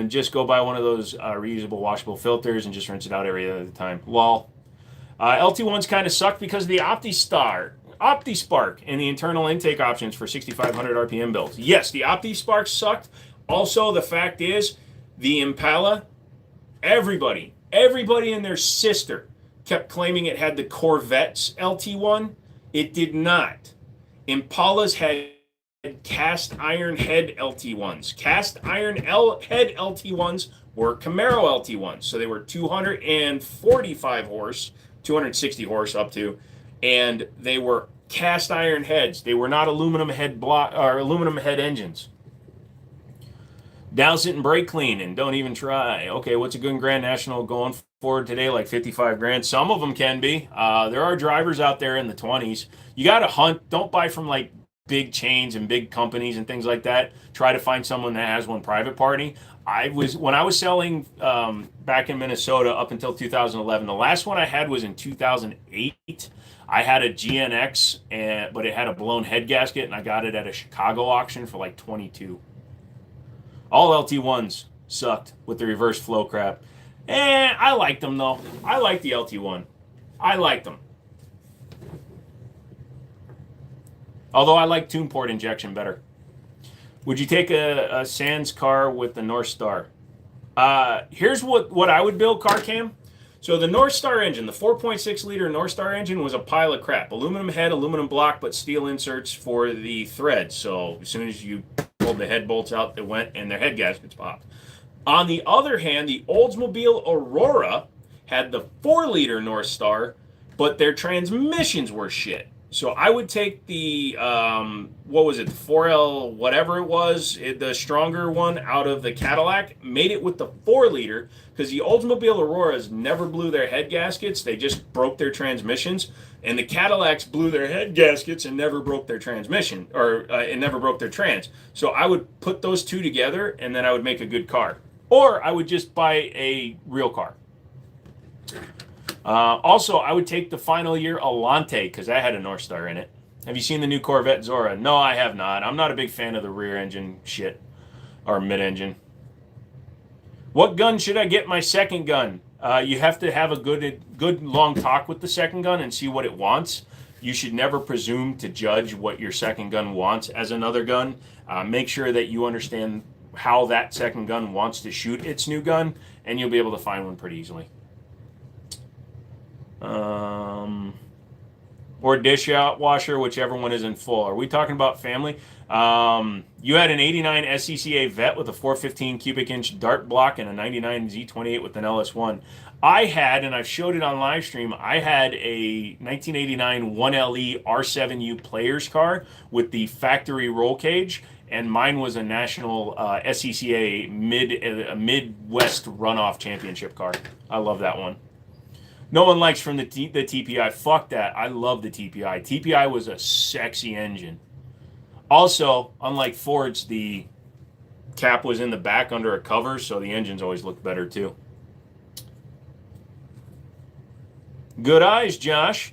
Just go buy one of those reusable, washable filters and just rinse it out every other time. Lol. LT1s kind of suck because of the OptiSpark, and the internal intake options for 6,500 RPM builds. Yes, the OptiSpark sucked. Also, the fact is, the Impala, everybody and their sister kept claiming it had the Corvette's LT1. It did not. Impalas had cast iron head LT1s. Cast iron head LT1s were Camaro LT1s. So they were 245 horse, 260 horse up to, and they were cast iron heads. They were not aluminum head engines. Douse it and brake clean and don't even try. Okay, what's a good Grand National going forward today? Like 55 grand. Some of them can be. There are drivers out there in the 20s. You got to hunt. Don't buy from like big chains and big companies and things like that. Try to find someone that has one private party. When I was selling back in Minnesota up until 2011. The last one I had was in 2008. I had a GNX, but it had a blown head gasket, and I got it at a Chicago auction for like 22. All LT1s sucked with the reverse flow crap. I liked them though. I liked the LT1. I liked them. Although I like tune port injection better. Would you take a Sands car with the North Star? Here's what I would build, car cam. So the North Star engine, the 4.6 liter North Star engine, was a pile of crap. Aluminum head, aluminum block, but steel inserts for the threads. So as soon as you pulled the head bolts out, they went and their head gaskets popped. On the other hand, the Oldsmobile Aurora had the 4 liter North Star, but their transmissions were shit. So I would take the, what was it, 4L, whatever it was, the stronger one out of the Cadillac, made it with the 4 liter, because the Oldsmobile Auroras never blew their head gaskets, they just broke their transmissions, and the Cadillacs blew their head gaskets and never broke their transmission, or it never broke their trans. So I would put those two together, and then I would make a good car. Or I would just buy a real car. Also, I would take the final year Alante because that had a North Star in it. Have you seen the new Corvette Zora? No, I have not. I'm not a big fan of the rear engine shit or mid engine. What gun should I get my second gun? You have to have a good long talk with the second gun and see what it wants. You should never presume to judge what your second gun wants as another gun. Make sure that you understand how that second gun wants to shoot its new gun, and you'll be able to find one pretty easily. Or dishwasher, whichever one is in full. Are we talking about family? You had an 89 SCCA Vet with a 415 cubic inch dart block and a 99 Z28 with an LS1. I had, and I've showed it on live stream, I had a 1989 1LE R7U players car with the factory roll cage, and mine was a national SCCA Midwest runoff championship car. I love that one. No one likes from the TPI. Fuck that. I love the TPI. TPI was a sexy engine. Also, unlike Ford's, the cap was in the back under a cover, so the engines always looked better too. Good eyes, Josh.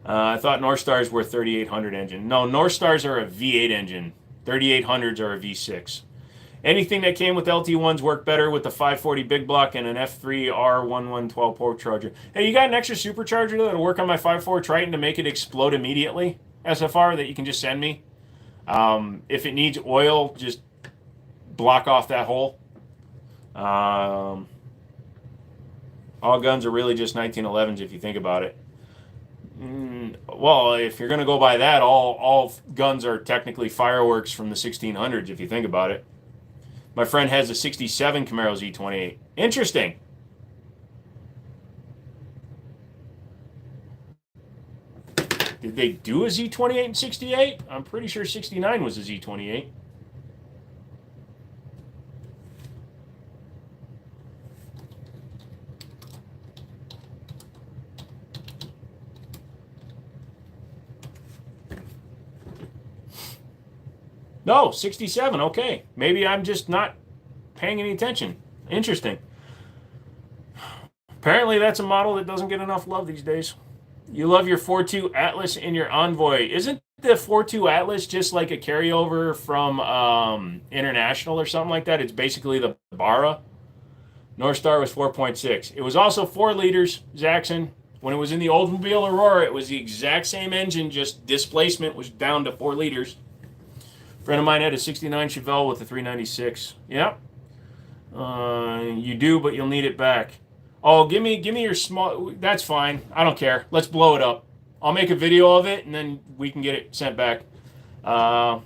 I thought North Stars were 3800 engine. No, North Stars are a V8 engine. 3800s are a V6. Anything that came with LT1s worked better with the 540 big block and an F3 R1112 port charger. Hey, you got an extra supercharger that'll work on my 5.4 Triton to make it explode immediately? SFR that you can just send me? If it needs oil, just block off that hole. All guns are really just 1911s if you think about it. Well, if you're going to go by that, all guns are technically fireworks from the 1600s if you think about it. My friend has a 67 Camaro Z28. Interesting. Did they do a Z28 in 68? I'm pretty sure 69 was a Z28. No, 67. Okay. Maybe I'm just not paying any attention. Interesting. Apparently, that's a model that doesn't get enough love these days. You love your 4.2 Atlas and your Envoy. Isn't the 4.2 Atlas just like a carryover from International or something like that? It's basically the Barra. North Star was 4.6. It was also 4 liters, Zaxxon. When it was in the Oldsmobile Aurora, it was the exact same engine, just displacement was down to 4 liters. A friend of mine had a 69 Chevelle with a 396. Yep. You do, but you'll need it back. Oh, give me your small. That's fine. I don't care. Let's blow it up. I'll make a video of it, and then we can get it sent back. The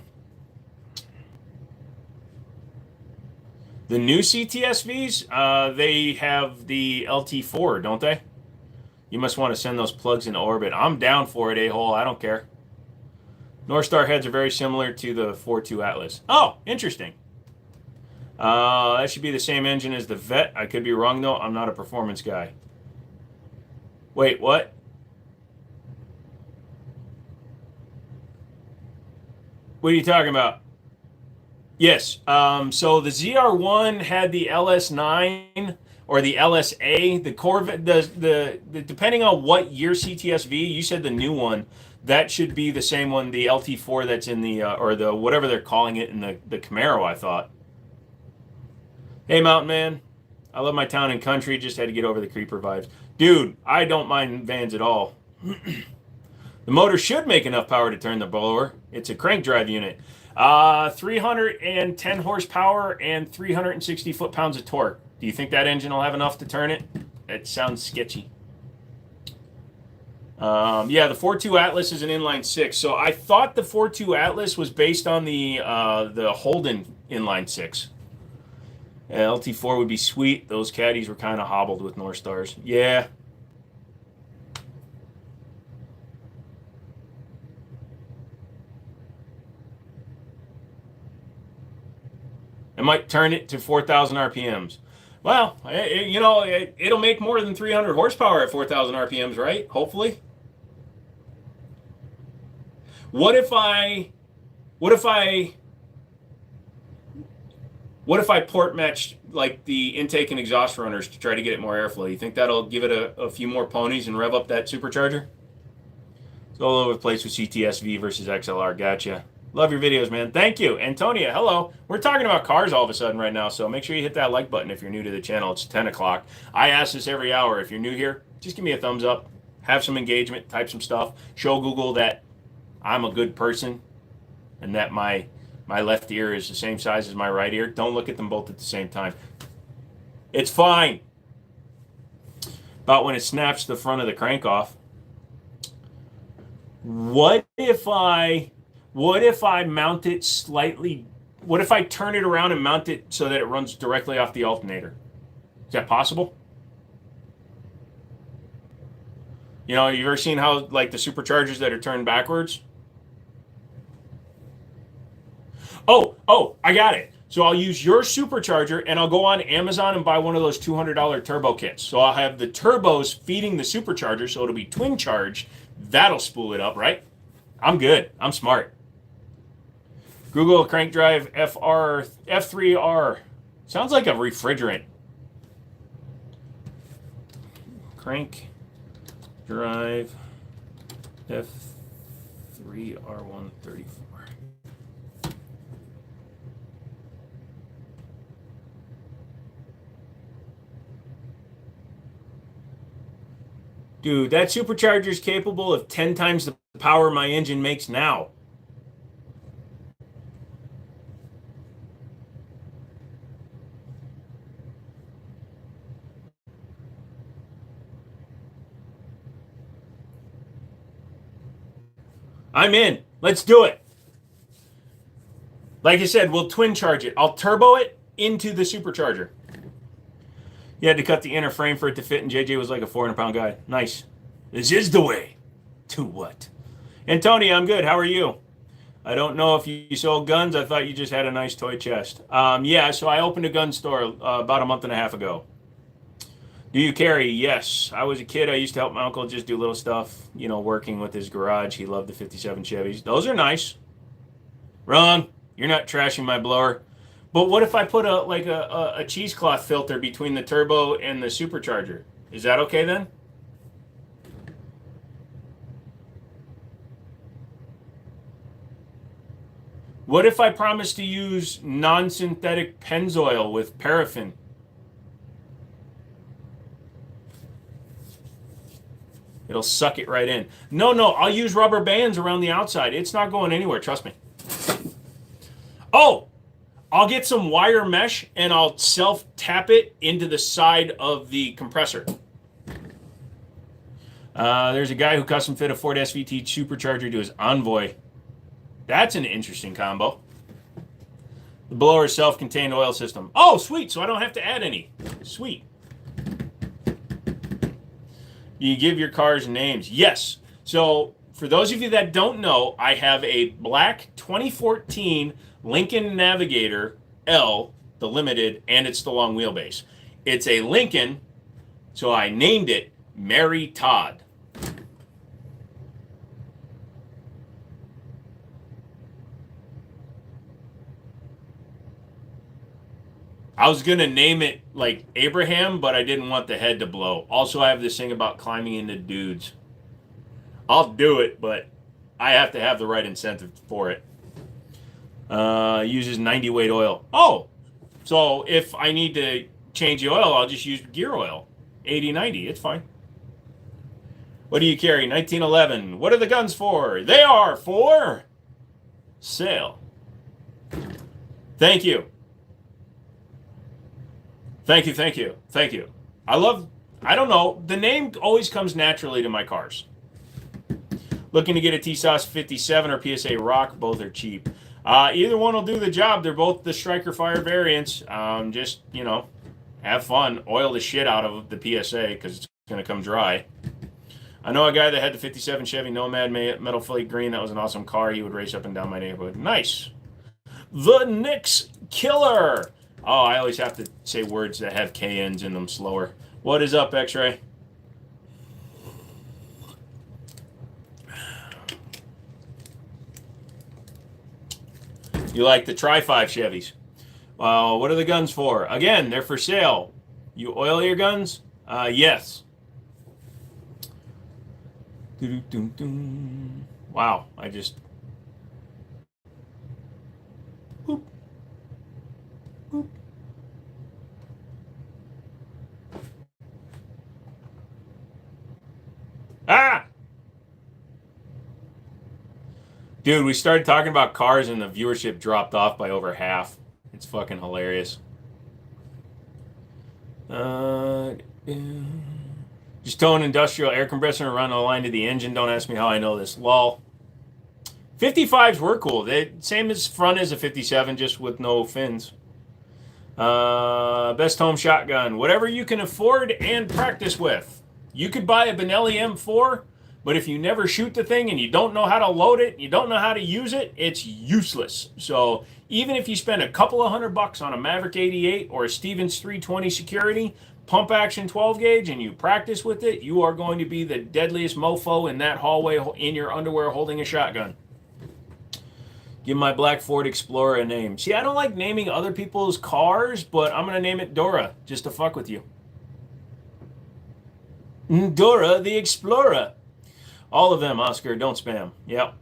new CTSVs, they have the LT4, don't they? You must want to send those plugs into orbit. I'm down for it, a-hole. I don't care. North Star heads are very similar to the 4.2 Atlas. Oh, interesting. That should be the same engine as the Vet. I could be wrong, though. I'm not a performance guy. Wait, what? What are you talking about? Yes. So the ZR1 had the LS9 or the LSA. The Corvette, the depending on what year CTSV, you said the new one. That should be the same one, the LT4 that's in the, or the whatever they're calling it in the Camaro, I thought. Hey, Mountain Man. I love my town and country. Just had to get over the creeper vibes. Dude, I don't mind vans at all. The motor should make enough power to turn the blower. It's a crank drive unit. 310 horsepower and 360 foot-pounds of torque. Do you think that engine will have enough to turn it? It sounds sketchy. Yeah, the 4.2 Atlas is an inline 6. So I thought the 4.2 Atlas was based on the Holden inline 6. LT4 would be sweet. Those caddies were kind of hobbled with North Stars. Yeah. I might turn it to 4,000 RPMs. Well, it'll make more than 300 horsepower at 4,000 RPMs, right? Hopefully. What if I port matched like the intake and exhaust runners to try to get it more airflow? You think that'll give it a few more ponies and rev up that supercharger? It's all over the place with CTSV versus XLR. Gotcha. Love your videos, man. Thank you. Antonia, hello. We're talking about cars all of a sudden right now, so make sure you hit that like button if you're new to the channel. It's 10 o'clock. I ask this every hour. If you're new here, just give me a thumbs up. Have some engagement. Type some stuff. Show Google that I'm a good person and that my left ear is the same size as my right ear. Don't look at them both at the same time. It's fine. About when it snaps the front of the crank off. What if I mount it slightly? What if I turn it around and mount it so that it runs directly off the alternator? Is that possible? You know, you ever seen how like the superchargers that are turned backwards? Oh, I got it. So I'll use your supercharger and I'll go on Amazon and buy one of those $200 turbo kits. So I'll have the turbos feeding the supercharger, so it'll be twin charge. That'll spool it up, right? I'm good. I'm smart. Google crank drive F3R. Sounds like a refrigerant. Crank drive F3R134. Dude, that supercharger is capable of 10 times the power my engine makes now. I'm in. Let's do it. Like I said, we'll twin charge it. I'll turbo it into the supercharger. You had to cut the inner frame for it to fit, and JJ was like a 400-pound guy. Nice. This is the way. To what? Antonia, I'm good. How are you? I don't know if you sold guns. I thought you just had a nice toy chest. Yeah, so I opened a gun store about a month and a half ago. Do you carry? Yes. I was a kid. I used to help my uncle just do little stuff, working with his garage. He loved the 57 Chevys. Those are nice. Wrong. You're not trashing my blower. But what if I put a cheesecloth filter between the turbo and the supercharger? Is that okay then? What if I promise to use non-synthetic Pennzoil with paraffin? It'll suck it right in. No, I'll use rubber bands around the outside. It's not going anywhere, trust me. Oh, I'll get some wire mesh and I'll self-tap it into the side of the compressor. There's a guy who custom fit a Ford SVT supercharger to his Envoy. That's an interesting combo. The blower is self-contained oil system. Oh, sweet, so I don't have to add any. Sweet. You give your cars names. Yes. So for those of you that don't know, I have a black 2014 Lincoln Navigator L, the limited, and it's the long wheelbase. It's a Lincoln, so I named it Mary Todd. I was going to name it like Abraham, but I didn't want the head to blow. Also, I have this thing about climbing into dudes. I'll do it, but I have to have the right incentive for it. Uses 90 weight oil. Oh, so if I need to change the oil, I'll just use gear oil. 80-90, it's fine. What do you carry? 1911. What are the guns for? They are for sale. Thank you. Thank you. I don't know, the name always comes naturally to my cars. Looking to get a T-Sauce 57 or PSA Rock, both are cheap. Either one will do the job. They're both the Striker Fire variants. Just, have fun. Oil the shit out of the PSA because it's going to come dry. I know a guy that had the 57 Chevy Nomad Metal Flake Green. That was an awesome car. He would race up and down my neighborhood. Nice. The Nix Killer. Oh, I always have to say words that have KNs in them slower. What is up, X-Ray? You like the Tri-5 Chevys. What are the guns for? Again, they're for sale. You oil your guns? Yes. Wow, I just... Boop. Boop. Ah! Dude, we started talking about cars and the viewership dropped off by over half. It's fucking hilarious. Just tow an industrial air compressor and run a line to the engine. Don't ask me how I know this. Lol. 55s were cool. They same as front as a 57, just with no fins. Best home shotgun. Whatever you can afford and practice with. You could buy a Benelli M4, but if you never shoot the thing and you don't know how to load it, you don't know how to use it, it's useless. So even if you spend a couple of $100 on a Maverick 88 or a Stevens 320 Security, pump action 12 gauge, and you practice with it, you are going to be the deadliest mofo in that hallway in your underwear holding a shotgun. Give my black Ford Explorer a name. See, I don't like naming other people's cars, but I'm going to name it Dora, just to fuck with you. Dora the Explorer. All of them, Oscar. Don't spam. Yep.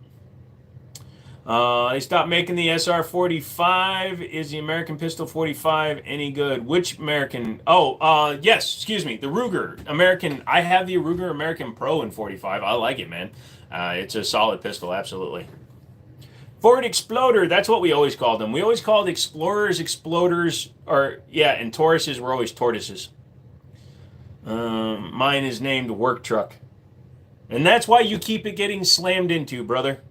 They stopped making the SR-45. Is the American Pistol 45 any good? Which American? Oh, yes. Excuse me. The Ruger American. I have the Ruger American Pro in 45. I like it, man. It's a solid pistol, absolutely. Ford Exploder. That's what we always called them. We always called Explorers, Exploders, and Tauruses were always tortoises. Mine is named Work Truck. And that's why you keep it getting slammed into, brother.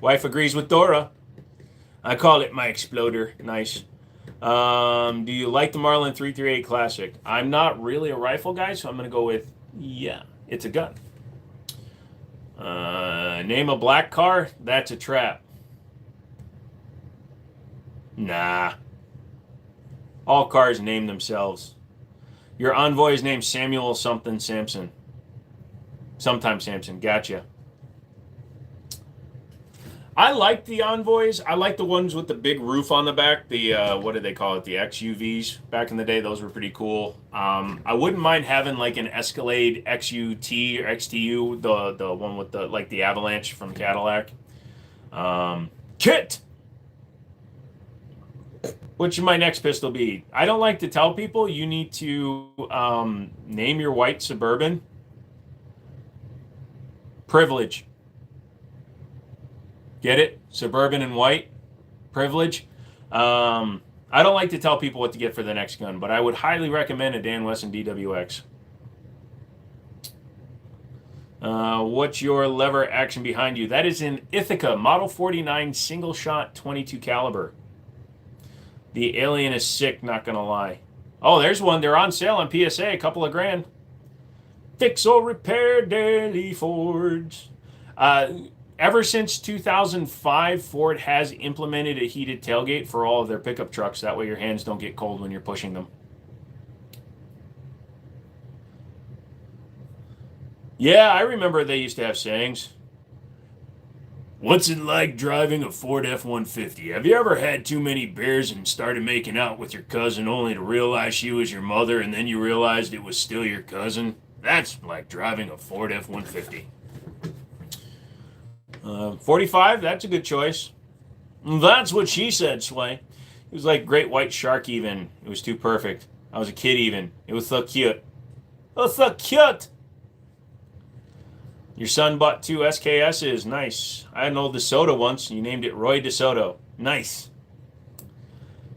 Wife agrees with Dora. I call it my Exploder. Nice. Do you like the Marlin 338 Classic? I'm not really a rifle guy, so I'm going to go with, yeah, it's a gun. Name a black car? That's a trap. Nah. All cars name themselves. Your Envoy is named Samuel something Sampson. Sometimes Sampson. Gotcha. I like the Envoys. I like the ones with the big roof on the back. The what did they call it? The XUVs back in the day. Those were pretty cool. I wouldn't mind having like an Escalade XUT or XTU, the one with the like the Avalanche from Cadillac. Kit. What should my next pistol be? I don't like to tell people. You need to name your white Suburban. Privilege. Get it? Suburban and white. Privilege. I don't like to tell people what to get for the next gun, but I would highly recommend a Dan Wesson DWX. What's your lever action behind you? That is an Ithaca Model 49 single shot 22 caliber. The Alien is sick, not gonna lie. Oh, there's one. They're on sale on PSA, a couple of grand. Fix or repair daily Fords. Ever since 2005, Ford has implemented a heated tailgate for all of their pickup trucks. That way your hands don't get cold when you're pushing them. Yeah, I remember they used to have sayings. What's it like driving a Ford F-150? Have you ever had too many beers and started making out with your cousin only to realize she was your mother and then you realized it was still your cousin? That's like driving a Ford F-150. 45, that's a good choice. That's what she said, Sway. It was like Great White Shark even. It was too perfect. I was a kid even. It was so cute. Oh, so cute! Your son bought 2 SKSs. Nice. I had an old DeSoto once. You named it Roy DeSoto. Nice.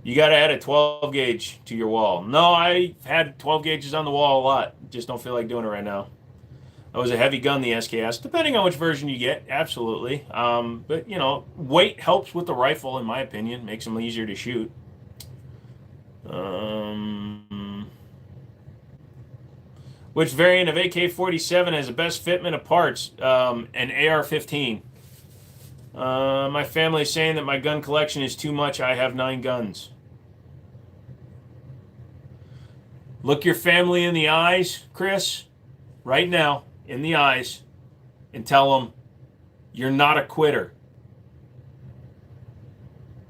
You got to add a 12 gauge to your wall. No, I had 12 gauges on the wall a lot. Just don't feel like doing it right now. That was a heavy gun, the SKS. Depending on which version you get, absolutely. But, you know, weight helps with the rifle, in my opinion. Makes them easier to shoot. Which variant of AK-47 has the best fitment of parts? An AR-15. My family is saying that my gun collection is too much. I have 9 guns. Look your family in the eyes, Chris, right now, in the eyes, and tell them you're not a quitter.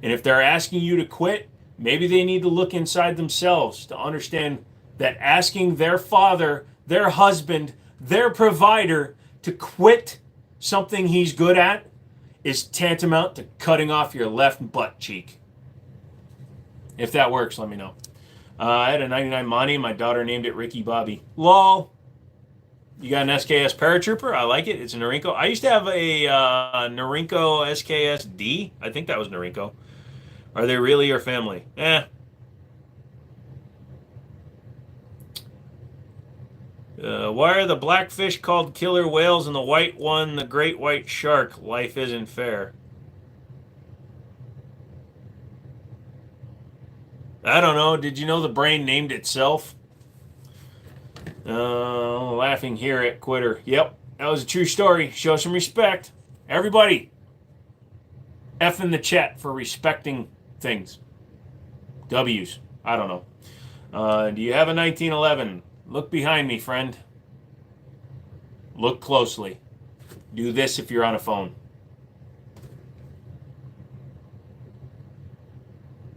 And if they're asking you to quit, maybe they need to look inside themselves to understand that asking their father, their husband, their provider to quit something he's good at is tantamount to cutting off your left butt cheek. If that works, let me know. I had a 99 Monty. My daughter named it Ricky Bobby. Lol. You got an SKS Paratrooper? I like it. It's a Norinco. I used to have a Norinco SKS D. I think that was Norinco. Are they really your family? Why are the blackfish called killer whales and the white one the great white shark? Life isn't fair. I don't know. Did you know the brain named itself? Laughing here at Quitter. Yep, that was a true story. Show some respect. Everybody, F in the chat for respecting things. W's. I don't know. Do you have a 1911? Look behind me, friend. Look closely. Do this if you're on a phone.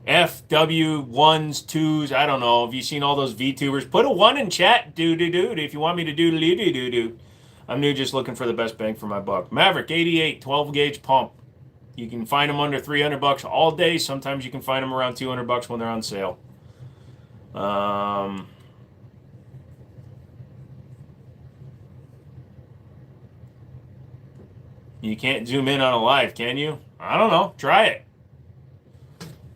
F, W, 1s, 2s, I don't know. Have you seen all those VTubers? Put a 1 in chat, dude, if you want me to do. I'm new, just looking for the best bang for my buck. Maverick, 88, 12 gauge pump. You can find them under $300 all day. Sometimes you can find them around $200 when they're on sale. You can't zoom in on a live, can you? I don't know. Try it.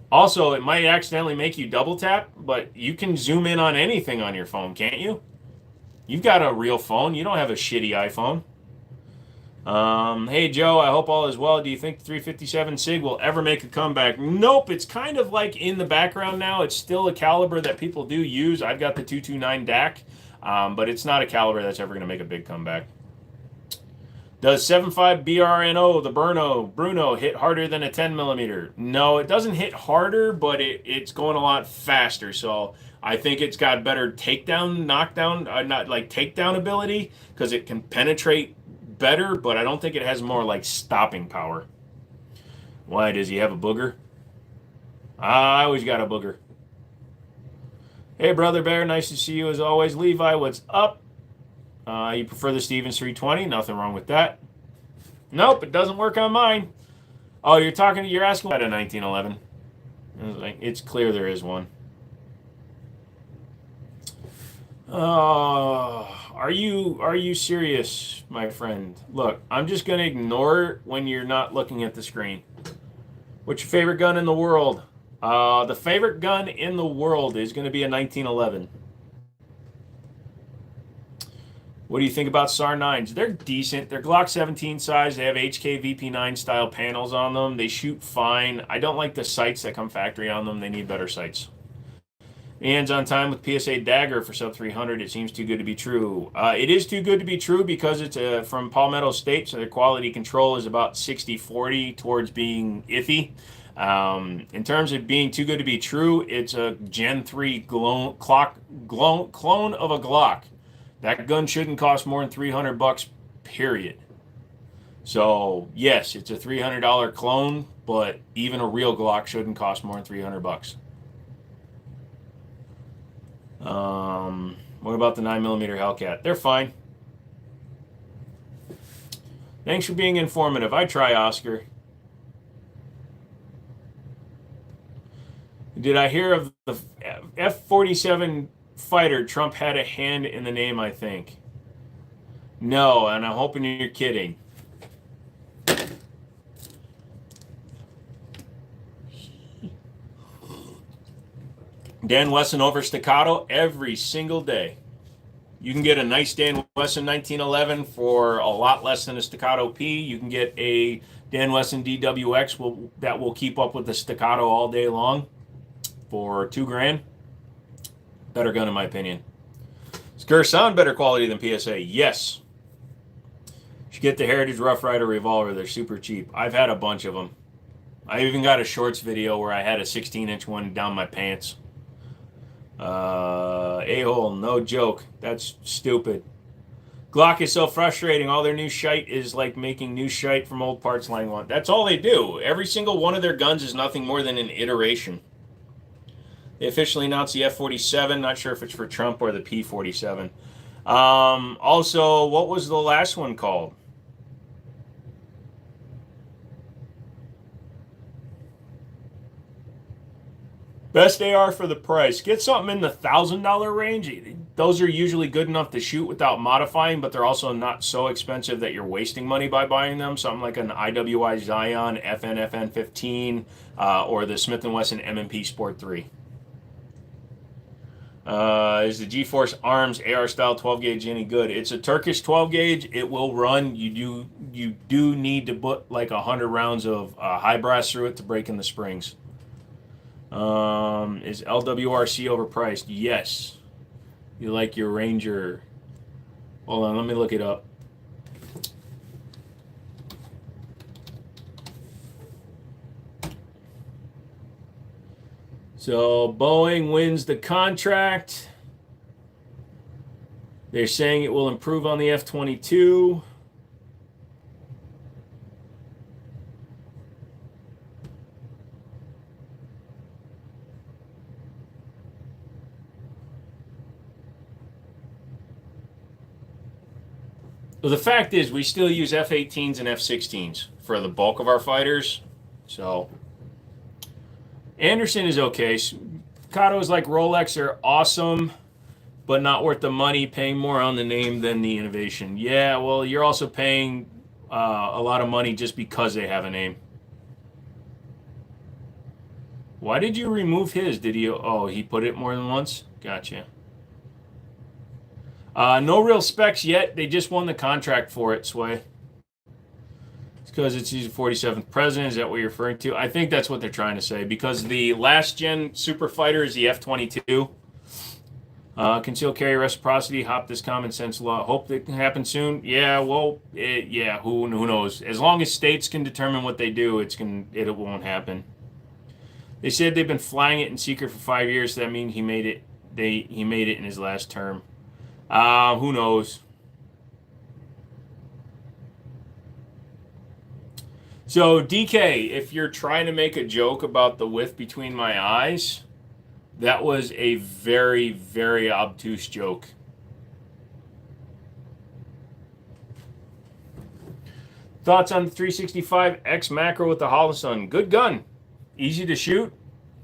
Also, it might accidentally make you double tap, but you can zoom in on anything on your phone, can't you? You've got a real phone. You don't have a shitty iPhone. Hey, Joe, I hope all is well. Do you think the 357 SIG will ever make a comeback? Nope. It's kind of like in the background now. It's still a caliber that people do use. I've got the 229 DAC, but it's not a caliber that's ever going to make a big comeback. Does 7.5 BRNO, the Bruno, hit harder than a 10 millimeter? No, it doesn't hit harder, but it's going a lot faster. So I think it's got better takedown, knockdown, not like takedown ability because it can penetrate better, but I don't think it has more like stopping power. Why, does he have a booger? I always got a booger. Hey, Brother Bear, nice to see you as always. Levi, what's up? You prefer the Stevens 320? Nothing wrong with that. Nope, it doesn't work on mine. Oh, you're asking about a 1911. It's clear there is one. Are you serious, my friend? Look, I'm just gonna ignore it when you're not looking at the screen. What's your favorite gun in the world? The favorite gun in the world is going to be a 1911. What do you think about SAR 9s? They're decent. They're Glock 17 size. They have HK VP9 style panels on them. They shoot fine. I don't like the sights that come factory on them. They need better sights. Hands on time with PSA Dagger for sub 300. It seems too good to be true. It is too good to be true because it's from Palmetto State, so their quality control is about 60-40 towards being iffy. In terms of being too good to be true, it's a Gen 3 clone of a Glock. That gun shouldn't cost more than $300, period. So, yes, it's a $300 clone, but even a real Glock shouldn't cost more than $300. What about the 9mm Hellcat? They're fine. Thanks for being informative. I try, Oscar. Did I hear of the F-47 fighter? Trump had a hand in the name, I think. No, and I'm hoping you're kidding. Dan Wesson over staccato every single day. You can get a nice Dan Wesson 1911 for a lot less than a staccato P. You can get a Dan Wesson DWX that will keep up with the staccato all day long for $2,000. Better gun in my opinion. Does Kerr sound better quality than PSA? Yes. You should get the Heritage Rough Rider revolver. They're super cheap. I've had a bunch of them. I even got a shorts video where I had a 16-inch one down my pants. A-hole, no joke. That's stupid. Glock is so frustrating. All their new shite is like making new shite from old parts line one. That's all they do. Every single one of their guns is nothing more than an iteration. They officially announced the F-47. Not sure if it's for Trump or the P-47. Also, what was the last one called? Best AR for the price. Get something in the $1,000 range. Those are usually good enough to shoot without modifying, but they're also not so expensive that you're wasting money by buying them. Something like an IWI Zion FN-15 or the Smith & Wesson M&P Sport 3. Is the G-Force Arms AR style 12 gauge any good? It's a Turkish 12 gauge. It will run. You do need to put like 100 rounds of high brass through it to break in the springs. Is LWRC overpriced? Yes. You like your Ranger? Hold on, let me look it up. So Boeing wins the contract. They're saying it will improve on the F-22. Well, the fact is, we still use F-18s and F-16s for the bulk of our fighters. So, Anderson is okay. Katos like Rolex are awesome, but not worth the money. Paying more on the name than the innovation. Yeah, well, you're also paying a lot of money just because they have a name. Why did you remove his? Did he? Oh, he put it more than once? Gotcha. No real specs yet. They just won the contract for it, Sway. It's because it's his 47th president. Is that what you're referring to? I think that's what they're trying to say. Because the last gen super fighter is the F-22. Concealed carry reciprocity. Hop this common sense law. Hope that can happen soon. Yeah, well, yeah. Who knows? As long as states can determine what they do, it won't happen. They said they've been flying it in secret for 5 years. So that means he made it. He made it in his last term. Who knows? So, DK, if you're trying to make a joke about the width between my eyes, that was a very, very obtuse joke. Thoughts on the 365 X macro with the Holosun? Good gun. Easy to shoot.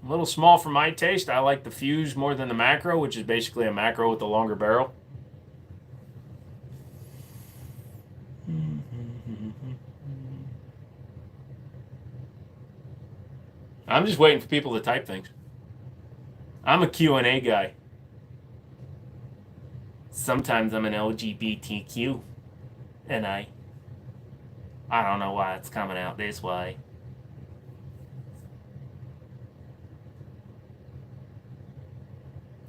A little small for my taste. I like the fuse more than the macro, which is basically a macro with a longer barrel. I'm just waiting for people to type things. I'm a Q&A guy. Sometimes I'm an LGBTQ. And I don't know why it's coming out this way.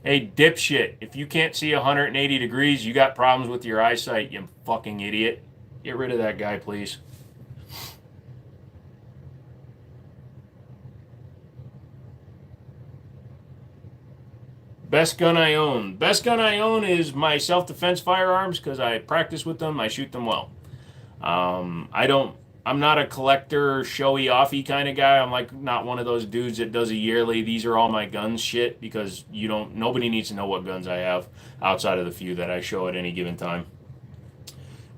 Hey, dipshit, if you can't see 180 degrees, you got problems with your eyesight, you fucking idiot. Get rid of that guy, please. Best gun I own. Best gun I own is my self-defense firearms because I practice with them. I shoot them well. I'm not a collector, showy offy kind of guy. I'm like not one of those dudes that does a yearly, these are all my guns shit, because nobody needs to know what guns I have outside of the few that I show at any given time.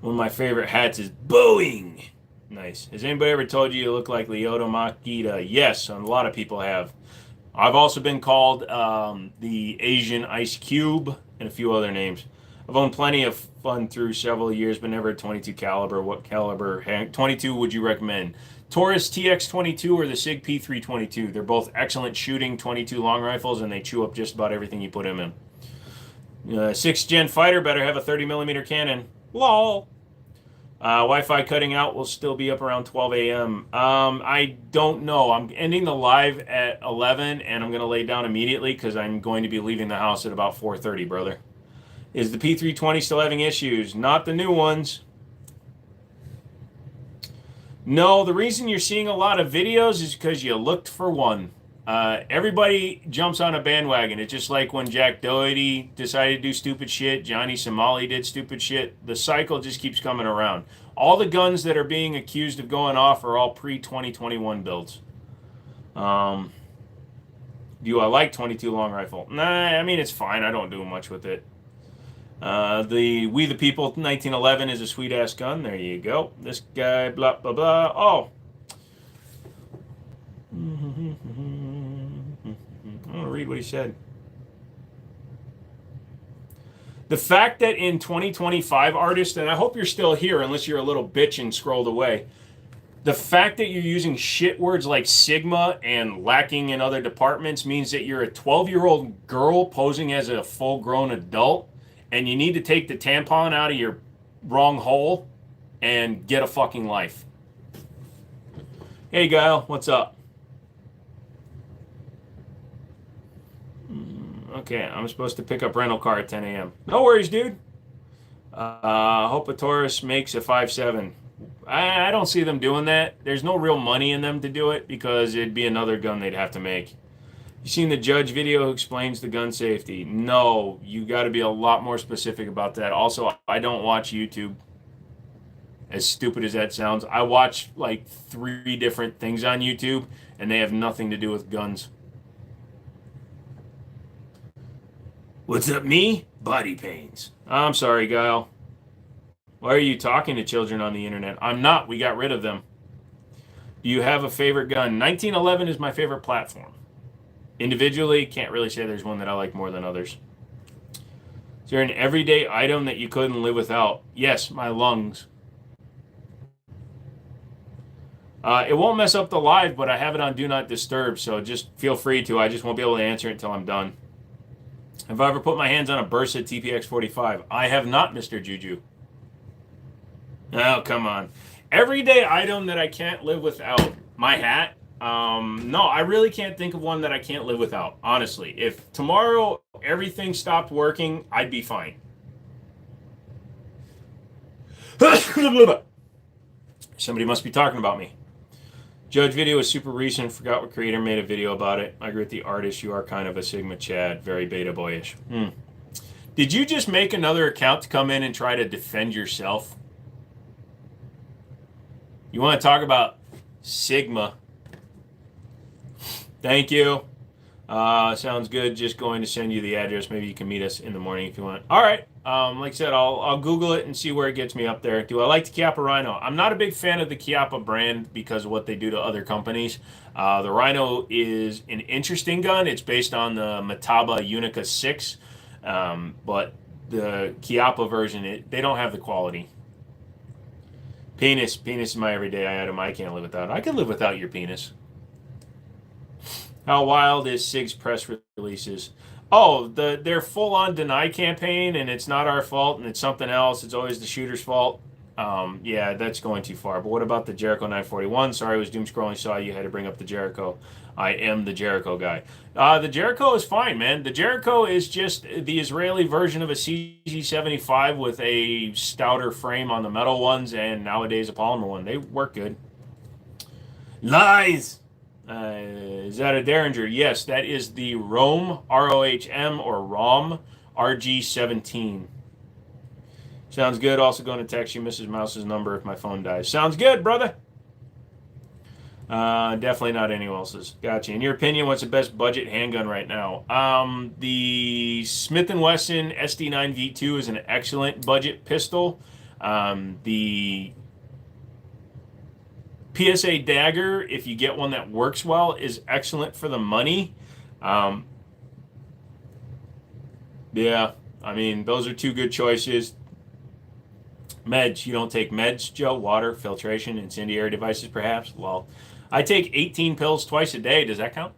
One of my favorite hats is Boeing. Nice. Has anybody ever told you look like Lyoto Makita? Yes, a lot of people have. I've also been called the Asian Ice Cube and a few other names. I've owned plenty of fun through several years, but never a 22 caliber. What caliber 22 would you recommend? Taurus TX22 or the SIG P322? They're both excellent shooting 22 long rifles, and they chew up just about everything you put them in. 6th gen fighter better have a 30 millimeter cannon. Lol. Wi-Fi cutting out will still be up around 12 a.m. I don't know. I'm ending the live at 11, and I'm going to lay down immediately because I'm going to be leaving the house at about 4:30, brother. Is the P320 still having issues? Not the new ones. No, the reason you're seeing a lot of videos is because you looked for one. Everybody jumps on a bandwagon. It's just like when Jack Doherty decided to do stupid shit, Johnny Somali did stupid shit. The cycle just keeps coming around. All the guns that are being accused of going off are all pre-2021 builds. Do I like 22 long rifle? Nah, I mean, it's fine. I don't do much with it. The We the People 1911 is a sweet-ass gun. There you go. This guy, blah, blah, blah. Oh. I want to read what he said. The fact that in 2025, artists, and I hope you're still here unless you're a little bitch and scrolled away, the fact that you're using shit words like Sigma and lacking in other departments means that you're a 12-year-old girl posing as a full-grown adult, and you need to take the tampon out of your wrong hole and get a fucking life. Hey, Guile, what's up? Okay, I'm supposed to pick up rental car at 10 a.m. No worries, dude. Hope a Taurus makes a 5.7. I don't see them doing that. There's no real money in them to do it because it'd be another gun they'd have to make. You seen the Judge video who explains the gun safety? No, you got to be a lot more specific about that. Also, I don't watch YouTube. As stupid as that sounds, I watch like 3 different things on YouTube, and they have nothing to do with guns. What's up, me? Body pains. I'm sorry, Guile. Why are you talking to children on the internet? I'm not. We got rid of them. Do you have a favorite gun? 1911 is my favorite platform. Individually, can't really say there's one that I like more than others. Is there an everyday item that you couldn't live without? Yes, my lungs. It won't mess up the live, but I have it on Do Not Disturb, so just feel free to. I just won't be able to answer it until I'm done. Have I ever put my hands on a Bursa TPX-45? I have not, Mr. Juju. Oh, come on. Everyday item that I can't live without. My hat? No, I really can't think of one that I can't live without, honestly. If tomorrow everything stopped working, I'd be fine. Somebody must be talking about me. Judge video is super recent. Forgot what creator made a video about it. I agree with the artist. You are kind of a Sigma Chad. Very beta boyish. Did you just make another account to come in and try to defend yourself? You want to talk about Sigma. Thank you. Sounds good. Just going to send you the address. Maybe you can meet us in the morning if you want. All right. Like I said, I'll Google it and see where it gets me up there. Do I like the Chiappa Rhino? I'm not a big fan of the Chiappa brand because of what they do to other companies. The Rhino is an interesting gun. It's based on the Mataba Unica 6, but the Chiappa version, they don't have the quality. Penis is my everyday item. I can't live without it. I can live without your penis. How wild is SIG's press releases? Oh, their full-on deny campaign, and it's not our fault, and it's something else. It's always the shooter's fault. Yeah, that's going too far. But what about the Jericho 941? Sorry, I was doom scrolling. Saw you had to bring up the Jericho. I am the Jericho guy. The Jericho is fine, man. The Jericho is just the Israeli version of a CG75 with a stouter frame on the metal ones, and nowadays a polymer one. They work good. Lies. Is that a Derringer? Yes, that is the Rohm, R-O-H-M, or ROM RG17. Sounds good. Also going to text you Mrs. Mouse's number if my phone dies. Sounds good, brother. Definitely not anyone else's. Gotcha. In your opinion, what's the best budget handgun right now? The Smith & Wesson SD9 V2 is an excellent budget pistol. The PSA Dagger, if you get one that works well, is excellent for the money. Yeah, I mean, those are two good choices. Meds, you don't take meds, Joe? Water, filtration, incendiary devices, perhaps? Well, I take 18 pills twice a day. Does that count?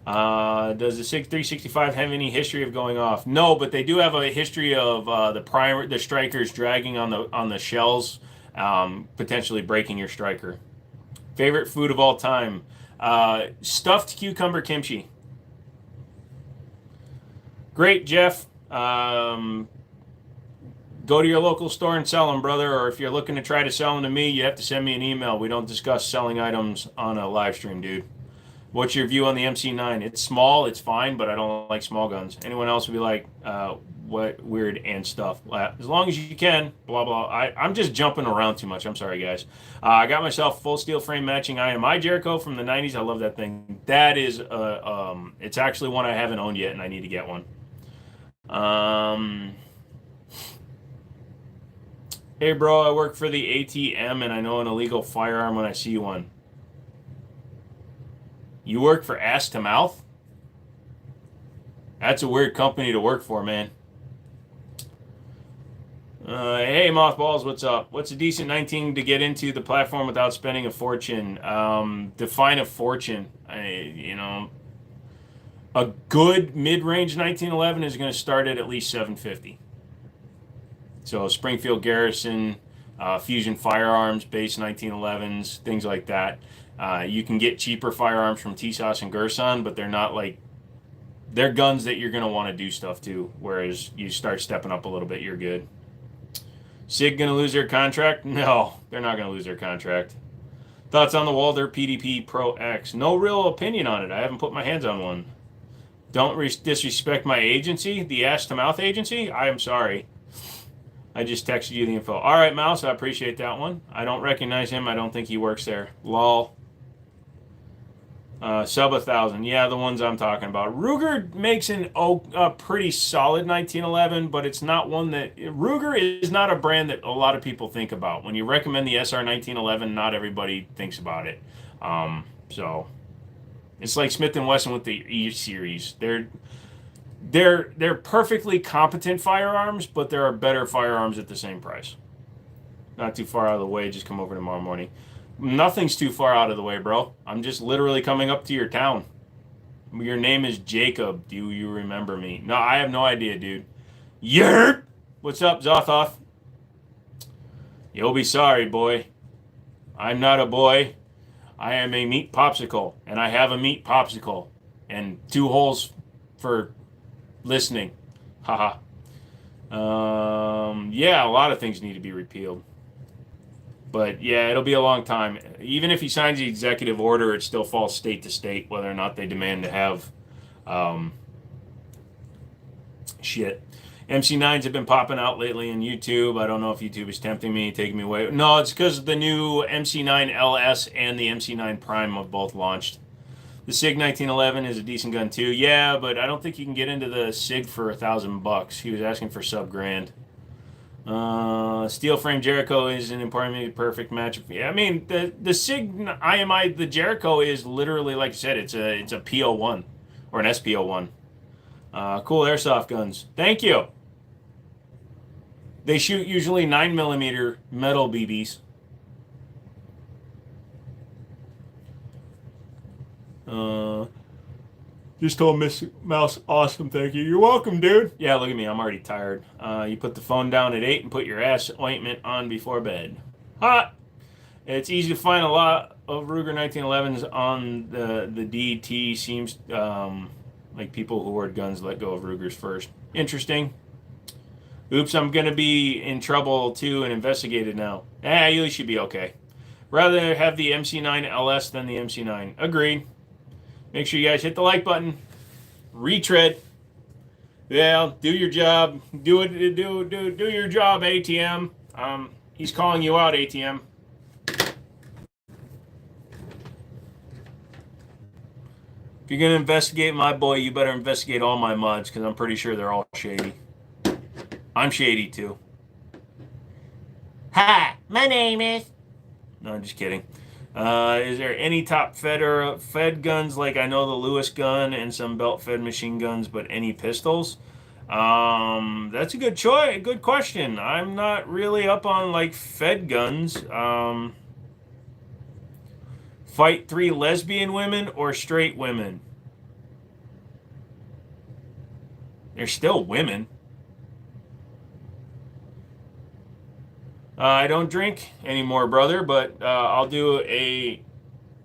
Does the SIG 365 have any history of going off? No, but they do have a history of the strikers dragging on the shells, potentially breaking your striker. Favorite food of all time? Stuffed cucumber kimchi. Great, Jeff. Go to your local store and sell them, brother. Or if you're looking to try to sell them to me, you have to send me an email. We don't discuss selling items on a live stream, dude. What's your view on the MC9? It's small, it's fine, but I don't like small guns. Anyone else would be like, what weird and stuff. As long as you can, blah, blah. I'm just jumping around too much. I'm sorry, guys. I got myself full steel frame matching IMI Jericho from the 90s. I love that thing. That is, it's actually one I haven't owned yet, and I need to get one. Hey, bro, I work for the ATM, and I know an illegal firearm when I see one. You work for Ass to Mouth? That's a weird company to work for, man. Hey, Mothballs, what's up? What's a decent 19 to get into the platform without spending a fortune? Define a fortune. A good mid-range 1911 is going to start at least $750. So Springfield Garrison, Fusion Firearms, base 1911s, things like that. You can get cheaper firearms from TSOS and Gerson, but they're not like, they're guns that you're going to want to do stuff to, whereas you start stepping up a little bit, you're good. SIG going to lose their contract? No, they're not going to lose their contract. Thoughts on the Walther PDP Pro X? No real opinion on it. I haven't put my hands on one. Don't disrespect my agency, the Ass to Mouth agency. I am sorry. I just texted you the info. All right, Mouse, I appreciate that one. I don't recognize him. I don't think he works there. Lol. Sub 1,000. Yeah, the ones I'm talking about. Ruger makes a pretty solid 1911, but it's not one that... Ruger is not a brand that a lot of people think about. When you recommend the SR 1911, not everybody thinks about it. So, it's like Smith & Wesson with the E-Series. They're perfectly competent firearms, but there are better firearms at the same price. Not too far out of the way. Just come over tomorrow morning. Nothing's too far out of the way, bro. I'm just literally coming up to your town. Your name is Jacob. Do you remember me? No, I have no idea, dude. Yurt! What's up, Zothoth? You'll be sorry, boy. I'm not a boy. I am a meat popsicle, and I have a meat popsicle. And 2 holes for listening. Haha. Yeah, a lot of things need to be repealed. But yeah, it'll be a long time. Even if he signs the executive order, it still falls state to state whether or not they demand to have shit. MC9s have been popping out lately on YouTube. I don't know if YouTube is tempting me, taking me away. No, it's because the new MC9 LS and the MC9 Prime have both launched. The SIG 1911 is a decent gun too. Yeah, but I don't think you can get into the SIG for $1,000. He was asking for sub-grand. Steel frame Jericho is an important, perfect match. Yeah, I mean the SIG IMI, the Jericho is literally, like I said, it's a PO1 or an SPO1. Cool airsoft guns. Thank you. They shoot usually 9mm metal BBs. Just told Miss Mouse, awesome, thank you. You're welcome, dude. Yeah, look at me, I'm already tired. You put the phone down at 8 and put your ass ointment on before bed. Hot! It's easy to find a lot of Ruger 1911s on the DT. Seems like people who hoard guns let go of Rugers first. Interesting. Oops, I'm going to be in trouble too and investigated now. You should be okay. Rather have the MC9 LS than the MC9. Agreed. Make sure you guys hit the like button. Retread. Yeah, do your job. Do your job, ATM. He's calling you out, ATM. If you're gonna investigate my boy, you better investigate all my mods, because I'm pretty sure they're all shady. I'm shady too. Hi, my name is... No, I'm just kidding. Is there any top fed guns? Like, I know the Lewis gun and some belt-fed machine guns, but any pistols? That's a good choice. Good question. I'm not really up on like fed guns. Fight 3 lesbian women or straight women? They're still women. I don't drink anymore, brother, but I'll do a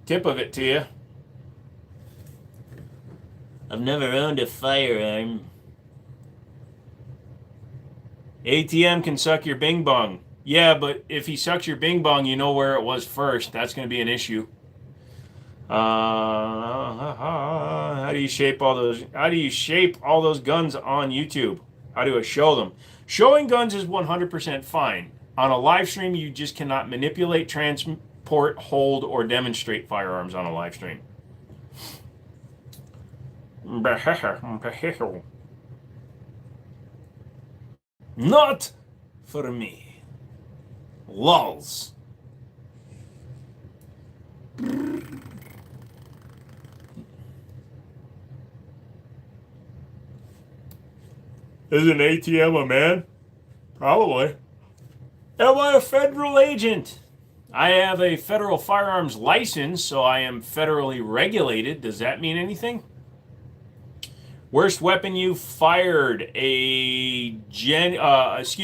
tip of it to you. I've never owned a firearm. ATM can suck your bing bong. Yeah, but if he sucks your bing bong, you know where it was first. That's going to be an issue. How do you shape all those? How do you shape all those guns on YouTube? How do I show them? Showing guns is 100% fine. On a live stream, you just cannot manipulate, transport, hold, or demonstrate firearms on a live stream. Not for me. Lols. Is an ATM a man? Probably. Am I a federal agent? I have a federal firearms license, so I am federally regulated. Does that mean anything? Worst weapon you fired? A Jimenez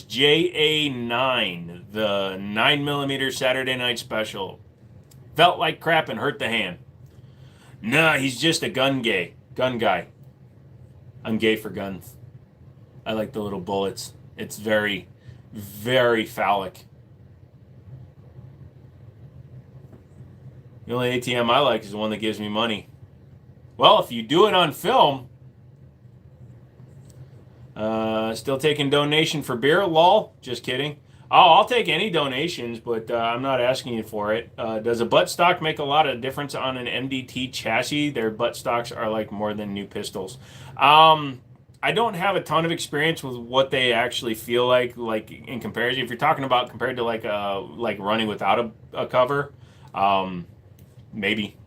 JA9, the 9mm Saturday Night Special. Felt like crap and hurt the hand. Nah, he's just a gun guy. I'm gay for guns. I like the little bullets. It's very, very phallic. The only ATM I like is the one that gives me money. Well, if you do it on film, still taking donation for beer, lol. Just kidding. Oh, I'll take any donations, but I'm not asking you for it. Does a buttstock make a lot of difference on an MDT chassis? Their buttstocks are like more than new pistols. I don't have a ton of experience with what they actually feel like in comparison. If you're talking about compared to like running without a cover, maybe.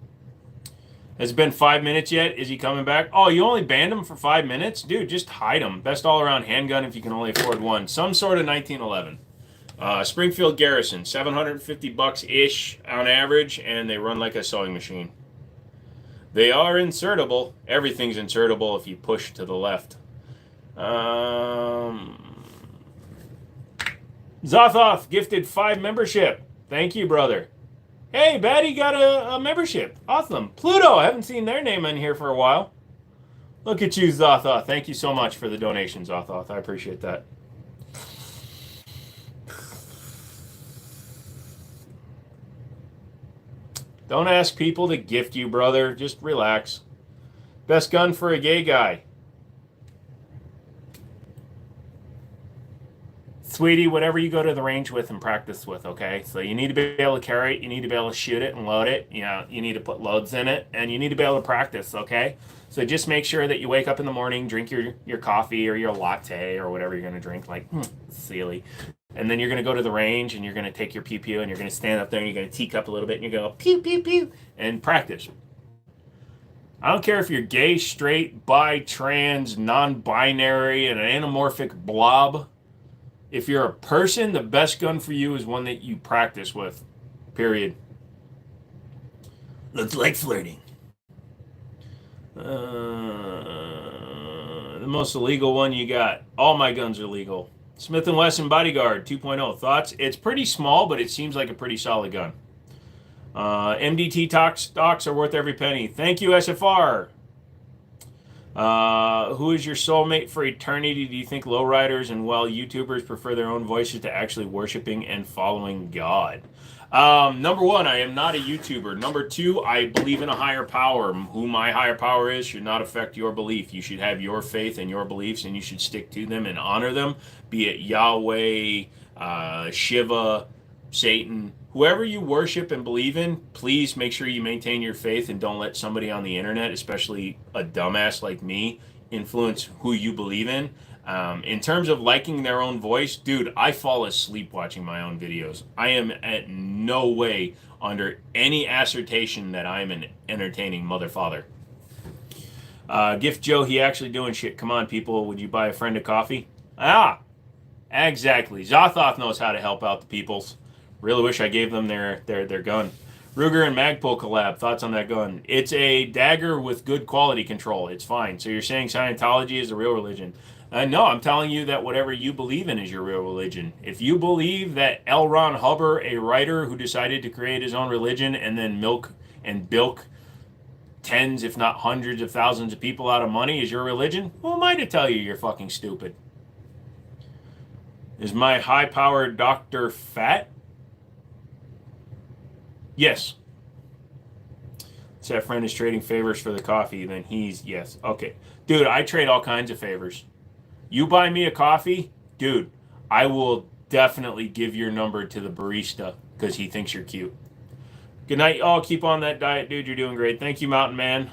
Has it been 5 minutes yet? Is he coming back? Oh, you only banned him for 5 minutes? Dude, just hide him. Best all-around handgun if you can only afford one. Some sort of 1911. Springfield Garrison, $750-ish on average, and they run like a sewing machine. They are insertable. Everything's insertable if you push to the left. Zothoth gifted 5 membership. Thank you, brother. Hey, Batty got a membership. Awesome. Pluto, I haven't seen their name in here for a while. Look at you, Zothoth. Thank you so much for the donation, Zothoth. I appreciate that. Don't ask people to gift you, brother. Just relax. Best gun for a gay guy. sweetie, whatever you go to the range with and practice with, okay? So you need to be able to carry it, you need to be able to shoot it and load it, you know, you need to put loads in it, and you need to be able to practice, okay? So just make sure that you wake up in the morning, drink your coffee or your latte or whatever you're going to drink, like, silly. And then you're going to go to the range and you're going to take your pew-pew and you're going to stand up there and you're going to teacup a little bit and you're going to go pew-pew-pew and practice. I don't care if you're gay, straight, bi, trans, non-binary, and an anamorphic blob. If you're a person, the best gun for you is one that you practice with. Period. Looks like flirting. The most illegal one you got. All my guns are legal. Smith & Wesson Bodyguard 2.0. Thoughts? It's pretty small, but it seems like a pretty solid gun. MDT stocks are worth every penny. Thank you, SFR. Who is your soulmate for eternity? Do you think lowriders and YouTubers prefer their own voices to actually worshiping and following God? Number one, I am not a YouTuber. Number two, I believe in a higher power. Who my higher power is should not affect your belief. You should have your faith and your beliefs, and you should stick to them and honor them, be it Yahweh, Shiva, Satan, whoever you worship and believe in. Please make sure you maintain your faith and don't let somebody on the internet, especially a dumbass like me, influence who you believe in. In terms of liking their own voice, dude, I fall asleep watching my own videos. I am at no way under any assertion that I'm an entertaining motherfather. Gift Joe, he actually doing shit. Come on, people, would you buy a friend a coffee? Ah, exactly. Zothoth knows how to help out the peoples. Really wish I gave them their gun. Ruger and Magpul collab. Thoughts on that gun? It's a dagger with good quality control. It's fine. So you're saying Scientology is the real religion? No, I'm telling you that whatever you believe in is your real religion. If you believe that L. Ron Hubbard, a writer who decided to create his own religion and then milk tens, if not hundreds of thousands of people out of money is your religion, who am I to tell you you're fucking stupid? Is my high-powered doctor fat? Yes. So that friend is trading favors for the coffee, then he's, yes. Okay. Dude, I trade all kinds of favors. You buy me a coffee, dude, I will definitely give your number to the barista because he thinks you're cute. Good night, y'all. Keep on that diet, dude. You're doing great. Thank you, Mountain Man.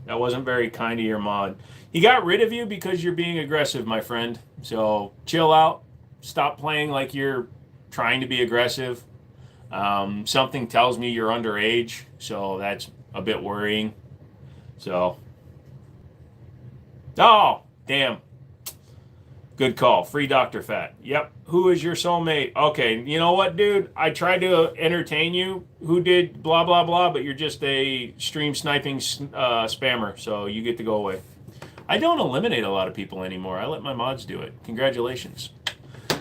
That wasn't very kind of your mod. He got rid of you because you're being aggressive, my friend. So chill out. Stop playing like you're trying to be aggressive. Something tells me you're underage, so that's a bit worrying. So, oh, damn. Good call. Free Dr. Fat. Yep. Who is your soulmate? Okay, you know what, dude? I tried to entertain you. Who did blah, blah, blah, but you're just a stream sniping spammer, so you get to go away. I don't eliminate a lot of people anymore. I let my mods do it. Congratulations.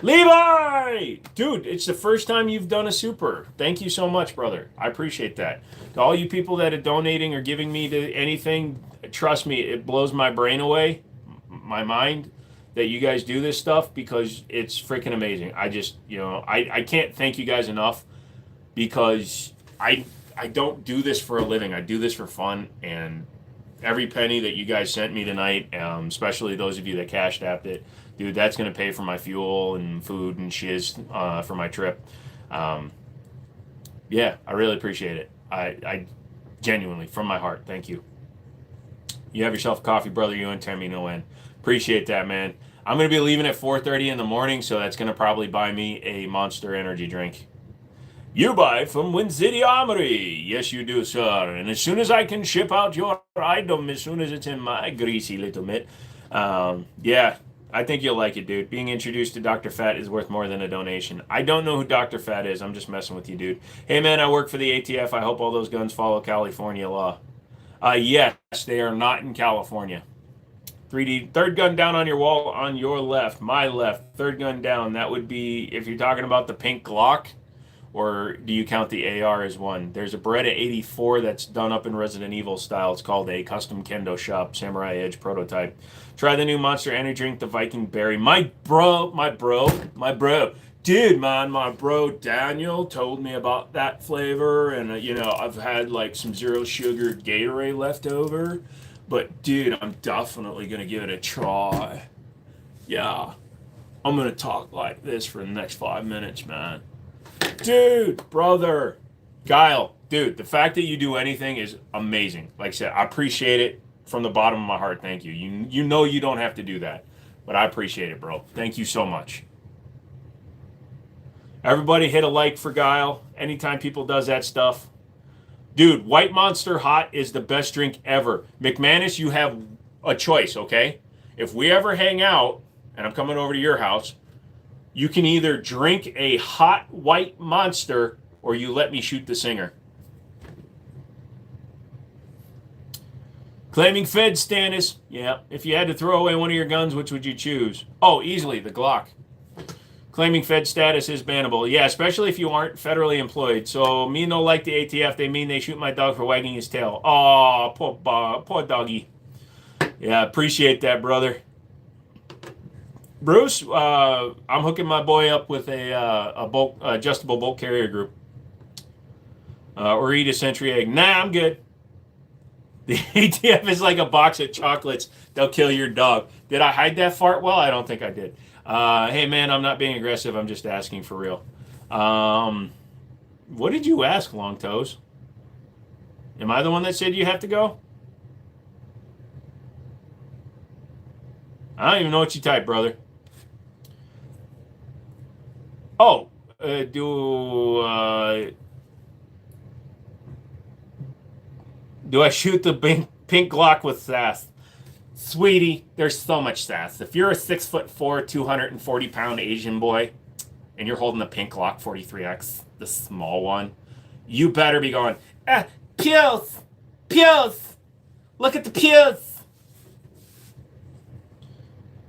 Levi! Dude, it's the first time you've done a super. Thank you so much, brother. I appreciate that. To all you people that are donating or giving me to anything, trust me, it blows my brain away, my mind, that you guys do this stuff because it's freaking amazing. I just, I can't thank you guys enough because I don't do this for a living. I do this for fun, and every penny that you guys sent me tonight, especially those of you that cashed apped it, dude, that's going to pay for my fuel and food and shiz for my trip. Yeah, I really appreciate it. I genuinely, from my heart, thank you. You have yourself a coffee, brother. You and Tammy no end. Appreciate that, man. I'm going to be leaving at 4:30 in the morning, so that's going to probably buy me a Monster energy drink. You buy from Wind City Armory. Yes, you do, sir. And as soon as I can ship out your item, as soon as it's in my greasy little mitt, yeah, I think you'll like it, dude. Being introduced to Dr. Fat is worth more than a donation. I don't know who Dr. Fat is. I'm just messing with you, dude. Hey, man, I work for the ATF. I hope all those guns follow California law. Yes, they are not in California. 3D, third gun down on your wall on your left, my left, third gun down. That would be, if you're talking about the pink Glock, or do you count the AR as one? There's a Beretta 84 that's done up in Resident Evil style. It's called a custom kendo shop, Samurai Edge prototype. Try the new Monster Energy drink, the Viking Berry. My bro, dude, man, my bro Daniel told me about that flavor, and I've had like some zero sugar Gatorade left over. But dude, I'm definitely gonna give it a try. Yeah. I'm going to talk like this for the next 5 minutes, man. Dude, brother, Guile, dude, the fact that you do anything is amazing. Like I said, I appreciate it from the bottom of my heart. Thank you. You know you don't have to do that, but I appreciate it, bro. Thank you so much. Everybody hit a like for Guile. Anytime people does that stuff. Dude, White Monster Hot is the best drink ever. McManus, you have a choice, okay? If we ever hang out, and I'm coming over to your house, you can either drink a hot White Monster or you let me shoot the singer. Claiming Fed status. Yeah, if you had to throw away one of your guns, which would you choose? Oh, easily, the Glock. Claiming Fed status is bannable. Yeah, especially if you aren't federally employed. So, me no like the ATF. They mean they shoot my dog for wagging his tail. Oh, poor doggy. Yeah, appreciate that, brother. Bruce, I'm hooking my boy up with a adjustable bolt carrier group. Or eat a century egg. Nah, I'm good. The ATF is like a box of chocolates. They'll kill your dog. Did I hide that fart well? I don't think I did. Hey, man, I'm not being aggressive. I'm just asking for real. What did you ask, Long Toes? Am I the one that said you have to go? I don't even know what you typed, brother. Oh, do I shoot the pink Glock with sass? Sweetie, there's so much sass. If you're a 6'4", 240-pound Asian boy, and you're holding the pink Glock 43X, the small one, you better be going, pews, pews, look at the pews.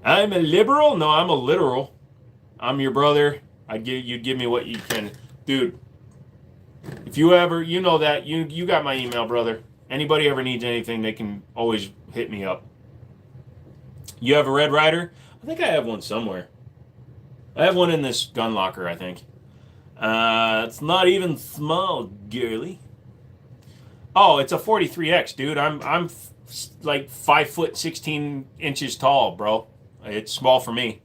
I'm a liberal? No, I'm a literal. I'm your brother. You'd give me what you can. Dude, if you ever, you know that, you got my email, brother. Anybody ever needs anything, they can always hit me up. You have a Red Ryder? I think I have one somewhere. I have one in this gun locker, I think. It's not even small, girly. Oh, it's a 43X, dude. I'm like 5 foot 16 inches tall, bro. It's small for me.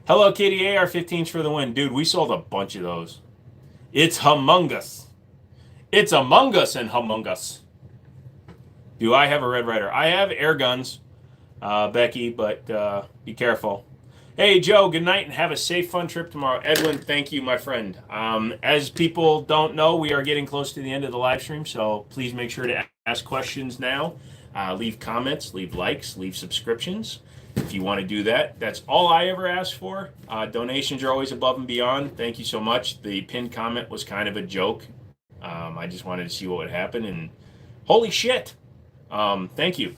Hello, Kitty. AR-15s for the win. Dude, we sold a bunch of those. It's humongous. It's among us and humongous. Do I have a Red Ryder? I have air guns, Becky, but be careful. Hey, Joe, good night and have a safe, fun trip tomorrow. Edwin, thank you, my friend. As people don't know, we are getting close to the end of the live stream, so please make sure to ask questions now. Leave comments, leave likes, leave subscriptions. If you want to do that, that's all I ever ask for. Donations are always above and beyond. Thank you so much. The pinned comment was kind of a joke. I just wanted to see what would happen, and holy shit. Thank you.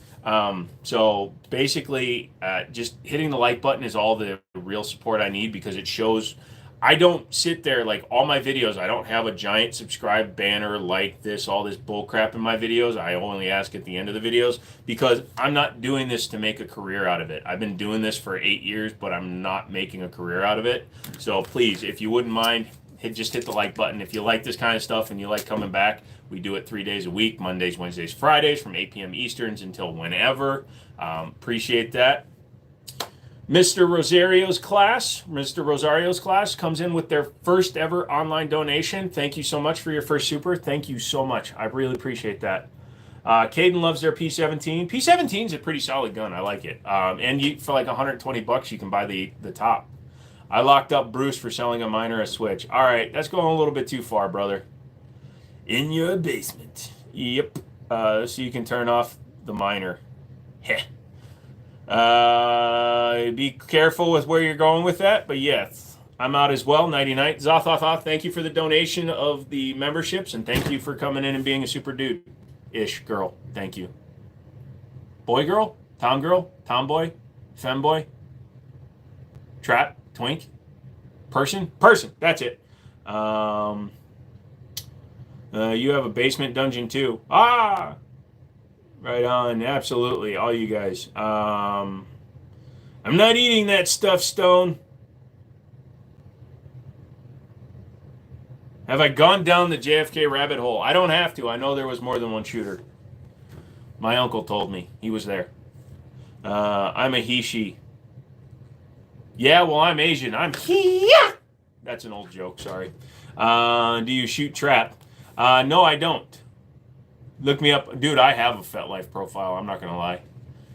So basically, just hitting the like button is all the real support I need, because it shows I don't sit there like all my videos. I don't have a giant subscribe banner like this, all this bull crap in my videos. I only ask at the end of the videos, because I'm not doing this to make a career out of it. I've been doing this for 8 years, but I'm not making a career out of it. So please, if you wouldn't mind, just hit the like button. If you like this kind of stuff and you like coming back, we do it 3 days a week, Mondays, Wednesdays, Fridays, from 8 p.m. Easterns until whenever. Appreciate that. Mr. Rosario's class comes in with their first ever online donation. Thank you so much for your first super. Thank you so much. I really appreciate that. Caden loves their P17. P17 is a pretty solid gun. I like it. And for like $120, you can buy the top. I locked up Bruce for selling a miner a Switch. All right, that's going a little bit too far, brother. In your basement. Yep. So you can turn off the miner. Heh. Be careful with where you're going with that, but yes, I'm out as well. 99. Zothoth, thank you for the donation of the memberships, and thank you for coming in and being a super dude-ish girl. Thank you. Boy girl? Tomboy? Femboy? Trap? Twink? Person? That's it. You have a basement dungeon too. Ah! Right on, absolutely, all you guys. I'm not eating that stuff, Stone. Have I gone down the JFK rabbit hole? I don't have to. I know there was more than one shooter. My uncle told me. He was there. I'm a he, she. Yeah, well, I'm Asian. I'm here. That's an old joke, sorry. Do you shoot trap? No, I don't. Look me up. Dude, I have a FetLife profile. I'm not going to lie.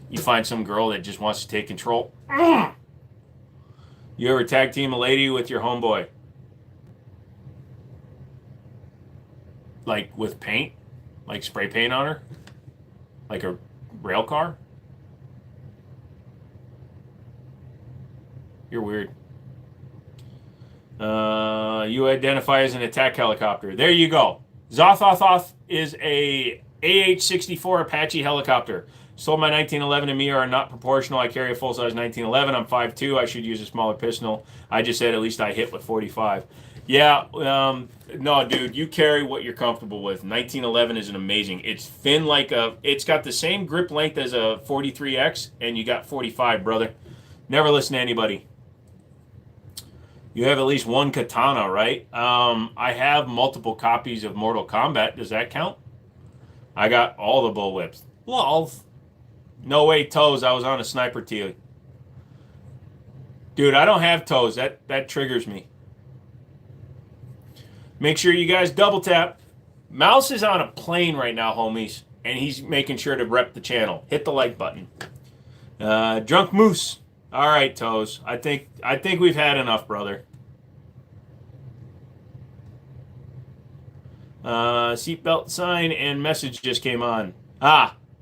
You find some girl that just wants to take control. You ever tag team a lady with your homeboy? Like with paint? Like spray paint on her? Like a rail car? You're weird. You identify as an attack helicopter. There you go. Zothothoth is a AH-64 Apache helicopter. Sold my 1911 and me are not proportional. I carry a full-size 1911. I'm 5'2". I should use a smaller pistol. I just said at least I hit with 45. Yeah, no, dude, you carry what you're comfortable with. 1911 is an amazing. It's thin like a... It's got the same grip length as a 43X, and you got 45, brother. Never listen to anybody. You have at least one katana, right? I have multiple copies of Mortal Kombat. Does that count? I got all the bullwhips. Lols. No way, toes. I was on a sniper teal. Dude, I don't have toes. That triggers me. Make sure you guys double tap. Mouse is on a plane right now, homies, and he's making sure to rep the channel. Hit the like button. Drunk Moose. All right, toes. I think we've had enough, brother. Seatbelt sign and message just came on.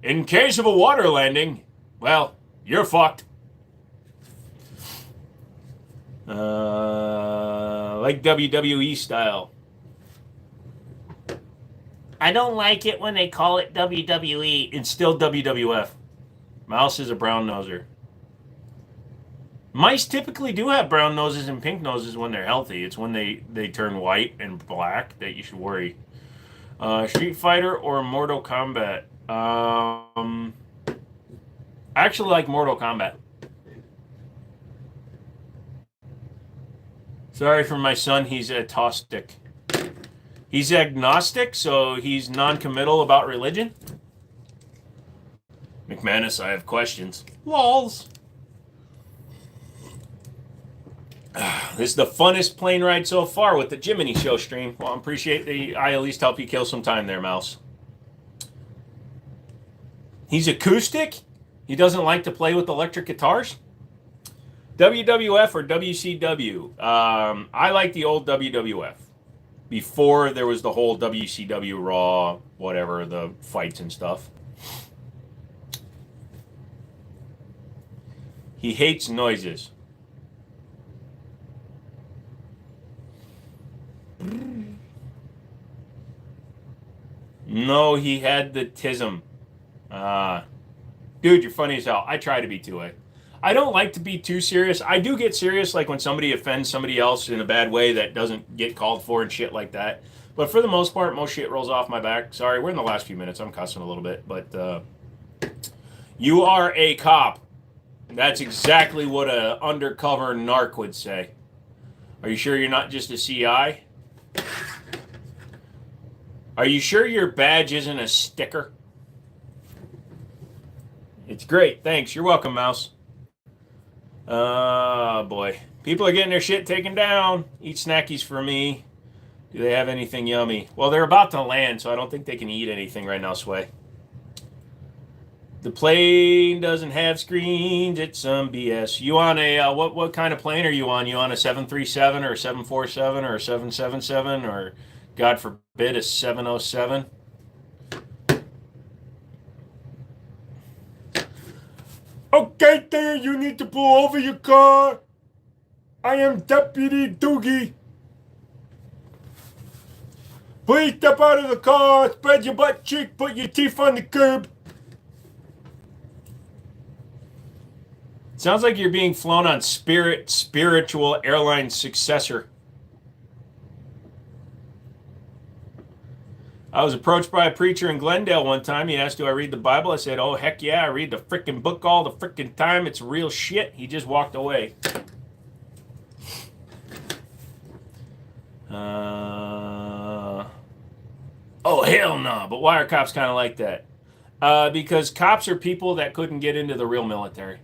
In case of a water landing, well, you're fucked. Like WWE style. I don't like it when they call it WWE. It's still WWF. Mouse is a brown noser. Mice typically do have brown noses and pink noses when they're healthy. It's when they turn white and black that you should worry. Street Fighter or Mortal Kombat? I actually like Mortal Kombat. Sorry for my son, he's agnostic. He's agnostic, so he's non-committal about religion. McManus, I have questions. Lols. This is the funnest plane ride so far with the Jiminy Show stream. Well, I appreciate I at least help you kill some time there, Mouse. He's acoustic? He doesn't like to play with electric guitars? WWF or WCW? I like the old WWF. Before there was the whole WCW Raw, whatever, the fights and stuff. He hates noises. No, he had the tism. Dude, you're funny as hell. I try to be too. I don't like to be too serious. I do get serious like when somebody offends somebody else in a bad way that doesn't get called for and shit like that. But for the most part, most shit rolls off my back. Sorry, we're in the last few minutes. I'm cussing a little bit. But you are a cop. That's exactly what an undercover narc would say. Are you sure you're not just a CI? Are you sure your badge isn't a sticker? It's great. Thanks. You're welcome, Mouse. Oh, boy. People are getting their shit taken down. Eat snackies for me. Do they have anything yummy? Well, they're about to land, so I don't think they can eat anything right now, Sway. The plane doesn't have screens. It's some BS. You on a, what kind of plane are you on? You on a 737 or a 747 or a 777 or, God forbid, a 707? Okay, there, you need to pull over your car. I am Deputy Doogie. Please step out of the car, spread your butt cheek, put your teeth on the curb. Sounds like you're being flown on spiritual airline successor. I was approached by a preacher in Glendale one time. He asked, do I read the Bible? I said, oh, heck yeah, I read the frickin' book all the frickin' time. It's real shit. He just walked away. Oh, hell no. But why are cops kind of like that? Because cops are people that couldn't get into the real military.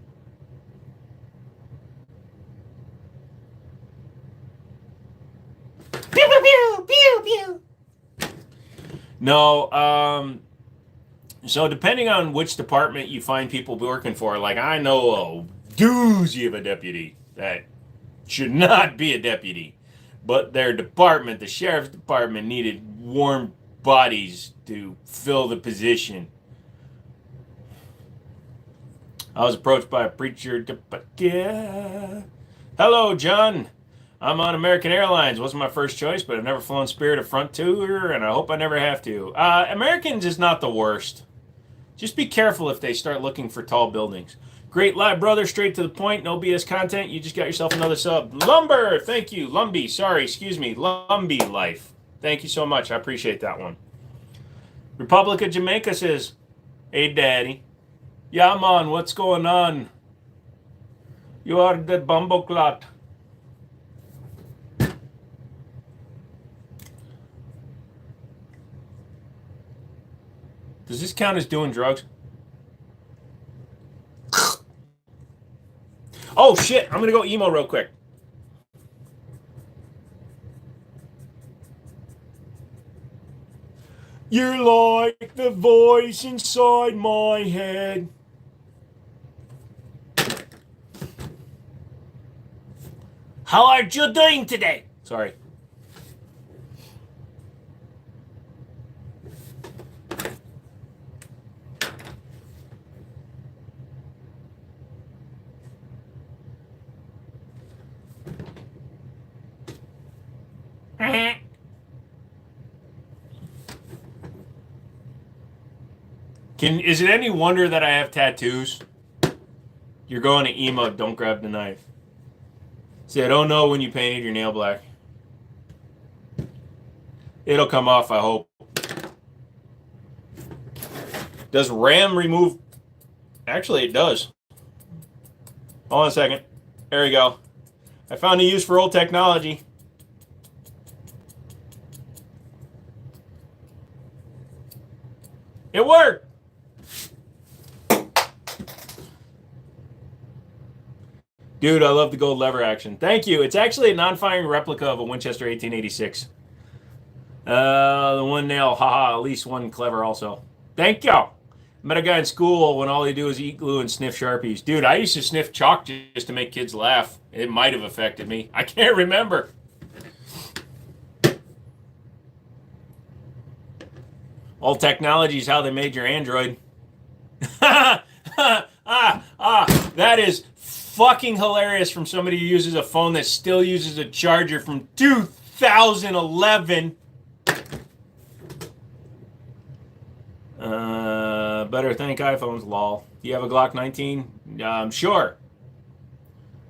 No, so depending on which department you find people working for, like I know a doozy of a deputy that should not be a deputy, but their department, the sheriff's department, needed warm bodies to fill the position. I was approached by a preacher. Yeah. Hello, John. I'm on American Airlines. Wasn't my first choice, but I've never flown Spirit or Frontier, and I hope I never have to. Americans is not the worst. Just be careful if they start looking for tall buildings. Great live, brother. Straight to the point. No BS content. You just got yourself another sub. Lumber. Thank you. Lumby. Sorry. Excuse me. Lumby Life. Thank you so much. I appreciate that one. Republic of Jamaica says, hey, daddy. Yeah, man. What's going on? You are the bumbleclot. Does this count as doing drugs? Oh, shit. I'm going to go emo real quick. You're like the voice inside my head. How are you doing today? Sorry. Is it any wonder that I have tattoos? You're going to emo, don't grab the knife. See, I don't know when you painted your nail black. It'll come off, I hope. Does RAM remove? Actually, it does. Hold on a second. There we go. I found a use for old technology. It worked. Dude, I love the gold lever action. Thank you. It's actually a non-firing replica of a Winchester 1886. The one nail, haha, at least one clever also. Thank you. Met a guy in school when all he do is eat glue and sniff Sharpies. Dude, I used to sniff chalk just to make kids laugh. It might have affected me. I can't remember. Old technology is how they made your Android. That is fucking hilarious from somebody who uses a phone that still uses a charger from 2011. Better thank iPhones, lol. You have a Glock 19? Sure.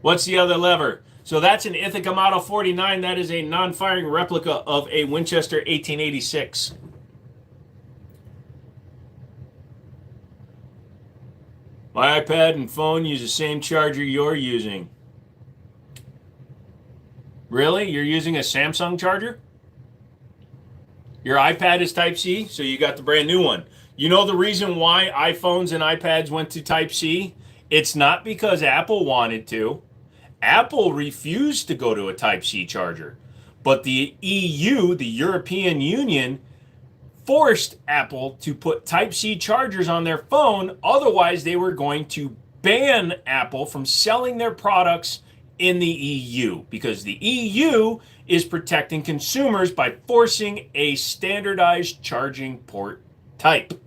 What's the other lever? So that's an Ithaca Model 49. That is a non-firing replica of a Winchester 1886. My iPad and phone use the same charger you're using. Really? You're using a Samsung charger? Your iPad is Type-C, so you got the brand new one. You know the reason why iPhones and iPads went to Type-C? It's not because Apple wanted to. Apple refused to go to a Type-C charger. But the EU, the European Union, forced Apple to put Type-C chargers on their phone. Otherwise, they were going to ban Apple from selling their products in the EU because the EU is protecting consumers by forcing a standardized charging port type.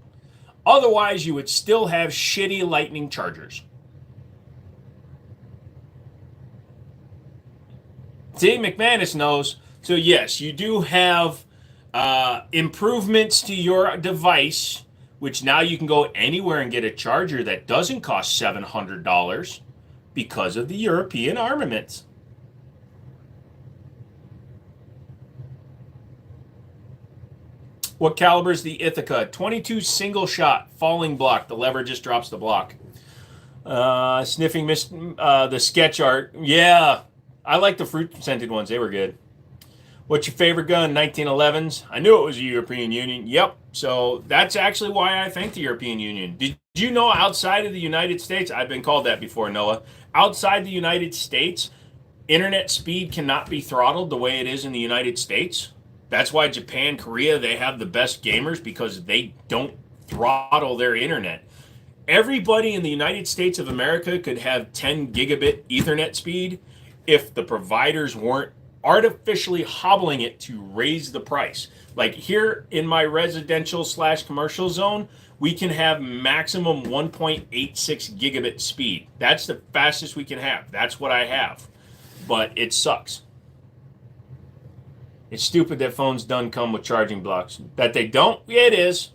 Otherwise, you would still have shitty Lightning chargers. See, McManus knows. So yes, you do have improvements to your device, which now you can go anywhere and get a charger that doesn't cost $700 because of the European armaments. What caliber is the Ithaca? 22 single shot, falling block. The lever just drops the block. Sniffing the sketch art. Yeah, I like the fruit scented ones. They were good. What's your favorite gun? 1911s. I knew it was the European Union. Yep. So that's actually why I thank the European Union. Did you know outside of the United States, I've been called that before, Noah, outside the United States, internet speed cannot be throttled the way it is in the United States? That's why Japan, Korea, they have the best gamers because they don't throttle their internet. Everybody in the United States of America could have 10 gigabit Ethernet speed if the providers weren't artificially hobbling it to raise the price. Like here in my residential / commercial zone, we can have maximum 1.86 gigabit speed. That's the fastest we can have. That's what I have. But it sucks. It's stupid that phones don't come with charging blocks. That they don't? Yeah, it is.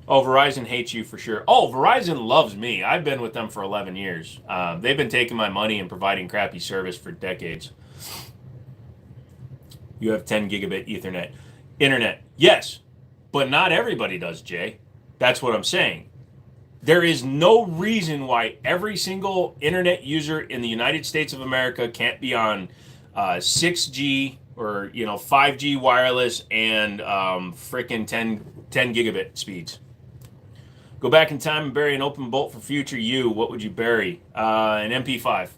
Oh, Verizon hates you for sure. Oh, Verizon loves me. I've been with them for 11 years. They've been taking my money and providing crappy service for decades. You have 10 gigabit Ethernet. Internet. Yes, but not everybody does, Jay. That's what I'm saying. There is no reason why every single internet user in the United States of America can't be on 6G or 5G wireless and freaking 10 gigabit speeds. Go back in time and bury an open bolt for future you. What would you bury? An MP5.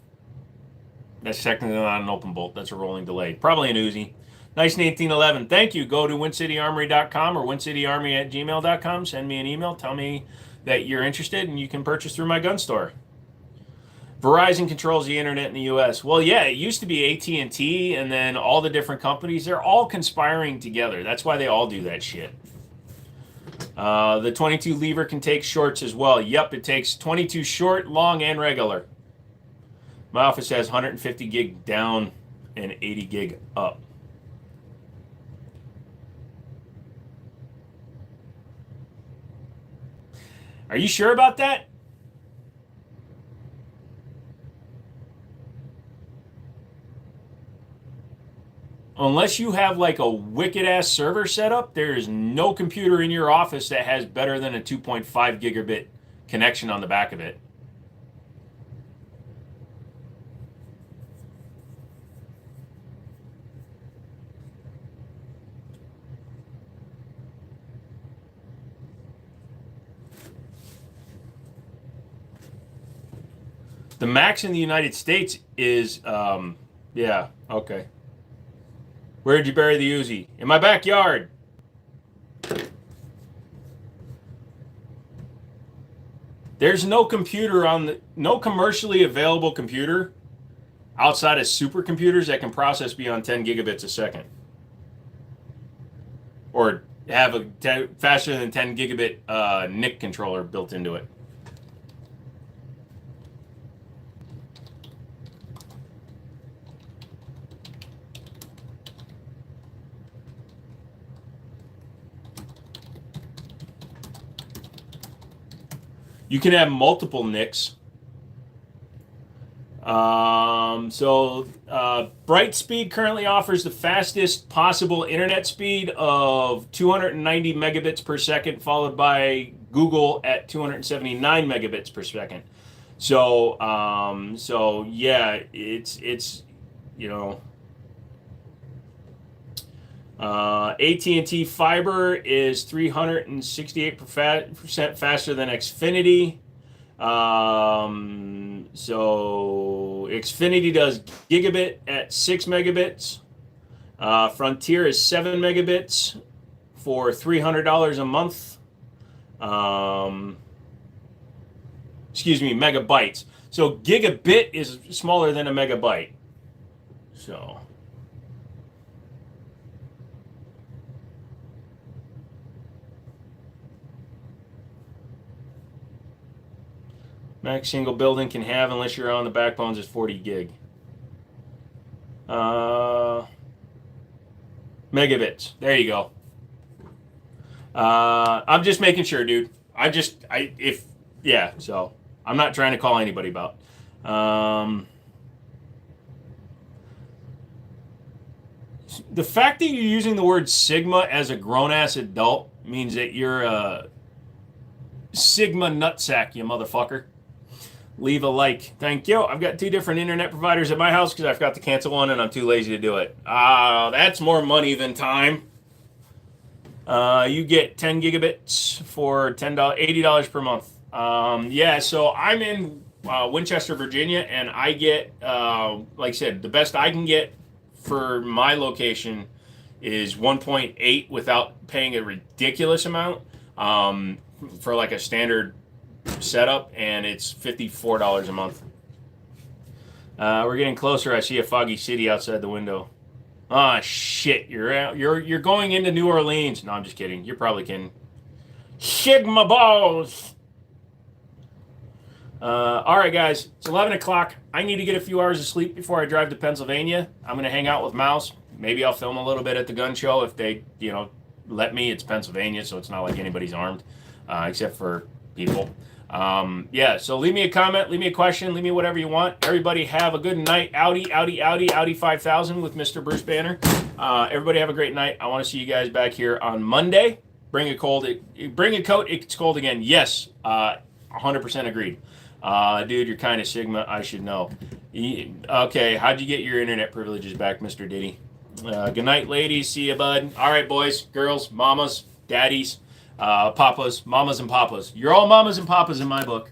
That's technically not an open bolt. That's a rolling delay. Probably an Uzi. Nice 1811. Thank you. Go to wincityarmory.com or wincityarmory@gmail.com. Send me an email. Tell me that you're interested and you can purchase through my gun store. Verizon controls the internet in the U.S. Well, yeah, it used to be AT&T and then all the different companies. They're all conspiring together. That's why they all do that shit. The 22 lever can take shorts as well. Yep, it takes 22 short, long, and regular. My office has 150 gig down and 80 gig up. Are you sure about that? Unless you have like a wicked ass server setup, there is no computer in your office that has better than a 2.5 gigabit connection on the back of it. The max in the United States is, yeah, okay. Where'd you bury the Uzi? In my backyard. There's no computer no commercially available computer outside of supercomputers that can process beyond 10 gigabits a second. Or have a faster than 10 gigabit NIC controller built into it. You can have multiple NICs. Brightspeed currently offers the fastest possible internet speed of 290 megabits per second, followed by Google at 279 megabits per second. So yeah, it's AT&T Fiber is 368% faster than Xfinity. So Xfinity does gigabit at 6 megabits. Frontier is 7 megabits for $300 a month. Excuse me, megabytes. So gigabit is smaller than a megabyte. So max single building can have, unless you're on the backbones, is 40 gig. Megabits. There you go. I'm just making sure, dude. So I'm not trying to call anybody about. The fact that you're using the word Sigma as a grown-ass adult means that you're a Sigma nutsack, you motherfucker. Leave a like. Thank you. I've got 2 different internet providers at my house because I forgot to cancel one and I'm too lazy to do it. That's more money than time. You get 10 gigabits for $80 per month. Yeah, so I'm in Winchester, Virginia, and I get, like I said, the best I can get for my location is 1.8 without paying a ridiculous amount for like a standard setup, and it's $54 a month. We're getting closer. I see a foggy city outside the window. Ah, shit! You're going into New Orleans. No, I'm just kidding. You're probably kidding. Sigma balls. All right, guys. It's 11 o'clock. I need to get a few hours of sleep before I drive to Pennsylvania. I'm gonna hang out with Mouse. Maybe I'll film a little bit at the gun show if they, let me. It's Pennsylvania, so it's not like anybody's armed, except for people. Yeah, so leave me a comment, leave me a question, leave me whatever you want. Everybody have a good night. Audi 5000 with Mr. Bruce Banner. Everybody have a great night. I want to see you guys back here on Monday. Bring a coat, it's cold again. Yes, 100% agreed. Dude, you're kind of Sigma, I should know. Okay, how'd you get your internet privileges back, Mr. Diddy? Good night, ladies. See you, bud. All right, boys, girls, mamas, daddies. Papas, mamas and papas. You're all mamas and papas in my book.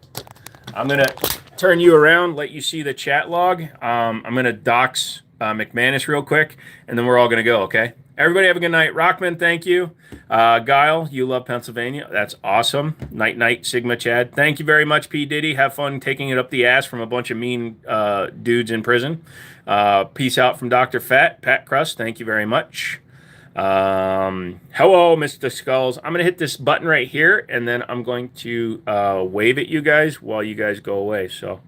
I'm going to turn you around, let you see the chat log. I'm going to dox McManus real quick, and then we're all going to go, okay? Everybody have a good night. Rockman, thank you. Guile, you love Pennsylvania. That's awesome. Night, Sigma Chad. Thank you very much, P. Diddy. Have fun taking it up the ass from a bunch of mean dudes in prison. Peace out from Dr. Fat. Pat Crust, thank you very much. Hello, Mr. Skulls. I'm going to hit this button right here, and then I'm going to wave at you guys while you guys go away. So